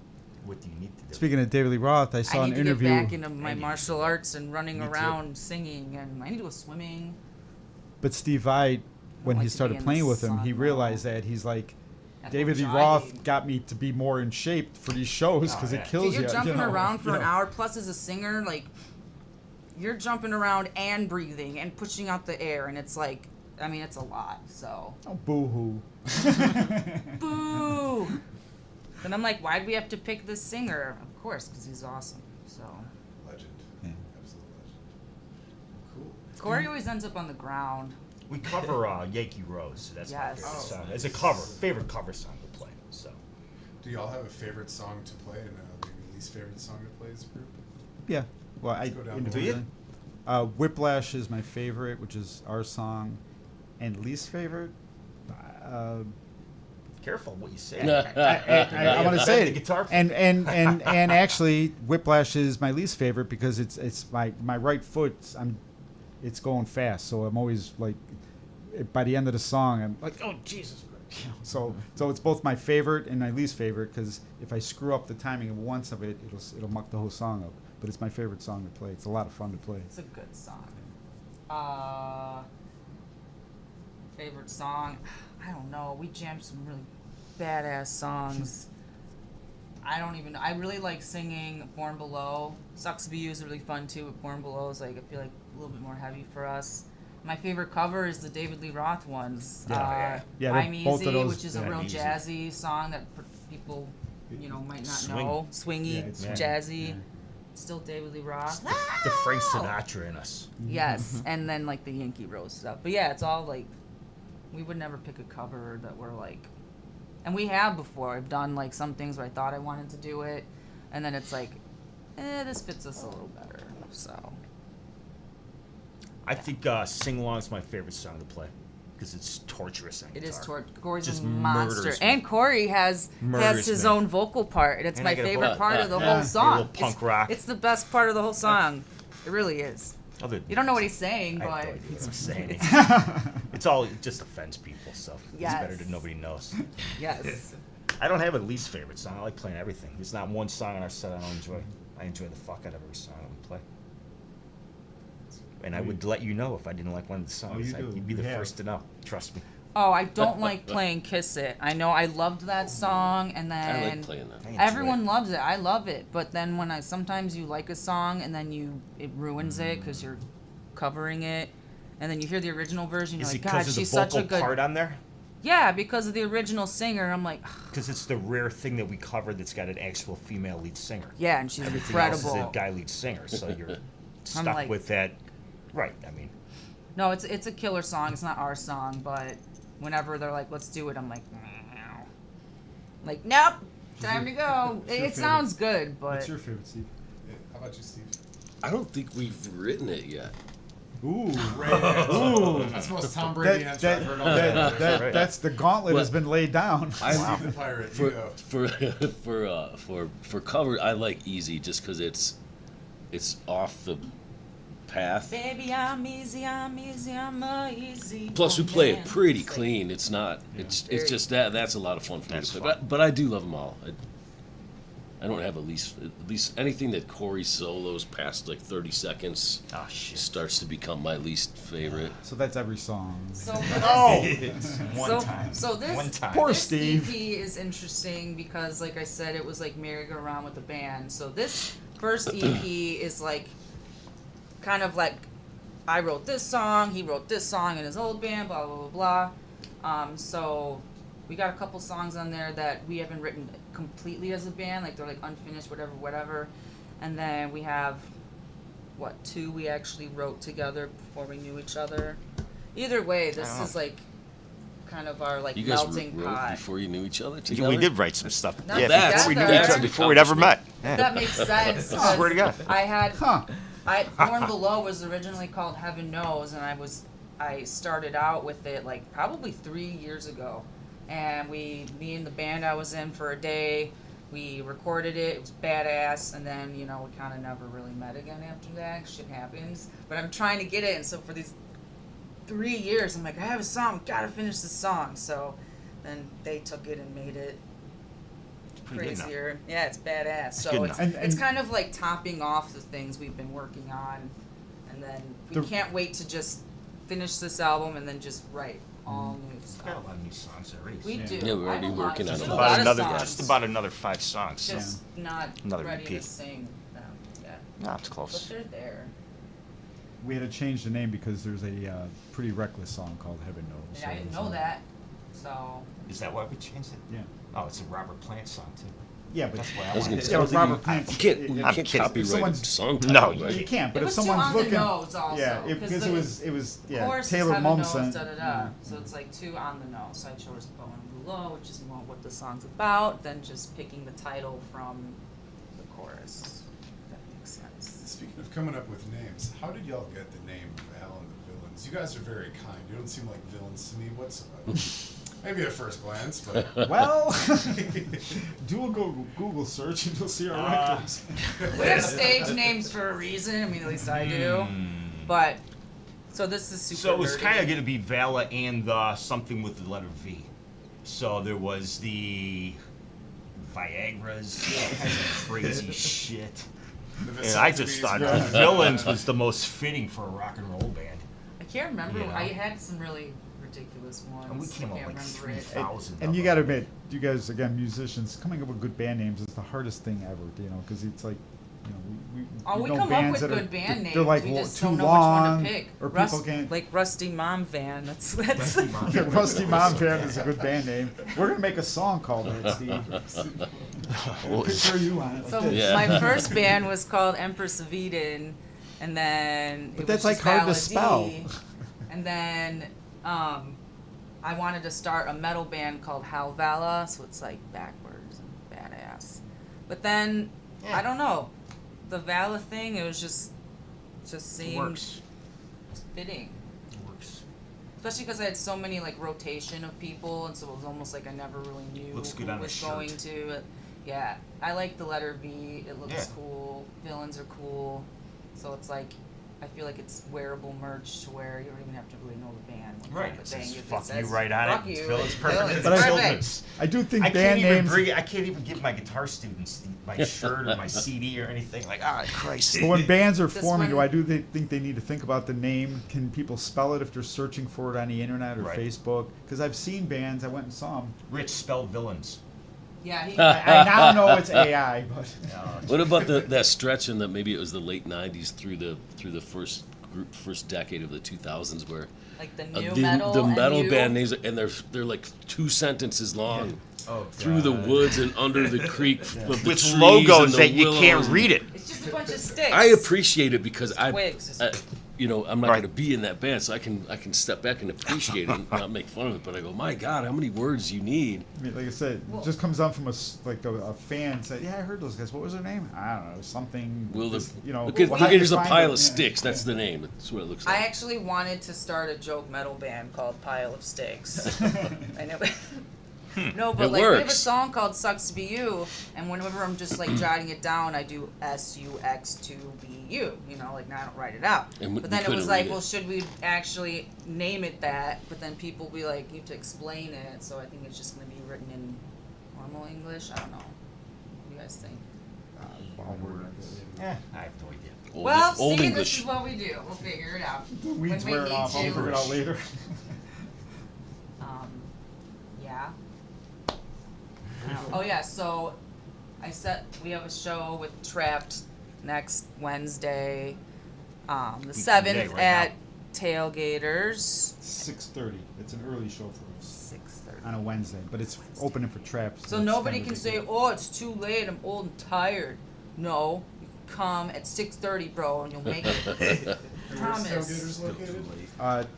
Speaker 5: What do you need to do?
Speaker 2: Speaking of David Lee Roth, I saw
Speaker 4: I
Speaker 2: an
Speaker 4: need to
Speaker 2: interview.
Speaker 4: get back into my
Speaker 5: I need to
Speaker 4: martial
Speaker 5: do that.
Speaker 4: arts and running
Speaker 5: Me too.
Speaker 4: around singing, and I need to go swimming.
Speaker 2: But Steve Vai, when
Speaker 4: like
Speaker 2: he
Speaker 4: to be
Speaker 2: started
Speaker 4: in
Speaker 2: playing
Speaker 4: the
Speaker 2: with him, he
Speaker 4: sun,
Speaker 2: realized that he's like,
Speaker 4: At
Speaker 2: David Lee
Speaker 4: home
Speaker 2: Roth
Speaker 4: jogging.
Speaker 2: got me to be more in shape for these shows because
Speaker 5: Oh,
Speaker 2: it
Speaker 5: yeah.
Speaker 2: kills
Speaker 4: Dude, you're
Speaker 2: you.
Speaker 4: jumping
Speaker 2: you know,
Speaker 4: around for
Speaker 2: you
Speaker 4: an
Speaker 2: know.
Speaker 4: hour plus as a singer, like you're jumping around and breathing and pushing out the air, and it's like, I mean, it's a lot. So
Speaker 2: Oh, boo-hoo.
Speaker 4: boo. And I'm like, why do we have to pick this singer? Of course, because he's awesome. So
Speaker 8: Legend.
Speaker 2: Yeah.
Speaker 8: Absolute legend. Cool.
Speaker 4: Corey always ends up on the ground.
Speaker 5: We cover Yankee Rose. So that's my
Speaker 4: Yes.
Speaker 5: favorite
Speaker 8: Oh,
Speaker 5: song.
Speaker 8: nice.
Speaker 5: It's a favorite cover song to play. So
Speaker 8: Do y'all have a favorite song to play and maybe least favorite song to play as a group?
Speaker 2: Yeah. Well, I
Speaker 8: Let's go down the
Speaker 2: individually.
Speaker 8: line.
Speaker 2: Whiplash is my favorite, which is our song, and least favorite.
Speaker 5: careful what you say.
Speaker 2: I want to say
Speaker 5: The
Speaker 2: it.
Speaker 5: guitar.
Speaker 2: And actually, Whiplash is my least favorite because it's my right foot. It's going fast, so I'm always like, by the end of the song, I'm like, oh Jesus Christ. You know, so it's both my favorite and my least favorite because if I screw up the timing of once of it, it'll muck the whole song up. But it's my favorite song to play. It's a lot of fun to play.
Speaker 4: It's a good song. Favorite song? I don't know. We jammed some really badass songs. I don't even know. I really like singing Born Below. Sucks to Be You is really fun too, but Born Below is like, I feel like a little bit more heavy for us. My favorite cover is the David Lee Roth ones.
Speaker 5: Yeah.
Speaker 2: Yeah,
Speaker 4: I'm
Speaker 2: both
Speaker 4: Easy,
Speaker 2: of those-
Speaker 4: which is a
Speaker 5: yeah,
Speaker 4: real
Speaker 5: Easy.
Speaker 4: jazzy song that people, might not
Speaker 5: Swing.
Speaker 4: know. Swingy,
Speaker 2: Yeah, it's
Speaker 5: swing.
Speaker 4: jazzy.
Speaker 2: Yeah.
Speaker 4: Still David Lee Roth.
Speaker 5: The Frank Sinatra in us.
Speaker 4: Yes, and then like the Yankee Rose stuff. But yeah, it's all like, we would never pick a cover that we're like, and we have before. I've done like some things where I thought I wanted to do it, and then it's like, this fits us a little better. So
Speaker 5: I think Sing Along is my favorite song to play because it's torturous on
Speaker 4: it is
Speaker 5: guitar.
Speaker 4: Corey's
Speaker 5: Just
Speaker 4: a monster,
Speaker 5: murders me.
Speaker 4: and Corey has
Speaker 5: Murders
Speaker 4: his
Speaker 5: me.
Speaker 4: own vocal part, and it's
Speaker 5: And
Speaker 4: my
Speaker 5: I get a
Speaker 4: favorite
Speaker 5: vocal-
Speaker 4: part of the
Speaker 2: Yeah.
Speaker 4: whole song.
Speaker 5: A little punk rock.
Speaker 4: It's the best part of the whole song. It really is.
Speaker 5: Other
Speaker 4: You don't know what he's saying,
Speaker 5: I have
Speaker 4: but
Speaker 5: no idea what I'm saying. It's all it just offends people, so it's better
Speaker 4: Yes.
Speaker 5: that nobody knows.
Speaker 4: yes.
Speaker 5: I don't have a least favorite song. I like playing everything. There's not one song on our set I don't enjoy. I enjoy the fuck out of every song that we play. And I would let you know if I didn't like one of the songs.
Speaker 2: you do.
Speaker 5: You'd be
Speaker 2: You
Speaker 5: the
Speaker 2: have.
Speaker 5: first to know. Trust me.
Speaker 4: Oh, I don't like playing Kiss It. I know I loved that song, and
Speaker 6: I
Speaker 4: then
Speaker 6: like playing that.
Speaker 5: I enjoy
Speaker 4: everyone
Speaker 5: it.
Speaker 4: loves it. I love it. But then sometimes you like a song, and then it ruins it because you're covering it. and then you hear the original version, you're
Speaker 5: Is
Speaker 4: like,
Speaker 5: it
Speaker 4: God,
Speaker 5: because of the
Speaker 4: she's such a
Speaker 5: vocal
Speaker 4: good.
Speaker 5: part on there?
Speaker 4: Yeah, because of the original singer, I'm like,
Speaker 5: Because it's the rare thing that we covered that's got an actual female lead singer.
Speaker 4: yeah, and she's
Speaker 5: Everything else is
Speaker 4: incredible.
Speaker 5: a guy lead singer, so you're stuck
Speaker 4: like-
Speaker 5: with that. Right. I mean,
Speaker 4: No, it's a killer song. It's not our song, but whenever they're like, let's do it, I'm like, meow. Like, nope, time to go.
Speaker 2: your
Speaker 4: It
Speaker 2: favorite?
Speaker 4: sounds good, but
Speaker 2: What's your favorite, Steve?
Speaker 8: Yeah, how about you, Steve?
Speaker 6: I don't think we've written it yet.
Speaker 2: Ooh.
Speaker 8: That's the most Tom Brady answer I've heard all day.
Speaker 5: Right.
Speaker 2: That's the gauntlet has been laid down.
Speaker 8: Steve the Pirate, you go.
Speaker 6: For cover, I like Easy just because it's off the path.
Speaker 4: baby, I'm easy, I'm easy.
Speaker 6: Plus, we play it
Speaker 4: man.
Speaker 6: pretty
Speaker 4: It's like-
Speaker 6: clean. It's not. It's
Speaker 4: Very-
Speaker 6: just that's a lot of fun for me
Speaker 5: That's
Speaker 6: to play.
Speaker 5: fun.
Speaker 6: But I do love them all. I don't have at least anything that Corey solos past like 30 seconds
Speaker 5: oh shit.
Speaker 6: starts to become my least favorite.
Speaker 2: So that's every song.
Speaker 4: So for this,
Speaker 5: One time.
Speaker 4: So this
Speaker 5: One time.
Speaker 2: Poor
Speaker 4: this
Speaker 2: Steve.
Speaker 4: EP is interesting because, like I said, it was like merry-go-round with the band. So this first EP is like, kind of like, I wrote this song, he wrote this song in his old band, blah blah blah blah. So we got a couple songs on there that we haven't written completely as a band, like they're like unfinished, whatever. And then we have, what, 2 we actually wrote together before we knew each other. Either way, this is like kind of our like
Speaker 6: You guys
Speaker 4: melting
Speaker 6: wrote
Speaker 4: pot.
Speaker 6: before you knew each other
Speaker 5: Yeah,
Speaker 6: together.
Speaker 5: we did write some stuff.
Speaker 4: Not
Speaker 5: Yeah,
Speaker 6: together.
Speaker 5: before we knew
Speaker 4: That's
Speaker 5: each other,
Speaker 6: an
Speaker 5: before we'd ever met.
Speaker 6: accomplishment.
Speaker 4: That makes sense.
Speaker 5: I swear to God.
Speaker 4: I had
Speaker 2: Huh.
Speaker 4: Born Below was originally called Heaven Knows, and I started out with it like probably 3 years ago, and me and the band I was in for a day, we recorded it. It was badass, and then we kind of never really met again after that. Shit happens, but I'm trying to get it, and so for these 3 years, I'm like, I have a song, gotta finish this song. So then they took it and made it
Speaker 5: pretty good now.
Speaker 4: crazier. Yeah, it's badass. So
Speaker 5: good
Speaker 4: it's,
Speaker 5: enough.
Speaker 2: And-
Speaker 4: it's
Speaker 2: and-
Speaker 4: kind of like topping off the things we've been working on, and then we
Speaker 2: The-
Speaker 4: can't wait to just finish this album and then just write all new
Speaker 5: Got a
Speaker 4: stuff.
Speaker 5: lot of new songs already.
Speaker 4: We do.
Speaker 6: Yeah, we're
Speaker 4: I have
Speaker 6: already
Speaker 4: a lot-
Speaker 6: working on
Speaker 4: just
Speaker 6: it.
Speaker 4: a lot of songs.
Speaker 5: Just about another 5 songs.
Speaker 4: Just not
Speaker 5: Another
Speaker 4: ready
Speaker 5: EP.
Speaker 4: to sing them yet.
Speaker 5: No, it's
Speaker 4: But
Speaker 5: close.
Speaker 4: they're there.
Speaker 2: We had to change the name because there's a pretty reckless song called Heaven Knows.
Speaker 4: And I didn't know that. So
Speaker 5: Is that why we changed it?
Speaker 2: Yeah.
Speaker 5: Oh, it's a Robert Plant song too.
Speaker 2: Yeah, but
Speaker 5: That's why I
Speaker 6: was gonna
Speaker 5: wanted
Speaker 6: say,
Speaker 5: it.
Speaker 2: yeah, with Robert Plant.
Speaker 6: You can't,
Speaker 2: it-
Speaker 6: you
Speaker 5: I'm
Speaker 6: can't
Speaker 5: kidding.
Speaker 6: copyright
Speaker 2: Someone's-
Speaker 6: song
Speaker 5: No,
Speaker 6: title,
Speaker 5: you
Speaker 6: right?
Speaker 2: You can't, but
Speaker 4: It
Speaker 2: if
Speaker 4: was too
Speaker 2: someone's
Speaker 4: on the
Speaker 2: looking,
Speaker 4: nose also,
Speaker 2: yeah,
Speaker 4: 'cause
Speaker 2: because
Speaker 4: the
Speaker 2: it was yeah,
Speaker 4: chorus is
Speaker 2: Taylor
Speaker 4: Heaven Knows,
Speaker 2: Momsen.
Speaker 4: da-da-da. So it's like too on the nose. So I chose Born Below, which is more what the song's about, than just picking the title from the chorus. If that makes sense.
Speaker 8: Speaking of coming up with names, how did y'all get the name Val and the Villains? You guys are very kind. You don't seem like villains to me whatsoever. Maybe at first glance, but
Speaker 2: Well, do a Google search and you'll see our records.
Speaker 4: We have stage names for a reason. I mean, at least I do. But so this is super.
Speaker 5: So it was
Speaker 4: nerdy.
Speaker 5: kind of going to be Valla and the something with the letter V. So there was the Viagra's, all kinds of crazy shit.
Speaker 8: the
Speaker 5: And I just
Speaker 8: vasectomies,
Speaker 5: thought
Speaker 8: yeah.
Speaker 5: Villains was the most fitting for a rock and roll band.
Speaker 4: I can't remember.
Speaker 5: You know.
Speaker 4: I had some really ridiculous ones.
Speaker 5: And we came
Speaker 4: I
Speaker 5: up
Speaker 4: can't
Speaker 5: like
Speaker 4: remember it.
Speaker 5: 3,000.
Speaker 2: And you got to admit, you guys again, musicians, coming up with good band names is the hardest thing ever. Because it's like,
Speaker 4: Oh, we
Speaker 2: know
Speaker 4: come up
Speaker 2: bands
Speaker 4: with
Speaker 2: that are-
Speaker 4: good band names.
Speaker 2: They're like
Speaker 4: we just
Speaker 2: too
Speaker 4: don't know
Speaker 2: long,
Speaker 4: which one to pick.
Speaker 2: or people can't.
Speaker 4: Like Rusty Mom Van. That's
Speaker 5: Rusty Mom.
Speaker 2: Yeah, Rusty Mom Fan is a good band name. We're gonna make a song called that, Steve. Picture you on it. Like
Speaker 4: So
Speaker 2: this.
Speaker 6: Yeah.
Speaker 4: my first band was called Empress of Eden, and then
Speaker 2: But
Speaker 4: it
Speaker 2: that's,
Speaker 4: was
Speaker 2: like,
Speaker 4: just
Speaker 2: hard to
Speaker 4: Valla
Speaker 2: spell.
Speaker 4: D. And then I wanted to start a metal band called Hal Valla, so it's like backwards and badass. But then I don't know, the Valla thing, it was just
Speaker 5: It
Speaker 4: seemed
Speaker 5: works.
Speaker 4: fitting.
Speaker 5: It works.
Speaker 4: Especially because I had so many like rotation of people, and so it was almost like I never really knew
Speaker 5: Looks good
Speaker 4: who
Speaker 5: on a
Speaker 4: was
Speaker 5: shirt.
Speaker 4: going to. Yeah, I like the letter V. It looks
Speaker 5: Yeah.
Speaker 4: cool. Villains are cool, so it's like I feel like it's wearable merch to where you don't even have to really know the band. Like,
Speaker 5: Right.
Speaker 4: type of
Speaker 5: It
Speaker 4: thing.
Speaker 5: says
Speaker 4: It
Speaker 5: fuck
Speaker 4: says,
Speaker 5: you right on
Speaker 4: fuck
Speaker 5: it. It's
Speaker 4: you.
Speaker 5: Villains perfect.
Speaker 4: Villains
Speaker 5: It's
Speaker 2: But I-
Speaker 5: children's.
Speaker 2: I do think
Speaker 5: I
Speaker 2: band names.
Speaker 5: I can't even give my guitar students my shirt or my CD or anything. Like, Christ.
Speaker 2: But when bands are
Speaker 4: This
Speaker 2: forming, do
Speaker 4: one-
Speaker 2: I do think they need to think about the name? Can people spell it if they're searching for it on the internet or
Speaker 5: Right.
Speaker 2: Facebook? Because I've seen bands, I went and saw them.
Speaker 5: Rich spelled villains.
Speaker 4: Yeah, he.
Speaker 2: I now know it's AI, but
Speaker 6: What about that stretch in that maybe it was the late '90s through the first first decade of the 2000s where
Speaker 4: Like the new metal.
Speaker 6: the metal
Speaker 4: and
Speaker 6: band names, and they're like 2 sentences long. Through the woods and under the creek with the
Speaker 5: With
Speaker 6: trees
Speaker 5: logos
Speaker 6: and the
Speaker 5: that you can't
Speaker 6: willows.
Speaker 5: read it.
Speaker 4: It's just a bunch of sticks.
Speaker 6: I appreciate it because
Speaker 4: twigs.
Speaker 6: I'm not
Speaker 5: Right.
Speaker 6: going to be in that band, so I can step back and appreciate it and not make fun of it. But I go, my God, how many words you need?
Speaker 2: I mean, like I said, it just comes down from a fan said, "Yeah, I heard those guys. What was their name? I don't know, something."
Speaker 6: Well,
Speaker 2: this, you know,
Speaker 6: look at
Speaker 2: well, how do you
Speaker 6: there's a
Speaker 2: find
Speaker 6: pile
Speaker 2: it?
Speaker 6: of
Speaker 2: Yeah.
Speaker 6: sticks. That's the name. That's what it looks
Speaker 4: I
Speaker 6: like.
Speaker 4: actually wanted to start a joke metal band called Pile of Sticks. I know. No, but
Speaker 6: It
Speaker 4: like we have a
Speaker 6: works.
Speaker 4: song called "Sucks to Be You," and whenever I'm just like jotting it down, I do SUX2BU. You know, like now I don't write it out.
Speaker 6: And
Speaker 4: But
Speaker 6: we
Speaker 4: then it was
Speaker 6: couldn't
Speaker 4: like,
Speaker 6: read it.
Speaker 4: well, should we actually name it that? But then people will be like, you have to explain it. So I think it's just gonna be written in normal English. I don't know. What do you guys think?
Speaker 5: I have no idea.
Speaker 6: Old
Speaker 4: see,
Speaker 6: English.
Speaker 4: this is what we do. We'll figure it out.
Speaker 2: The weeds
Speaker 4: When we
Speaker 2: wear
Speaker 4: need
Speaker 2: off. I'll
Speaker 4: to.
Speaker 2: figure it out later.
Speaker 4: Yeah. Oh yeah, so we have a show with Trapped next Wednesday, the 7th
Speaker 5: right
Speaker 4: at Tailgaters.
Speaker 2: 6:30. It's an early show for us
Speaker 4: 6:30.
Speaker 2: on a Wednesday, but it's opening for traps.
Speaker 4: So nobody can say, "Oh, it's too late. I'm old and tired." No, you can come at 6:30, bro, and you'll make it.
Speaker 8: Where's
Speaker 4: Promise.
Speaker 8: Tailgaters located?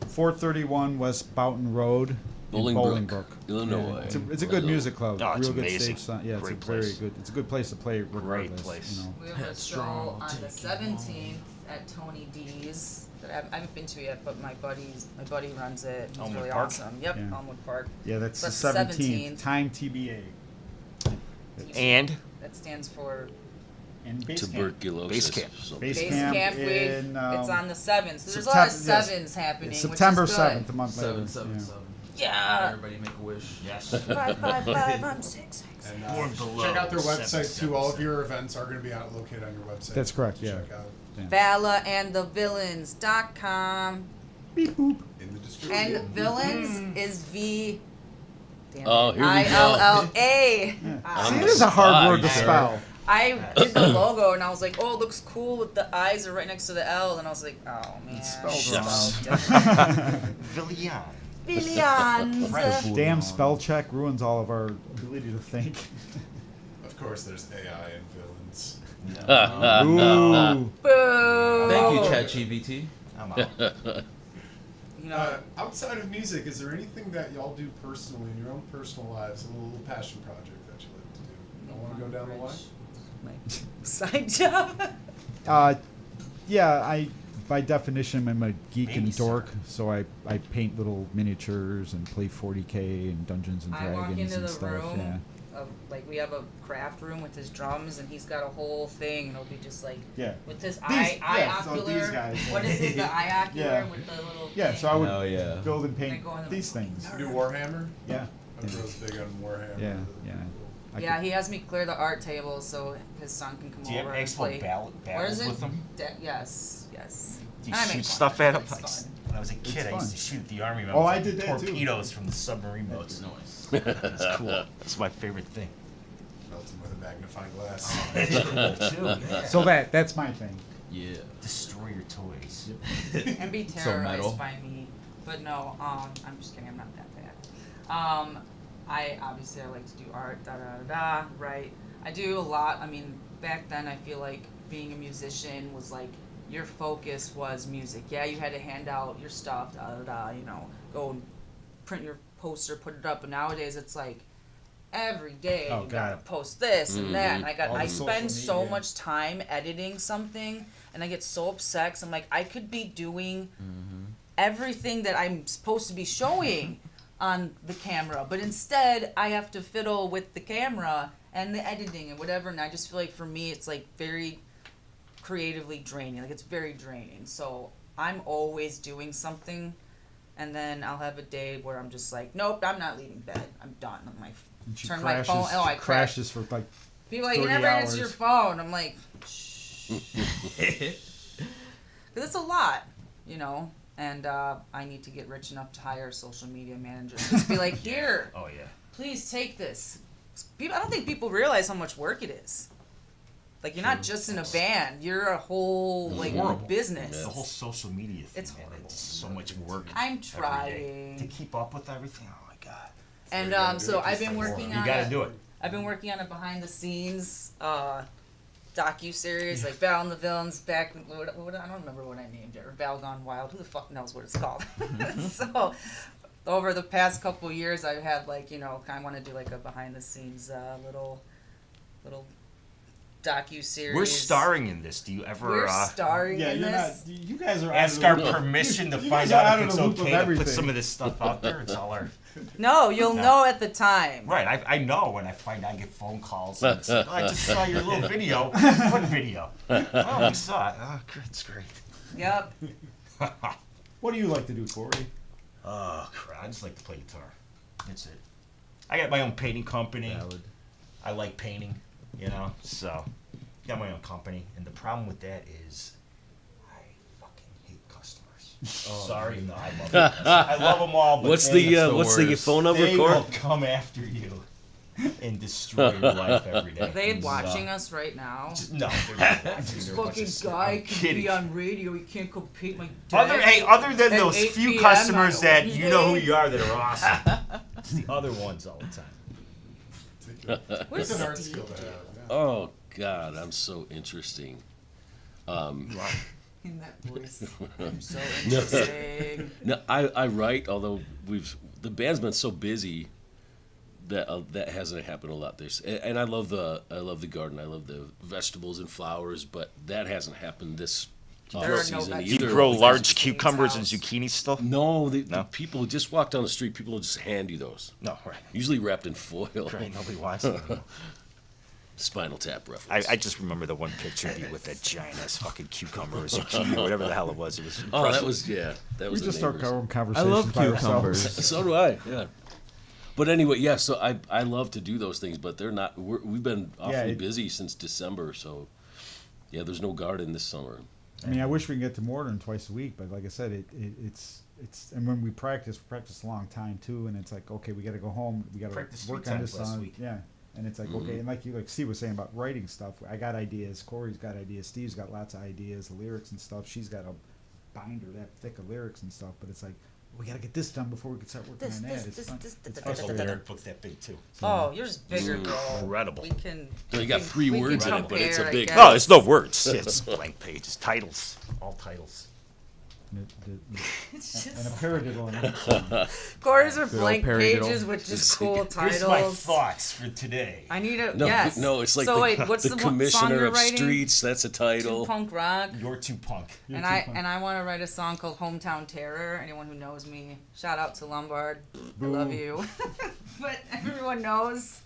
Speaker 2: 431 West Boughton Road. in
Speaker 6: Bolingbrook, Illinois.
Speaker 2: Yeah, it's a good music club.
Speaker 5: Oh, it's
Speaker 2: Real good
Speaker 5: amazing.
Speaker 2: stage sound. Yeah,
Speaker 5: Great
Speaker 2: it's a very
Speaker 5: place.
Speaker 2: good. It's a good place to play regardless.
Speaker 5: place.
Speaker 2: You know.
Speaker 4: We have a show on the 17th at Tony D's that I haven't been to yet, but my buddy runs it. He's
Speaker 5: Elmwood
Speaker 4: really
Speaker 5: Park?
Speaker 4: awesome. Yep,
Speaker 2: Yeah.
Speaker 4: Elmwood Park.
Speaker 2: Yeah, that's the
Speaker 4: So that's the
Speaker 2: 17th. Time TBA.
Speaker 5: And
Speaker 4: That stands for
Speaker 2: And base camp.
Speaker 6: Tuberculosis.
Speaker 5: Base camp.
Speaker 6: something.
Speaker 2: Base
Speaker 4: Base
Speaker 2: camp
Speaker 4: Camp Week.
Speaker 2: in,
Speaker 4: It's on the 7th. So there's a lot of
Speaker 2: Septem- yes.
Speaker 4: 7s happening.
Speaker 2: September
Speaker 4: which is good.
Speaker 2: 7th, a month later.
Speaker 3: 777.
Speaker 4: Yeah.
Speaker 3: Everybody make a wish.
Speaker 5: yes.
Speaker 4: 555, I'm 6.
Speaker 8: And
Speaker 5: Born below
Speaker 8: check out their website
Speaker 5: 777.
Speaker 8: too. All of your events are going to be located on your website.
Speaker 2: That's correct,
Speaker 8: to
Speaker 2: yeah.
Speaker 8: Check out
Speaker 4: Valla and the Villains.com.
Speaker 2: Beep boop.
Speaker 8: in the description.
Speaker 4: And Villains is V. Damn
Speaker 6: Oh,
Speaker 4: it.
Speaker 6: here we go.
Speaker 4: ILLA.
Speaker 2: See, it is a hard word to
Speaker 6: Sure.
Speaker 2: spell.
Speaker 4: I did the logo and I was like, oh, it looks cool with the I's are right next to the L. And I was like, oh, man.
Speaker 2: It's spelled
Speaker 6: Shucks.
Speaker 5: Villian.
Speaker 4: Villains.
Speaker 2: Damn spell check ruins all of our ability to think.
Speaker 8: Of course, there's AI and villains.
Speaker 2: Ooh.
Speaker 4: Boo.
Speaker 3: Thank you, ChatGPT.
Speaker 5: I'm out.
Speaker 4: You know,
Speaker 8: Outside of music, is there anything that y'all do personally in your own personal lives, a little passion project that you like to do? I want to go down the line.
Speaker 4: my side job.
Speaker 2: Yeah, by definition, I'm a geek and
Speaker 5: Babysitter.
Speaker 2: dork, so I paint little miniatures and play 40K and Dungeons and
Speaker 4: I walk
Speaker 2: Dragons
Speaker 4: into
Speaker 2: and
Speaker 4: the
Speaker 2: stuff.
Speaker 4: room,
Speaker 2: Yeah.
Speaker 4: like we have a craft room with his drums, and he's got a whole thing, and it'll be just like
Speaker 2: Yeah.
Speaker 4: with this
Speaker 2: These-
Speaker 4: eye
Speaker 2: yeah, so
Speaker 4: ocular.
Speaker 2: these guys,
Speaker 4: What is it? The eye ocular
Speaker 2: Yeah.
Speaker 4: with the little.
Speaker 2: Yeah,
Speaker 4: thing.
Speaker 2: so I would
Speaker 3: Hell yeah.
Speaker 2: build and
Speaker 4: They
Speaker 2: paint
Speaker 4: go in the-
Speaker 2: these things.
Speaker 8: You do Warhammer?
Speaker 2: Yeah.
Speaker 8: I'm real big on Warhammer.
Speaker 2: Yeah, yeah. I
Speaker 4: Yeah,
Speaker 2: could-
Speaker 4: he has me clear the art table so his son can come
Speaker 5: Do you
Speaker 4: over
Speaker 5: have
Speaker 4: and
Speaker 5: actual
Speaker 4: play.
Speaker 5: battles
Speaker 4: Where is it?
Speaker 5: with them?
Speaker 4: Yes, yes.
Speaker 5: Do you
Speaker 4: I make
Speaker 5: shoot
Speaker 4: fun
Speaker 5: stuff
Speaker 4: of it.
Speaker 5: at them?
Speaker 4: It's fun.
Speaker 5: When I was a kid, I
Speaker 2: fun.
Speaker 5: used to shoot the army
Speaker 2: Oh, I
Speaker 5: members
Speaker 2: did
Speaker 5: with
Speaker 2: that too.
Speaker 5: torpedoes from the submarine boats.
Speaker 3: Nice.
Speaker 5: That's cool. That's my favorite thing.
Speaker 8: Melt them with a magnifying glass.
Speaker 5: That's cool too. Yeah.
Speaker 2: So that's my thing.
Speaker 3: Yeah.
Speaker 5: Destroy your toys.
Speaker 4: And be
Speaker 3: So
Speaker 4: terrorized
Speaker 3: metal.
Speaker 4: by me. But no, I'm just kidding, I'm not that bad. I obviously I like to do art, right? I do a lot. I mean, back then I feel like being a musician was like your focus was music. Yeah, you had to hand out your stuff, you know, go and print your poster, put it up. But nowadays it's like every day
Speaker 2: Oh,
Speaker 4: you gotta
Speaker 2: God.
Speaker 4: post this and that. And
Speaker 2: All the
Speaker 4: I
Speaker 2: social
Speaker 4: spend so
Speaker 2: media.
Speaker 4: much time editing something, and I get so upset 'cause I'm like, I could be doing everything that I'm supposed to be showing on the camera, but instead I have to fiddle with the camera and the editing and whatever. And I just feel like for me it's like very creatively draining. Like it's very draining. So I'm always doing something, and then I'll have a day where I'm just like, nope, I'm not leaving bed. I'm done. I'm like,
Speaker 2: And she
Speaker 4: turn
Speaker 2: crashes,
Speaker 4: my phone. Oh, I crash.
Speaker 2: crashes for like
Speaker 4: People are like, you
Speaker 2: 30
Speaker 4: never answer your
Speaker 2: hours.
Speaker 4: phone. I'm like, shh. Because it's a lot, you know. And I need to get rich enough to hire a social media manager. Just be like, here,
Speaker 5: Oh yeah.
Speaker 4: please take this. People, I don't think people realize how much work it is. Like, you're not just in a band. You're a whole, like, business.
Speaker 5: The whole social media thing,
Speaker 4: It's
Speaker 5: man,
Speaker 4: horrible.
Speaker 5: it's so much work.
Speaker 4: I'm
Speaker 5: every day
Speaker 4: trying.
Speaker 5: to keep up with everything. Oh my god.
Speaker 4: And so I've been working on
Speaker 5: You gotta do it.
Speaker 4: I've been working on a behind the scenes docu-series, like Val and the Villains back, what, I don't remember what I named it, or Val Gone Wild, who the fuck knows what it's called. So, over the past couple years, I've had, like, you know, I want to do, like, a behind the scenes little docu-series.
Speaker 5: We're starring in this. Do you ever
Speaker 4: We're starring
Speaker 2: Yeah,
Speaker 4: in
Speaker 2: you're
Speaker 4: this.
Speaker 2: not. You guys are
Speaker 5: ask
Speaker 2: out
Speaker 5: our
Speaker 2: of the,
Speaker 5: permission to
Speaker 2: you
Speaker 5: find
Speaker 2: guys are
Speaker 5: out
Speaker 2: out
Speaker 5: if
Speaker 2: of
Speaker 5: it's
Speaker 2: the loop of
Speaker 5: okay to put
Speaker 2: everything.
Speaker 5: some of this stuff out there? It's all our...
Speaker 4: No, you'll know at the time.
Speaker 5: Right, I know when I find I get phone calls. And it's like, oh, I just saw your little video. What video? Oh, we saw it. Oh, it's great.
Speaker 4: Yep.
Speaker 2: What do you like to do, Corey?
Speaker 5: Oh, crap. I just like to play guitar. That's it. I got my own painting company. I like painting, you know, so got my own company. And the problem with that is I fucking hate customers. Sorry, no, I love them. I love them all, but
Speaker 6: What's
Speaker 5: they
Speaker 6: the phone number,
Speaker 5: will
Speaker 6: Corey?
Speaker 5: come after you and destroy your life every day.
Speaker 4: Are they watching us right now?
Speaker 5: No, they're not watching.
Speaker 4: This
Speaker 5: They're a bunch
Speaker 4: fucking
Speaker 5: of-
Speaker 4: guy
Speaker 5: I'm
Speaker 4: can
Speaker 5: kidding.
Speaker 4: be on radio. He can't go paint my
Speaker 5: Other than
Speaker 4: at
Speaker 5: those
Speaker 4: 8
Speaker 5: few
Speaker 4: PM
Speaker 5: customers
Speaker 4: on
Speaker 5: that you know who
Speaker 4: Wednesday.
Speaker 5: you are that are awesome. It's the other ones all the time.
Speaker 8: It's an art skill to have. Yeah.
Speaker 6: Oh God, I'm so interesting.
Speaker 4: In that voice. I'm so interesting.
Speaker 6: No, I write. Although the band's been so busy that that hasn't happened a lot. And I love the garden. I love the vegetables and flowers, but that hasn't happened this
Speaker 4: There are no
Speaker 6: season
Speaker 4: vegetables.
Speaker 6: either.
Speaker 5: You grow
Speaker 4: It's
Speaker 5: large
Speaker 4: just
Speaker 5: cucumbers and
Speaker 4: Kate's house.
Speaker 5: zucchini still?
Speaker 6: No, the
Speaker 5: No?
Speaker 6: people just walk down the street. People will just hand you those.
Speaker 5: No, right.
Speaker 6: Usually wrapped in foil.
Speaker 5: Right, nobody wants it.
Speaker 6: Spinal Tap reference.
Speaker 5: I just remember the one picture of you with that giant ass fucking cucumber or zucchini or whatever the hell it was. It was
Speaker 6: Oh,
Speaker 5: impressive.
Speaker 6: that was That
Speaker 2: We
Speaker 6: was
Speaker 2: just
Speaker 6: the
Speaker 2: start
Speaker 6: neighbors.
Speaker 2: our own
Speaker 3: I
Speaker 2: conversations
Speaker 3: love
Speaker 2: by
Speaker 3: cucumbers.
Speaker 2: ourselves.
Speaker 6: So do I. Yeah. But anyway, yeah. So I love to do those things, but they're not. We've been awfully busy since December. So yeah, there's no garden this summer.
Speaker 2: I mean, I wish we could get to more than twice a week, but like I said, it's and when we practice a long time too, and it's like, okay, we got to go home, we got
Speaker 5: Practice
Speaker 2: to work
Speaker 5: 3
Speaker 2: on
Speaker 5: times
Speaker 2: this
Speaker 5: last
Speaker 2: song,
Speaker 5: week.
Speaker 2: yeah, and it's like, okay, and like Steve was saying about writing stuff, I got ideas, Corey's got ideas, Steve's got lots of ideas, the lyrics and stuff, she's got a binder that thick of lyrics and stuff, but it's like, we got to get this done before we can start working on that. It's fun. It's
Speaker 5: Also,
Speaker 2: fun.
Speaker 5: the lyric book's that big too.
Speaker 4: Oh, yours is bigger, girl.
Speaker 5: Incredible.
Speaker 4: We can.
Speaker 6: So you got 3
Speaker 4: we
Speaker 6: words
Speaker 4: can
Speaker 6: in it, but it's a
Speaker 4: compare, I
Speaker 6: big.
Speaker 4: guess.
Speaker 5: No, it's no words. It's blank pages, titles, all titles.
Speaker 4: It's
Speaker 2: And a
Speaker 4: just
Speaker 2: paradiddle in it.
Speaker 4: Corey's are
Speaker 3: old
Speaker 4: blank
Speaker 3: paradiddle.
Speaker 4: pages with just cool
Speaker 5: Here's
Speaker 4: titles.
Speaker 5: my thoughts for today.
Speaker 4: I need a
Speaker 6: No,
Speaker 4: yes.
Speaker 6: no, it's like
Speaker 4: so
Speaker 6: the,
Speaker 4: wait, what's
Speaker 6: the
Speaker 4: the one song
Speaker 6: commissioner
Speaker 4: you're
Speaker 6: of
Speaker 4: writing?
Speaker 6: streets. That's a
Speaker 4: Too
Speaker 6: title.
Speaker 4: punk rock.
Speaker 5: You're too punk.
Speaker 4: And I want to write a song called Hometown Terror. Anyone who knows me, shout out to Lombard. I love you. But everyone knows.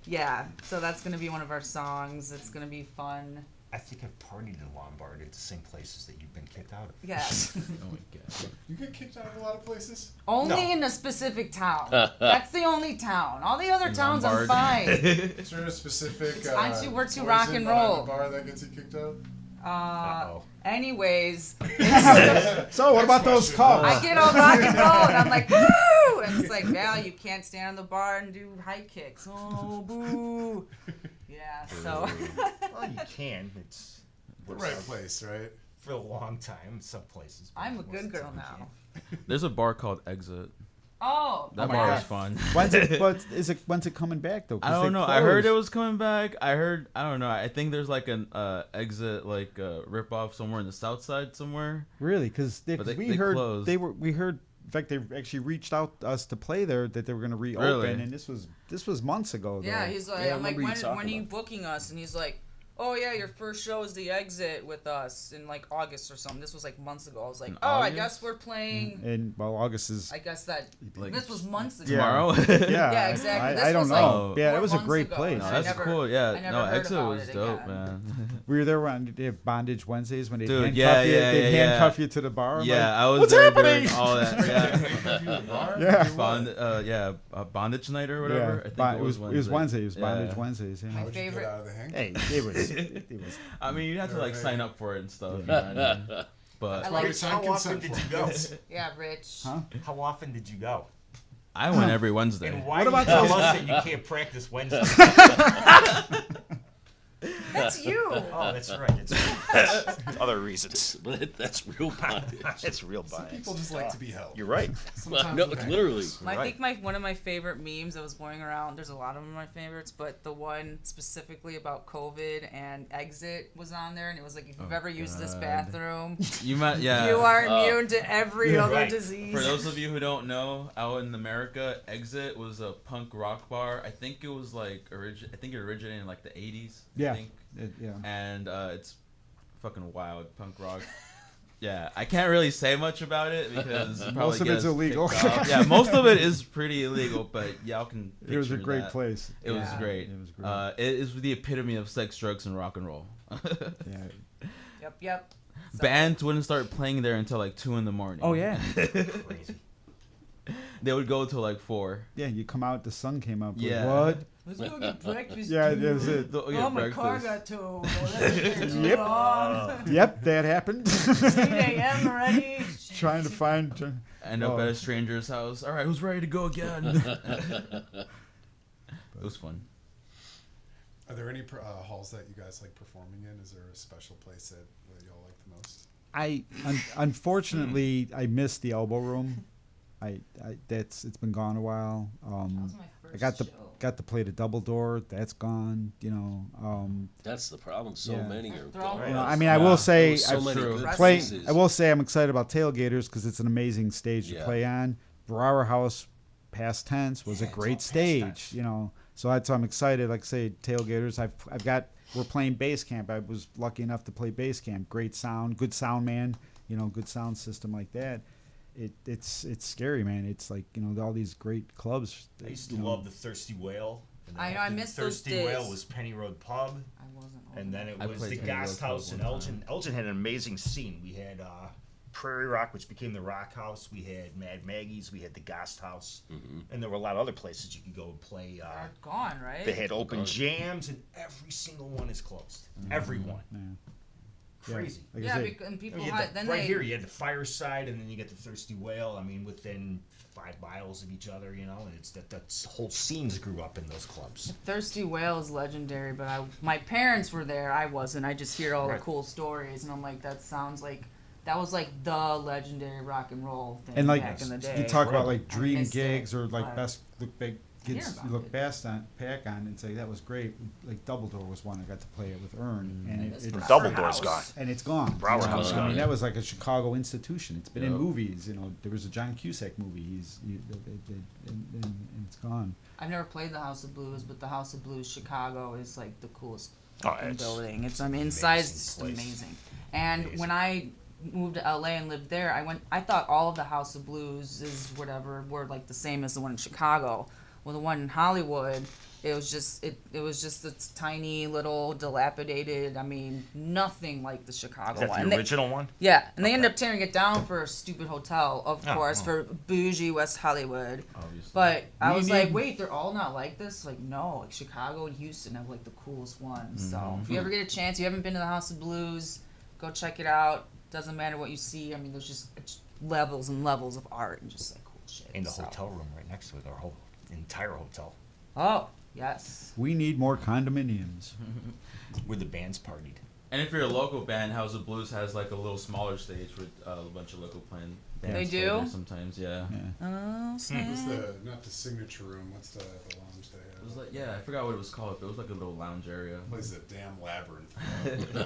Speaker 4: Yeah, so that's gonna be one of our songs. It's gonna be fun.
Speaker 5: I think I've partied in Lombard at the same places that you've been kicked out of.
Speaker 4: Yes.
Speaker 3: Oh my God.
Speaker 8: You get kicked out of a lot of places.
Speaker 4: Only
Speaker 5: No.
Speaker 4: in a specific town. That's the only town. All the other towns I'm
Speaker 3: Lombard.
Speaker 4: fine.
Speaker 8: Is there a specific?
Speaker 4: we're too
Speaker 8: poison
Speaker 4: rock and
Speaker 8: behind
Speaker 4: roll.
Speaker 8: the bar that gets you kicked out.
Speaker 5: Uh-oh.
Speaker 4: Anyways,
Speaker 2: So what about those
Speaker 8: question.
Speaker 2: Cubs?
Speaker 4: I get all rock and roll, and I'm like, woo! And it's like, Val, you can't stand on the bar and do high kicks. Oh, boo. Yeah, so.
Speaker 5: Well, you can. It's
Speaker 8: The right place, right?
Speaker 5: for a long time in some places. but
Speaker 4: I'm a
Speaker 5: most
Speaker 4: good
Speaker 5: of the
Speaker 4: girl
Speaker 5: time you
Speaker 4: now.
Speaker 5: can't.
Speaker 3: There's a bar called Exit.
Speaker 4: Oh.
Speaker 3: That
Speaker 2: my
Speaker 3: bar
Speaker 2: God.
Speaker 3: was fun.
Speaker 2: When's it coming back though? 'Cause
Speaker 3: I don't
Speaker 2: they
Speaker 3: know. I heard it
Speaker 2: closed.
Speaker 3: was coming back. I don't know. I think there's like an Exit like rip off somewhere in the south side somewhere.
Speaker 2: Really, because
Speaker 3: But
Speaker 2: we
Speaker 3: they
Speaker 2: heard
Speaker 3: closed.
Speaker 2: we heard. In fact, they actually reached out to us to play there that they were going to reopen,
Speaker 3: Really?
Speaker 2: and this was months ago. Though.
Speaker 4: Yeah, he's like,
Speaker 6: Yeah, I
Speaker 4: I'm like,
Speaker 6: remember you
Speaker 4: when are
Speaker 6: talking
Speaker 4: you
Speaker 6: about
Speaker 4: booking us? And he's like, oh yeah, your first show is the Exit with us in like August or something. This was like months ago. I was like,
Speaker 3: In
Speaker 4: oh, I
Speaker 3: August?
Speaker 4: guess we're playing.
Speaker 2: and well, August is
Speaker 4: I guess that
Speaker 3: Like,
Speaker 4: this was months ago.
Speaker 3: tomorrow.
Speaker 2: yeah,
Speaker 4: Yeah, exactly. This
Speaker 2: I don't
Speaker 4: was,
Speaker 2: know.
Speaker 4: like,
Speaker 2: yeah,
Speaker 4: 4
Speaker 2: it was a
Speaker 4: months
Speaker 2: great
Speaker 4: ago,
Speaker 2: place.
Speaker 4: and
Speaker 3: No,
Speaker 4: I
Speaker 3: that's
Speaker 4: never-
Speaker 3: cool.
Speaker 4: I
Speaker 3: Yeah,
Speaker 4: never
Speaker 3: no,
Speaker 4: heard
Speaker 3: Exit
Speaker 4: about
Speaker 3: was
Speaker 4: it
Speaker 3: dope,
Speaker 4: again.
Speaker 3: man.
Speaker 2: We were there on they have Bondage Wednesdays when they
Speaker 3: Dude,
Speaker 2: handcuff
Speaker 3: yeah,
Speaker 2: you.
Speaker 3: yeah,
Speaker 2: They
Speaker 3: yeah,
Speaker 2: handcuff
Speaker 3: yeah.
Speaker 2: you to the bar. I'm
Speaker 3: Yeah,
Speaker 2: like,
Speaker 3: I was
Speaker 2: what's
Speaker 3: there
Speaker 2: happening?
Speaker 3: during all that.
Speaker 2: Yeah.
Speaker 3: Bondage night or whatever. I think
Speaker 2: it was Wednesday. It was
Speaker 3: Yeah.
Speaker 2: Bondage Wednesdays. Yeah.
Speaker 4: My
Speaker 8: How'd you
Speaker 4: favorite-
Speaker 8: get out of the hang?
Speaker 2: Hey, it was.
Speaker 3: I mean, you have to like
Speaker 8: Okay.
Speaker 3: sign up for it and stuff. You know what I mean? But
Speaker 4: I
Speaker 8: Why we
Speaker 4: like.
Speaker 8: signed
Speaker 5: How often
Speaker 8: consent
Speaker 5: did
Speaker 8: form.
Speaker 5: you go?
Speaker 4: Yeah, Rich.
Speaker 2: Huh?
Speaker 5: How often did you go?
Speaker 3: I went every Wednesday.
Speaker 5: And why
Speaker 2: What
Speaker 5: do you
Speaker 2: about
Speaker 5: tell
Speaker 2: those-
Speaker 5: us that you can't practice Wednesday?
Speaker 4: That's you.
Speaker 5: Oh, that's right. It's other reasons.
Speaker 6: But that's real bondage.
Speaker 5: It's real bias.
Speaker 8: People just like to be held.
Speaker 5: You're right.
Speaker 8: Sometimes
Speaker 6: No,
Speaker 8: with
Speaker 6: literally.
Speaker 8: angles.
Speaker 4: I
Speaker 5: Right.
Speaker 4: think one of my favorite memes that was going around. There's a lot of them my favorites, but the one specifically about COVID and exit was on there, and it was like, if you've ever used this bathroom,
Speaker 3: You might, yeah.
Speaker 4: you are immune to every other
Speaker 5: right.
Speaker 4: disease.
Speaker 3: For those of you who don't know, out in America, Exit was a punk rock bar. I think it was like I think it originated in like the 80s.
Speaker 2: Yeah.
Speaker 3: I think.
Speaker 2: Yeah.
Speaker 3: And it's fucking wild punk rock. Yeah, I can't really say much about it because it probably
Speaker 2: Most of
Speaker 3: gets
Speaker 2: it's illegal.
Speaker 3: kicked off. Yeah, most of it is pretty illegal, but y'all can.
Speaker 2: It was a
Speaker 3: picture
Speaker 2: great
Speaker 3: that.
Speaker 2: place.
Speaker 3: It was
Speaker 4: Yeah.
Speaker 3: great.
Speaker 2: It was great.
Speaker 3: It is the epitome of sex, drugs, and rock and roll.
Speaker 2: Yeah.
Speaker 4: Yep. So-
Speaker 3: Bands wouldn't start playing there until like 2 in the morning.
Speaker 2: Oh yeah.
Speaker 5: Crazy.
Speaker 3: They would go till like 4.
Speaker 2: Yeah. You come out, the sun came up.
Speaker 3: Yeah.
Speaker 2: What?
Speaker 4: Let's go get breakfast.
Speaker 2: Yeah,
Speaker 4: dude.
Speaker 2: that was it.
Speaker 3: They'll
Speaker 4: Oh,
Speaker 3: get
Speaker 4: my car
Speaker 3: breakfast.
Speaker 4: got towed. Oh, that's taking too
Speaker 2: Yep.
Speaker 4: long.
Speaker 2: Yep, that happened.
Speaker 4: 8 a.m. already.
Speaker 2: Trying to find.
Speaker 3: End up
Speaker 2: Oh.
Speaker 3: at a stranger's house. All right, who's ready to go again? It was fun.
Speaker 8: Are there any halls that you guys like performing in? Is there a special place that y'all like the most?
Speaker 2: Unfortunately, I missed the Elbow Room. It's been gone a while.
Speaker 4: That was my
Speaker 2: I
Speaker 4: first show.
Speaker 2: got to play the Double Door. That's gone.
Speaker 6: That's the problem. So
Speaker 2: Yeah.
Speaker 6: many are
Speaker 4: They're all
Speaker 6: gone.
Speaker 2: You know, I mean, I will say
Speaker 6: There's so
Speaker 2: I've
Speaker 6: many
Speaker 3: true.
Speaker 6: good
Speaker 2: play.
Speaker 6: places.
Speaker 2: I will say I'm excited about Tailgaters because it's an amazing stage to
Speaker 6: Yeah.
Speaker 2: play on. Brower House, past tense, was a
Speaker 5: Yeah, it's all
Speaker 2: great
Speaker 5: past
Speaker 2: stage.
Speaker 5: tense.
Speaker 2: So I'm excited. Like I say, Tailgaters. I've got. We're playing bass camp. I was lucky enough to play bass camp. Great sound, good sound man. Good sound system like that. It's scary, man. It's like all these great clubs.
Speaker 5: I used to love the Thirsty Whale. And
Speaker 4: I
Speaker 5: then
Speaker 4: know, I
Speaker 5: after the
Speaker 4: missed those
Speaker 5: Thirsty
Speaker 4: days.
Speaker 5: Whale was Penny Road Pub,
Speaker 4: I wasn't. old
Speaker 5: and then
Speaker 4: enough.
Speaker 5: it
Speaker 3: I
Speaker 5: was
Speaker 3: played
Speaker 5: the
Speaker 3: Penny Road
Speaker 5: Gas
Speaker 3: Pub
Speaker 5: House in
Speaker 3: one
Speaker 5: Elgin.
Speaker 3: time.
Speaker 5: Elgin had an amazing scene. We had Prairie Rock, which became the Rock House. We had Mad Maggie's. We had the Gas House, and there were a lot of other places you could go and play.
Speaker 4: They're gone, right?
Speaker 5: They had open jams, and every single one is closed. Every one.
Speaker 2: Yeah.
Speaker 5: Crazy.
Speaker 2: Like I
Speaker 4: Yeah,
Speaker 2: say,
Speaker 4: and people
Speaker 5: You had
Speaker 4: hide,
Speaker 5: the-
Speaker 4: then
Speaker 5: right
Speaker 4: they
Speaker 5: here, you had the Fireside, and then you get the Thirsty Whale. I mean, within 5 miles of each other, and it's that whole scenes grew up in those clubs.
Speaker 4: Thirsty Whale is legendary, but my parents were there. I wasn't. I just hear all
Speaker 5: Right.
Speaker 4: the cool stories, and I'm like, that sounds like that was like the legendary rock and roll thing
Speaker 2: and like
Speaker 4: back in the day.
Speaker 2: you talk about like
Speaker 4: I
Speaker 2: dream
Speaker 4: missed
Speaker 2: gigs
Speaker 4: it.
Speaker 2: or like
Speaker 4: I-
Speaker 2: best look big
Speaker 4: hear
Speaker 2: kids
Speaker 4: about
Speaker 2: you look
Speaker 4: it.
Speaker 2: back on and say that was great. Like Double Door was one I got to play it with Ern, and
Speaker 4: This
Speaker 2: it
Speaker 4: Brower
Speaker 5: Double Door's gone.
Speaker 4: House.
Speaker 2: and it's gone.
Speaker 5: Brower
Speaker 2: You know,
Speaker 5: House
Speaker 2: I
Speaker 5: gone.
Speaker 2: mean, that was like a Chicago institution. It's been in
Speaker 3: Yep.
Speaker 2: movies. There was a John Cusack movie. And it's gone.
Speaker 4: I've never played the House of Blues, but the House of Blues Chicago is like the coolest
Speaker 5: Oh,
Speaker 4: fucking
Speaker 5: it's
Speaker 4: building. Inside it's
Speaker 5: amazing
Speaker 4: just
Speaker 5: place.
Speaker 4: amazing. And
Speaker 5: Amazing.
Speaker 4: when I moved to LA and lived there, I thought all of the House of Blues is whatever were like the same as the one in Chicago. Well, the one in Hollywood, it was just this tiny little dilapidated. I mean, nothing like the Chicago
Speaker 5: Is that
Speaker 4: one.
Speaker 5: the
Speaker 4: And they-
Speaker 5: original one?
Speaker 4: yeah, and they ended up tearing it down for a stupid hotel, of
Speaker 5: Oh,
Speaker 4: course,
Speaker 5: oh.
Speaker 4: for bougie West Hollywood.
Speaker 3: Obviously.
Speaker 4: But I
Speaker 2: We
Speaker 4: was like,
Speaker 2: need-
Speaker 4: wait, they're all not like this? Like, no, like Chicago and Houston have like the coolest ones. So if you ever get a chance, you haven't been to the House of Blues, go check it out. Doesn't matter what you see. I mean, there's just levels and levels of art and just like cool shit.
Speaker 5: In the
Speaker 4: So-
Speaker 5: hotel room right next to it, our whole entire hotel,
Speaker 4: Oh, yes.
Speaker 2: We need more condominiums.
Speaker 5: where the bands partied.
Speaker 3: And if you're a local band, House of Blues has like a little smaller stage with a bunch of local bands.
Speaker 4: They
Speaker 3: play
Speaker 4: do?
Speaker 3: there sometimes, yeah.
Speaker 2: Yeah.
Speaker 4: Oh,
Speaker 8: What's
Speaker 4: snap.
Speaker 8: not the signature room? What's the lounge they
Speaker 3: It was
Speaker 8: have?
Speaker 3: like, yeah, I forgot what it was called, but it was like a little lounge area.
Speaker 8: Plays a damn labyrinth.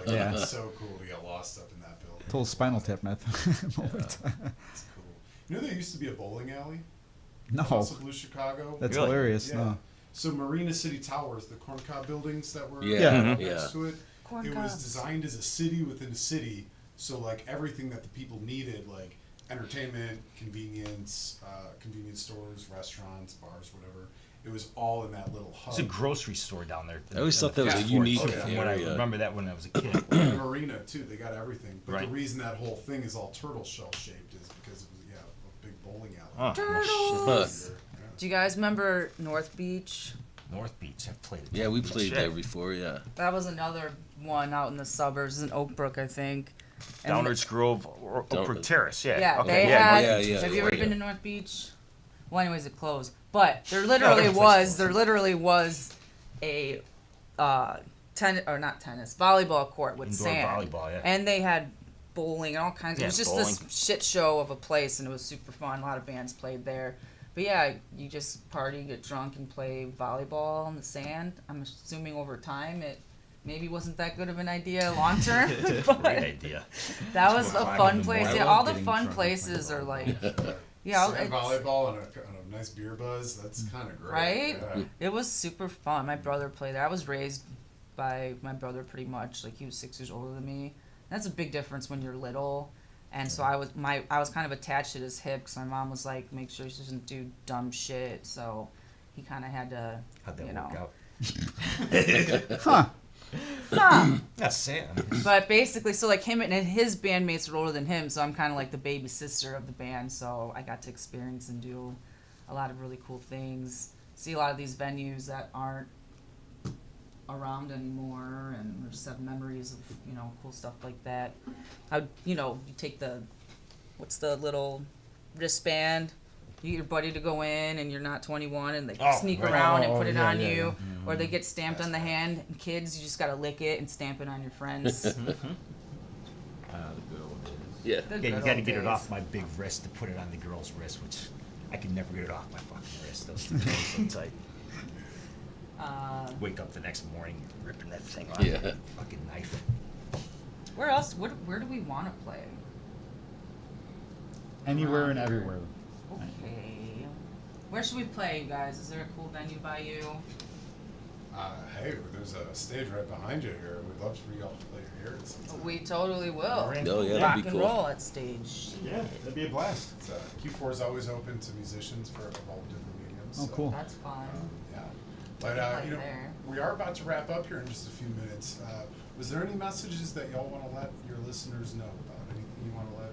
Speaker 2: Yeah.
Speaker 8: It's so cool to get lost up in that building.
Speaker 2: Total Spinal Tap moment.
Speaker 8: It's cool. You know there used to be a bowling alley?
Speaker 2: No,
Speaker 8: House of Blues Chicago?
Speaker 2: that's
Speaker 5: Really?
Speaker 2: hilarious.
Speaker 8: Yeah.
Speaker 2: No.
Speaker 8: So Marina City Towers, the corncob buildings that were
Speaker 6: Yeah,
Speaker 8: right
Speaker 6: yeah.
Speaker 8: next to it,
Speaker 4: Corn
Speaker 8: it was
Speaker 4: cobs.
Speaker 8: designed as a city within a city. So like everything that the people needed, like entertainment, convenience stores, restaurants, bars, whatever. It was all in that little hub.
Speaker 5: There's a grocery store down there.
Speaker 6: I always
Speaker 5: in
Speaker 6: thought
Speaker 5: the
Speaker 6: that was a
Speaker 5: fifth
Speaker 6: unique
Speaker 5: floor,
Speaker 8: Okay.
Speaker 5: When I
Speaker 6: area.
Speaker 5: remember that when I was a kid.
Speaker 8: And Marina too. They got everything. But
Speaker 5: Right.
Speaker 8: the reason that whole thing is all turtle shell shaped is because it was a big bowling alley.
Speaker 5: Oh,
Speaker 4: Turtles.
Speaker 8: Yeah.
Speaker 4: Do you guys remember North Beach?
Speaker 5: North Beach, I've played it.
Speaker 6: Yeah, we
Speaker 5: Beach,
Speaker 6: played
Speaker 5: yeah.
Speaker 6: there before, yeah.
Speaker 4: That was another one out in the suburbs in Oak Brook, I think. And
Speaker 5: Downards Grove, or Oak Brook
Speaker 6: Downards.
Speaker 5: Terrace, yeah.
Speaker 4: Yeah,
Speaker 5: okay,
Speaker 4: they
Speaker 5: yeah,
Speaker 4: had.
Speaker 5: North Beach
Speaker 6: yeah,
Speaker 5: is
Speaker 4: Have you ever
Speaker 5: great.
Speaker 4: been to North Beach? Well, anyways, it closed. But there literally
Speaker 5: their place
Speaker 4: was.
Speaker 5: closed.
Speaker 4: There literally was a not tennis, volleyball court with
Speaker 5: Indoor
Speaker 4: sand.
Speaker 5: volleyball, yeah.
Speaker 4: And they had bowling and all kinds. It
Speaker 5: Yeah,
Speaker 4: was just
Speaker 5: bowling.
Speaker 4: this shit show of a place, and it was super fun. A lot of bands played there. But yeah, you just party, get drunk, and play volleyball in the sand. I'm assuming over time it maybe wasn't that good of an idea long term.
Speaker 5: Great
Speaker 4: but
Speaker 5: idea.
Speaker 4: that was a fun
Speaker 5: the
Speaker 4: place.
Speaker 5: morning.
Speaker 4: Yeah,
Speaker 2: I love
Speaker 4: all the
Speaker 2: getting
Speaker 4: fun
Speaker 2: drunk
Speaker 4: places
Speaker 2: playing
Speaker 4: are like,
Speaker 2: volleyball.
Speaker 4: yeah,
Speaker 8: Sand
Speaker 4: it's,
Speaker 8: volleyball and a nice beer buzz. That's kind of great.
Speaker 4: right?
Speaker 8: Yeah.
Speaker 4: It was super fun. My brother played there. I was raised by my brother pretty much. Like he was 6 years older than me. That's a big difference when you're little. And so I was kind of attached to his hip because my mom was like, make sure she doesn't do dumb shit. So he kind of had to,
Speaker 5: How'd that
Speaker 4: you
Speaker 5: work
Speaker 4: know.
Speaker 5: out?
Speaker 2: Huh.
Speaker 5: That's Sam.
Speaker 4: But basically, so like him and his bandmates are older than him, so I'm kind of like the baby sister of the band. So I got to experience and do a lot of really cool things. See a lot of these venues that aren't around anymore, and we just have memories of cool stuff like that. You take what's the little wristband? You get your buddy to go in, and you're not 21, and they sneak
Speaker 5: right.
Speaker 4: around and
Speaker 2: Oh,
Speaker 4: put it
Speaker 2: yeah,
Speaker 4: on
Speaker 2: yeah,
Speaker 4: you,
Speaker 2: yeah.
Speaker 4: or they get stamped on the hand. And kids, you just gotta lick it and stamp it on your friends.
Speaker 3: The good old days.
Speaker 6: Yeah.
Speaker 4: The
Speaker 5: Yeah,
Speaker 4: good
Speaker 5: you got to
Speaker 4: old
Speaker 5: get it
Speaker 4: days.
Speaker 5: off my big wrist to put it on the girl's wrist, which I can never get it off my fucking wrist. Those things are so tight. Wake up the next morning, ripping that thing off.
Speaker 6: Yeah.
Speaker 5: Fucking knife.
Speaker 4: Where else? Where do we want to play?
Speaker 2: Anywhere and everywhere.
Speaker 4: Okay. Where should we play, you guys? Is there a cool venue by you?
Speaker 8: Hey, there's a stage right behind you here. We'd love for y'all to play here sometime.
Speaker 4: We totally will.
Speaker 6: Oh, yeah,
Speaker 4: Rock
Speaker 6: that'd be
Speaker 4: and
Speaker 6: cool.
Speaker 4: roll at stage.
Speaker 2: Yeah, that'd be a blast.
Speaker 8: It's, Q4 is always open to musicians for all different mediums.
Speaker 2: Oh,
Speaker 8: so,
Speaker 2: cool.
Speaker 4: That's fun.
Speaker 8: Yeah. But,
Speaker 4: Play
Speaker 8: you know,
Speaker 4: there.
Speaker 8: we are about to wrap up here in just a few minutes. Was there any messages that y'all want to let your listeners know about? Anything you want to let?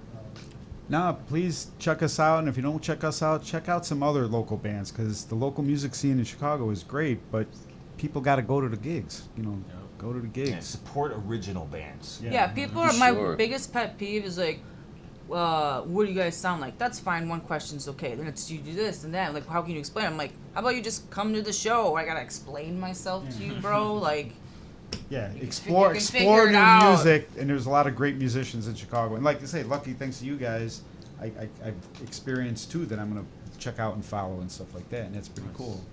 Speaker 2: No, please check us out, and if you don't check us out, check out some other local bands, because the local music scene in Chicago is great, but people got to go to the gigs. Go to the gigs.
Speaker 5: Yeah, support original bands.
Speaker 4: Yeah, people
Speaker 6: For
Speaker 4: are. My
Speaker 6: sure.
Speaker 4: biggest pet peeve is like, what do you guys sound like? That's fine. One question's okay. Then it's you do this and that. Like, how can you explain? I'm like, how about you just come to the show? I gotta explain myself to you, bro. Like,
Speaker 2: Yeah,
Speaker 4: You can
Speaker 2: explore
Speaker 4: figure it
Speaker 2: new
Speaker 4: out.
Speaker 2: music, and there's a lot of great musicians in Chicago. And like I say, lucky thanks to you guys, I've experienced too that I'm gonna check out and follow and stuff like that, and that's pretty cool.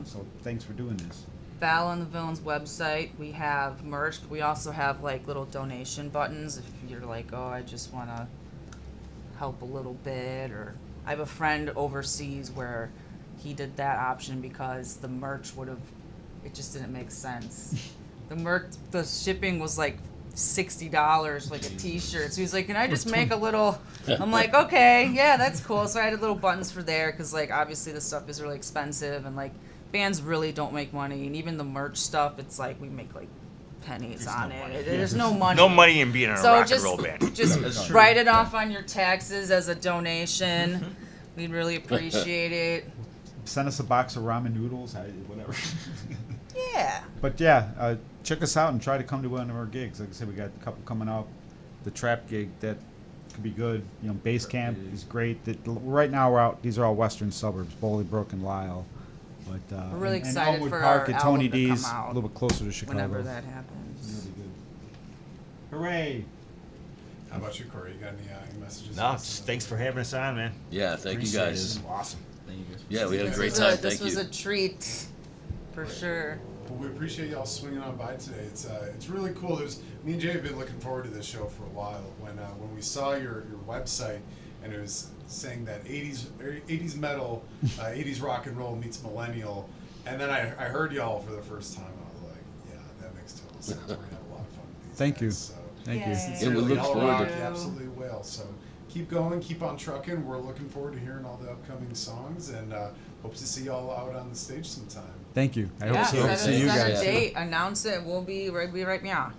Speaker 2: So thanks for doing this.
Speaker 4: Valla and the Villains website, we have merch, but we also have like little donation buttons if you're like, oh, I just want to help a little bit. Or I have a friend overseas where he did that option because the merch it just didn't make sense. The shipping was like $60 like a t-shirt. So he was like, can I just make a little, I'm like, okay, yeah, that's cool. So I added little buttons for there because like obviously the stuff is really expensive, and like bands really don't make money, and even the merch stuff, it's like we make like pennies on it. There's no money.
Speaker 5: No money in being in a
Speaker 4: So
Speaker 5: rock
Speaker 4: just,
Speaker 5: and roll band.
Speaker 4: just write it off on your taxes as a donation. We'd really appreciate it.
Speaker 2: Send us a box of ramen noodles, whatever.
Speaker 4: Yeah.
Speaker 2: But yeah, check us out and try to come to one of our gigs. Like I said, we got a couple coming up. The trap gig, that could be good. Base Camp is great. Right now we're out. These are all western suburbs, Bolingbrook and Lisle. But
Speaker 4: We're really
Speaker 2: and
Speaker 4: excited
Speaker 2: Elmwood
Speaker 4: for
Speaker 2: Park
Speaker 4: our
Speaker 2: at Tony
Speaker 4: album to come
Speaker 2: D's,
Speaker 4: out
Speaker 2: a little bit closer to Chicago.
Speaker 4: Whenever that happens.
Speaker 2: That'll be good. Hooray!
Speaker 8: How about you, Corey? You got any messages?
Speaker 5: No, just thanks for having us on, man.
Speaker 6: Yeah, thank you
Speaker 5: Appreciate it.
Speaker 6: guys.
Speaker 5: This is awesome.
Speaker 3: Thank you guys.
Speaker 6: Yeah, we had a
Speaker 4: This
Speaker 6: great
Speaker 4: was
Speaker 6: time.
Speaker 4: This
Speaker 6: Thank
Speaker 4: was
Speaker 6: you.
Speaker 4: a treat, for sure.
Speaker 8: Well, we appreciate y'all swinging on by today. It's really cool. Me and Jay have been looking forward to this show for a while. When we saw your website and it was saying that 80s metal, 80s rock and roll meets millennial, and then I heard y'all for the first time, and I was like, yeah, that makes total sense. We're gonna have a lot of fun with these
Speaker 2: Thank
Speaker 8: guys.
Speaker 2: you.
Speaker 8: So,
Speaker 2: Thank you.
Speaker 4: Yay.
Speaker 8: sincerely,
Speaker 6: Yeah, we look
Speaker 8: y'all
Speaker 6: forward
Speaker 8: rock,
Speaker 6: to-
Speaker 8: you absolutely will. So keep going, keep on trucking. We're looking forward to hearing all the upcoming songs, and hope to see y'all out on the stage sometime.
Speaker 2: Thank you. I
Speaker 4: Yeah,
Speaker 2: hope to
Speaker 4: set
Speaker 2: see you
Speaker 4: a
Speaker 2: guys.
Speaker 4: date, announce it. We'll be right now.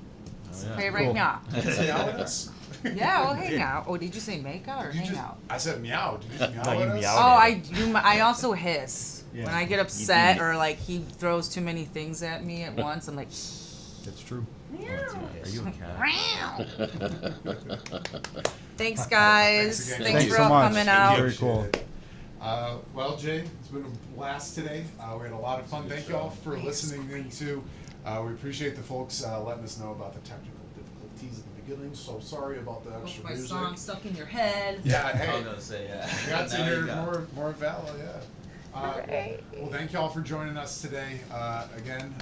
Speaker 4: Hey, right
Speaker 2: Cool.
Speaker 4: now.
Speaker 8: Say out with us.
Speaker 4: Yeah, we'll hang out. Oh, did you say make out or
Speaker 8: You
Speaker 4: hang
Speaker 8: just,
Speaker 4: out?
Speaker 8: I said meow. Did you just meow
Speaker 5: No, you
Speaker 8: at us?
Speaker 5: meowed.
Speaker 4: Oh, I also hiss.
Speaker 2: Yeah.
Speaker 4: When I get upset or like he throws too many things at me at once, I'm like,
Speaker 2: That's true.
Speaker 3: Are you a cat?
Speaker 4: thanks guys.
Speaker 8: Thanks again.
Speaker 4: Thanks
Speaker 2: Thanks
Speaker 4: for
Speaker 2: so
Speaker 4: all
Speaker 2: much.
Speaker 4: coming
Speaker 2: Thank you.
Speaker 4: out.
Speaker 2: Very cool.
Speaker 8: Well, Jay, it's been a blast today. We had a lot of fun. Thank you all for listening in to We appreciate the folks letting us know about the technical difficulties at the beginning. So sorry about the extra
Speaker 4: My
Speaker 8: music.
Speaker 4: song stuck in your head.
Speaker 8: Yeah, hey.
Speaker 3: I was gonna say, yeah.
Speaker 8: We got to
Speaker 3: Now
Speaker 8: hear
Speaker 3: you got-
Speaker 8: more Valla, yeah. Well, thank y'all for joining us today. Again,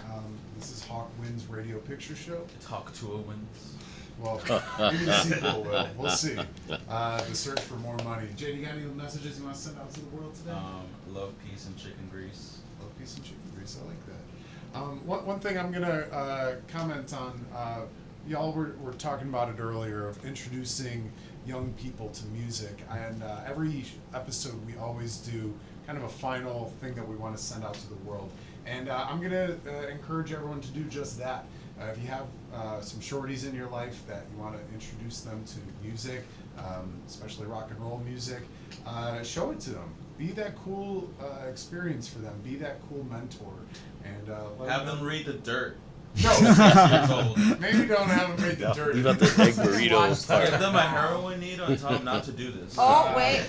Speaker 8: this is Hawk Wins Radio Picture Show.
Speaker 3: Talk to a wins.
Speaker 8: Well, maybe the sequel will. We'll see. The search for more money. Jay, you got any messages you want to send out to the world today?
Speaker 3: Love, peace, and chicken grease.
Speaker 8: Love, peace, and chicken grease. I like that. One thing I'm gonna comment on. Y'all were talking about it earlier of introducing young people to music, and every episode we always do kind of a final thing that we want to send out to the world. And I'm gonna encourage everyone to do just that. If you have some shorties in your life that you want to introduce them to music, especially rock and roll music, show it to them. Be that cool experience for them. Be that cool mentor. And let
Speaker 3: Have them read the dirt.
Speaker 8: No,
Speaker 3: 6 years old.
Speaker 8: maybe don't have them make the dirt.
Speaker 7: Leave out the egg
Speaker 4: Watch
Speaker 7: burrito
Speaker 4: that.
Speaker 3: Give
Speaker 7: part.
Speaker 3: them a heroin needle and tell them not to do this.
Speaker 4: Oh, wait.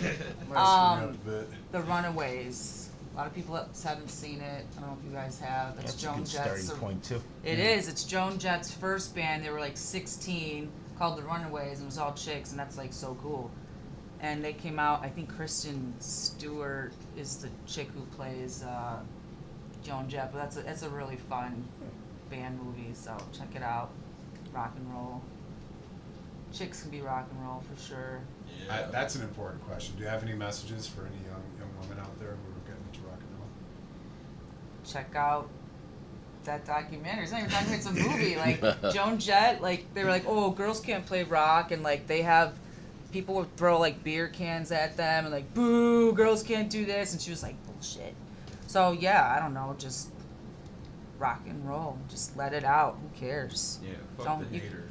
Speaker 8: Might screw me up a bit.
Speaker 4: The Runaways. A lot of people haven't seen it. I don't know if you guys have. It's
Speaker 5: That's a
Speaker 4: Joan
Speaker 5: good starting
Speaker 4: Jett's.
Speaker 5: point too.
Speaker 4: It is. It's Joan Jett's first band. They were like 16, called the Runaways, and it was all chicks, and that's like so cool. And they came out. I think Kristen Stewart is the chick who plays Joan Jett. But that's a really fun band movie. So check it out. Rock and roll. Chicks can be rock and roll for sure.
Speaker 3: Yeah.
Speaker 8: That's an important question. Do you have any messages for any young women out there who are getting into rock and roll?
Speaker 4: Check out that documentary. It's not even a documentary, it's a movie. Like Joan Jett, like they were like, oh, girls can't play rock, and like they have people would throw like beer cans at them and like, boo, girls can't do this, and she was like, bullshit. So yeah, I don't know, just rock and roll, just let it out. Who cares?
Speaker 3: Yeah, fuck
Speaker 4: Don't-
Speaker 3: the
Speaker 4: you-
Speaker 3: haters.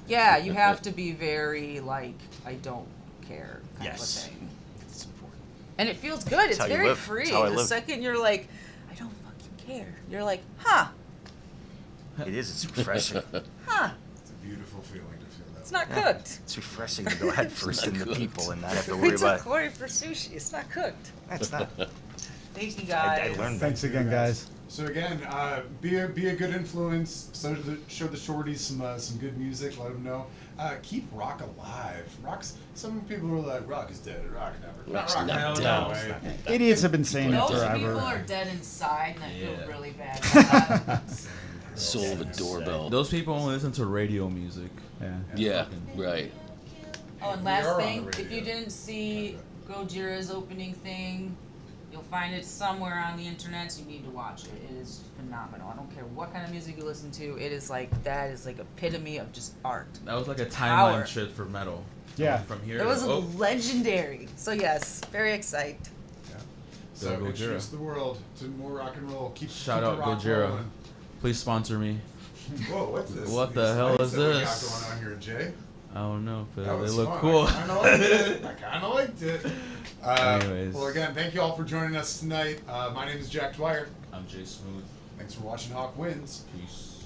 Speaker 4: Yeah, you have to be very like, I don't care kind
Speaker 5: Yes.
Speaker 4: of a thing.
Speaker 5: It's important.
Speaker 4: And it feels good. It's
Speaker 5: how you
Speaker 4: very
Speaker 5: live.
Speaker 4: free.
Speaker 5: It's how I
Speaker 4: The
Speaker 5: live.
Speaker 4: second you're like, I don't fucking care. You're like, huh,
Speaker 5: It is. It's refreshing.
Speaker 4: huh.
Speaker 8: It's a beautiful feeling to feel that.
Speaker 4: It's not
Speaker 5: Yeah.
Speaker 4: cooked.
Speaker 5: It's refreshing to go head first into the
Speaker 6: cooked.
Speaker 5: people and not have to
Speaker 4: We
Speaker 5: worry
Speaker 4: took
Speaker 5: about.
Speaker 4: Corey for sushi. It's not cooked.
Speaker 5: It's not.
Speaker 4: Thank you
Speaker 5: I
Speaker 4: guys.
Speaker 5: learned that.
Speaker 2: Thanks again, guys.
Speaker 8: So again, be a good influence. Show the shorties some good music. Let them know. Keep rock alive. Some people are like, rock is dead. Rock never.
Speaker 6: Rock's
Speaker 8: rock
Speaker 6: not
Speaker 8: never
Speaker 6: down.
Speaker 8: die.
Speaker 2: Idiots have been saying it
Speaker 4: Those people
Speaker 2: forever.
Speaker 4: are dead inside, and I
Speaker 3: Yeah.
Speaker 4: feel really bad about that.
Speaker 6: Soul of a doorbell.
Speaker 3: Those people only listen to radio music.
Speaker 2: Yeah.
Speaker 6: Yeah, right.
Speaker 4: Oh, and
Speaker 8: We
Speaker 4: last
Speaker 8: are on
Speaker 4: thing,
Speaker 8: the
Speaker 4: if you
Speaker 8: radio.
Speaker 4: didn't see Gojira's opening thing, you'll find it somewhere on the internet, so you need to watch it. It is phenomenal. I don't care what kind of music you listen to. It is like, that is like epitome of just art.
Speaker 3: That was like a
Speaker 4: Power.
Speaker 3: timeline shift for metal.
Speaker 2: Yeah.
Speaker 3: From here
Speaker 4: It was
Speaker 3: to,
Speaker 4: legendary. So yes, very excited.
Speaker 8: Yeah. So
Speaker 3: Go Gojira.
Speaker 8: introduce the world to more rock and roll.
Speaker 3: Shout
Speaker 8: keep
Speaker 3: out
Speaker 8: the rock
Speaker 3: Gojira.
Speaker 8: rolling.
Speaker 3: Please sponsor me.
Speaker 8: Whoa, what's this?
Speaker 3: What the
Speaker 8: These
Speaker 3: hell
Speaker 8: lights
Speaker 3: is
Speaker 8: that we
Speaker 3: this?
Speaker 8: got going on here, Jay?
Speaker 3: I don't know, but
Speaker 8: That
Speaker 3: they
Speaker 8: was
Speaker 3: look
Speaker 8: fun.
Speaker 3: cool.
Speaker 8: I kind of liked it. I kind of liked it.
Speaker 3: Anyways.
Speaker 8: Well, again, thank you all for joining us tonight. My name is Jack Dwyer.
Speaker 3: I'm Jay Smooth.
Speaker 8: Thanks for watching Hawk Wins.
Speaker 3: Peace.